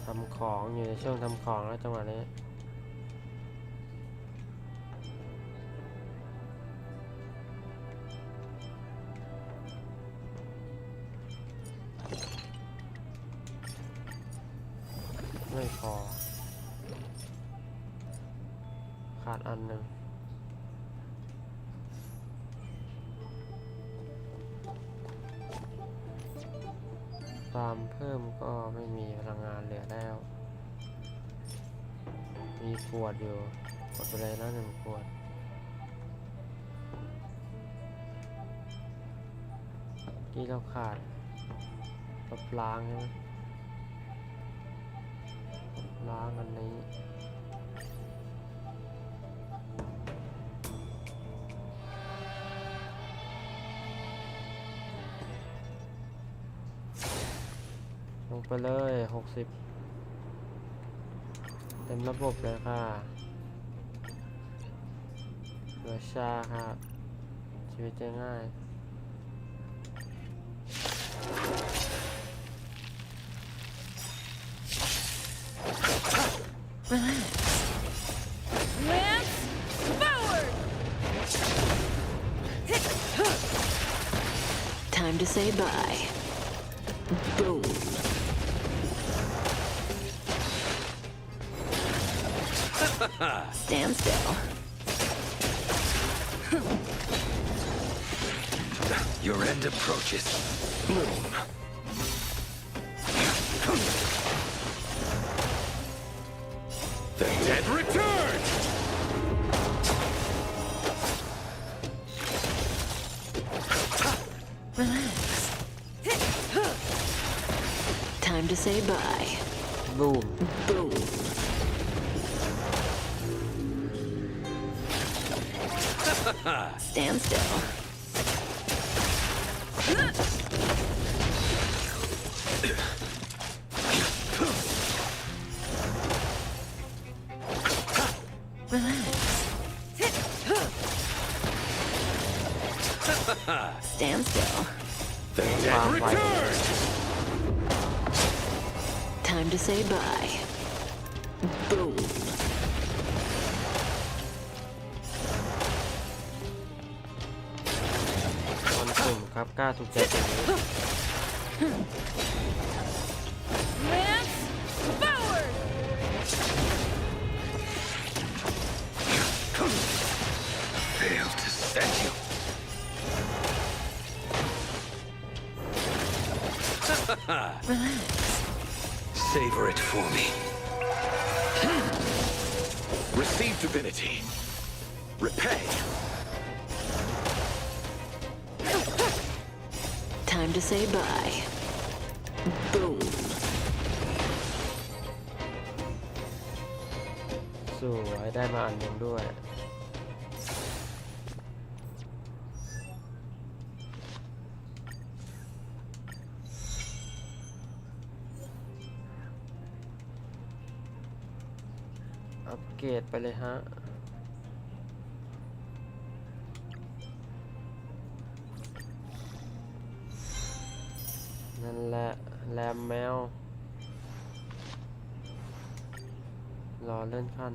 S1: ทำของอยู่ในช่วงทำของแล้วจังหวะนี้ไม่พอขาดอันหนึ่งตามเพิ่มก็ไม่มีพลังงานเหลือแล้วมีขวดอยู่กดไปเลยนะ1 ขวดที่เราขาดลบล้างใช่ไหมล้างอันนี้ลงไปเลย60เต็มระบบเลยค่ะเหลือชาครับชีวิตจะง่าย
S10: Relax. Lance forward!
S19: Time to say bye. Boom. Stand still.
S6: Your end approaches. Bloom.
S3: The dead return!
S19: Relax. Time to say bye.
S1: Boom.
S19: Boom. Stand still. Relax. Stand still.
S3: The dead return!
S19: Time to say bye. Boom.
S1: คนกลุ่มครับกล้าถูกใจอย่างนี้
S10: Lance forward!
S6: Fail to set you.
S19: Relax.
S6: Savor it for me.
S3: Receive divinity. Repay.
S19: Time to say bye. Boom.
S1: สวยได้มาอันหนึ่งด้วยอัปเกรดไปเลยฮะนั่นแหละแรมแมวรอเลื่อนขั้น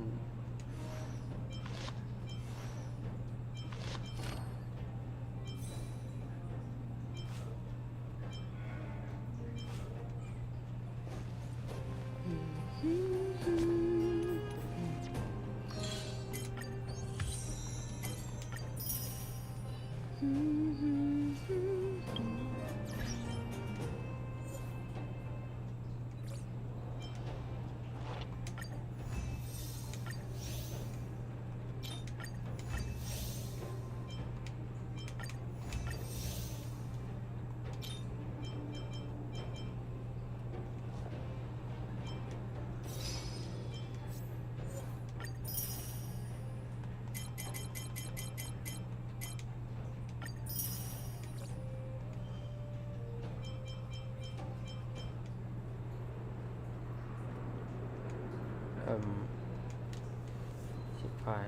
S1: ชิบหาย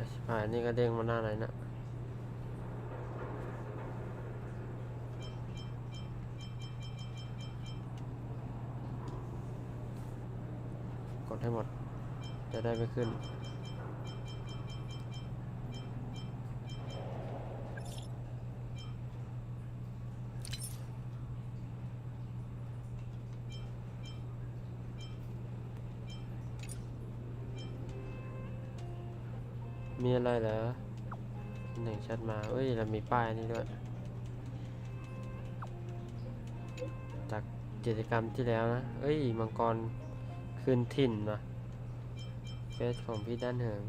S1: ชิบหายนี่ก็เด้งมาหน้าไหนนะกดให้หมดจะได้ไม่ขึ้นมีอะไรเหรอหนึ่งแชทมาเอ้ยเรามีป้ายนี่ด้วยจากกิจกรรมที่แล้วนะเอ้ยมังกรคืนถิ่นนะเฟซของพี่ด้านเหิง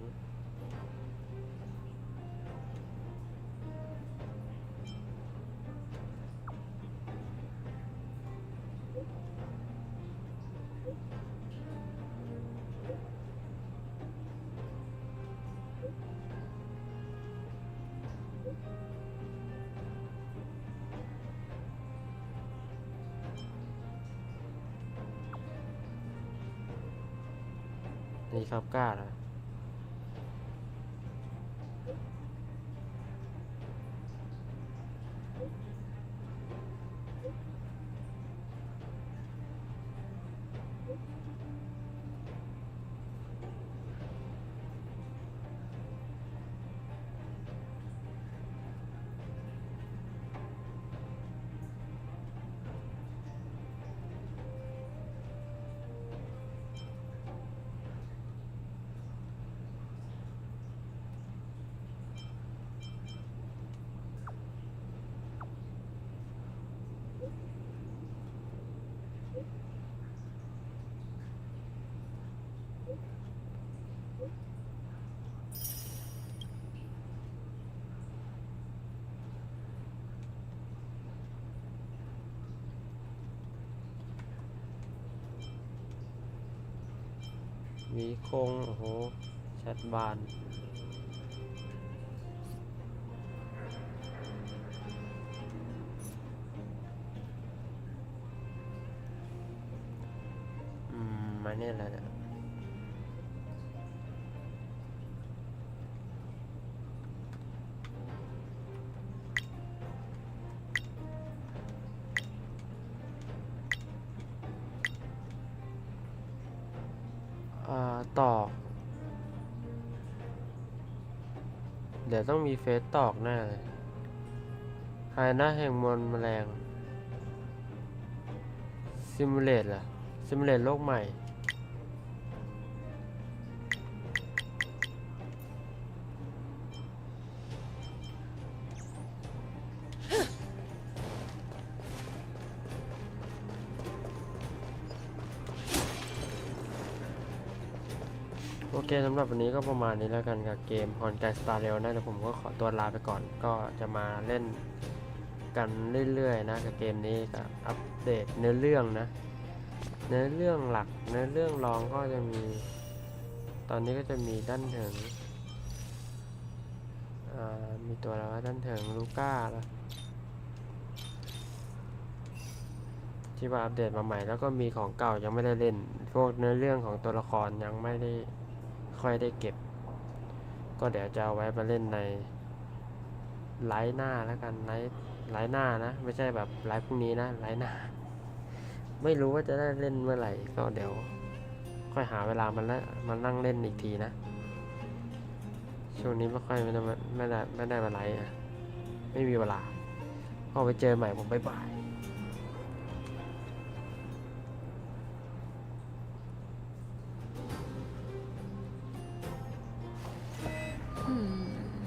S1: นี่ครับกล้าเหรอมีโคงโอ้โหแชทบานมาเนี่ยแหละตอกเดี๋ยวต้องมีเฟซตอกแน่เลยหายนะแห่งมวลแมลงซิมูเลตเหรอซิมูเลตโลกใหม่โอเคสำหรับวันนี้ก็ประมาณนี้แล้วกันกับเกม Honkai Star Rail นะแต่ผมก็ขอตัวลาไปก่อนก็จะมาเล่นกันเรื่อยๆนะกับเกมนี้กับอัปเดตเนื้อเรื่องนะเนื้อเรื่องหลักเนื้อเรื่องรองก็จะมีตอนนี้ก็จะมีด้านถึงมีตัวอะไรวะด้านถึงลูก้าแล้วที่ว่าอัปเดตมาใหม่แล้วก็มีของเก่ายังไม่ได้เล่นพวกเนื้อเรื่องของตัวละครยังไม่ได้ค่อยได้เก็บก็เดี๋ยวจะเอาไว้มาเล่นในไลฟ์หน้าแล้วกันไลฟ์หน้านะไม่ใช่แบบไลฟ์พรุ่งนี้นะไลฟ์หน้าไม่รู้ว่าจะได้เล่นเมื่อไหร่ก็เดี๋ยวค่อยหาเวลามานั่งเล่นอีกทีนะช่วงนี้ไม่ได้มาไลฟ์ไม่มีเวลาพอไปเจอใหม่ผมบ๊ายบาย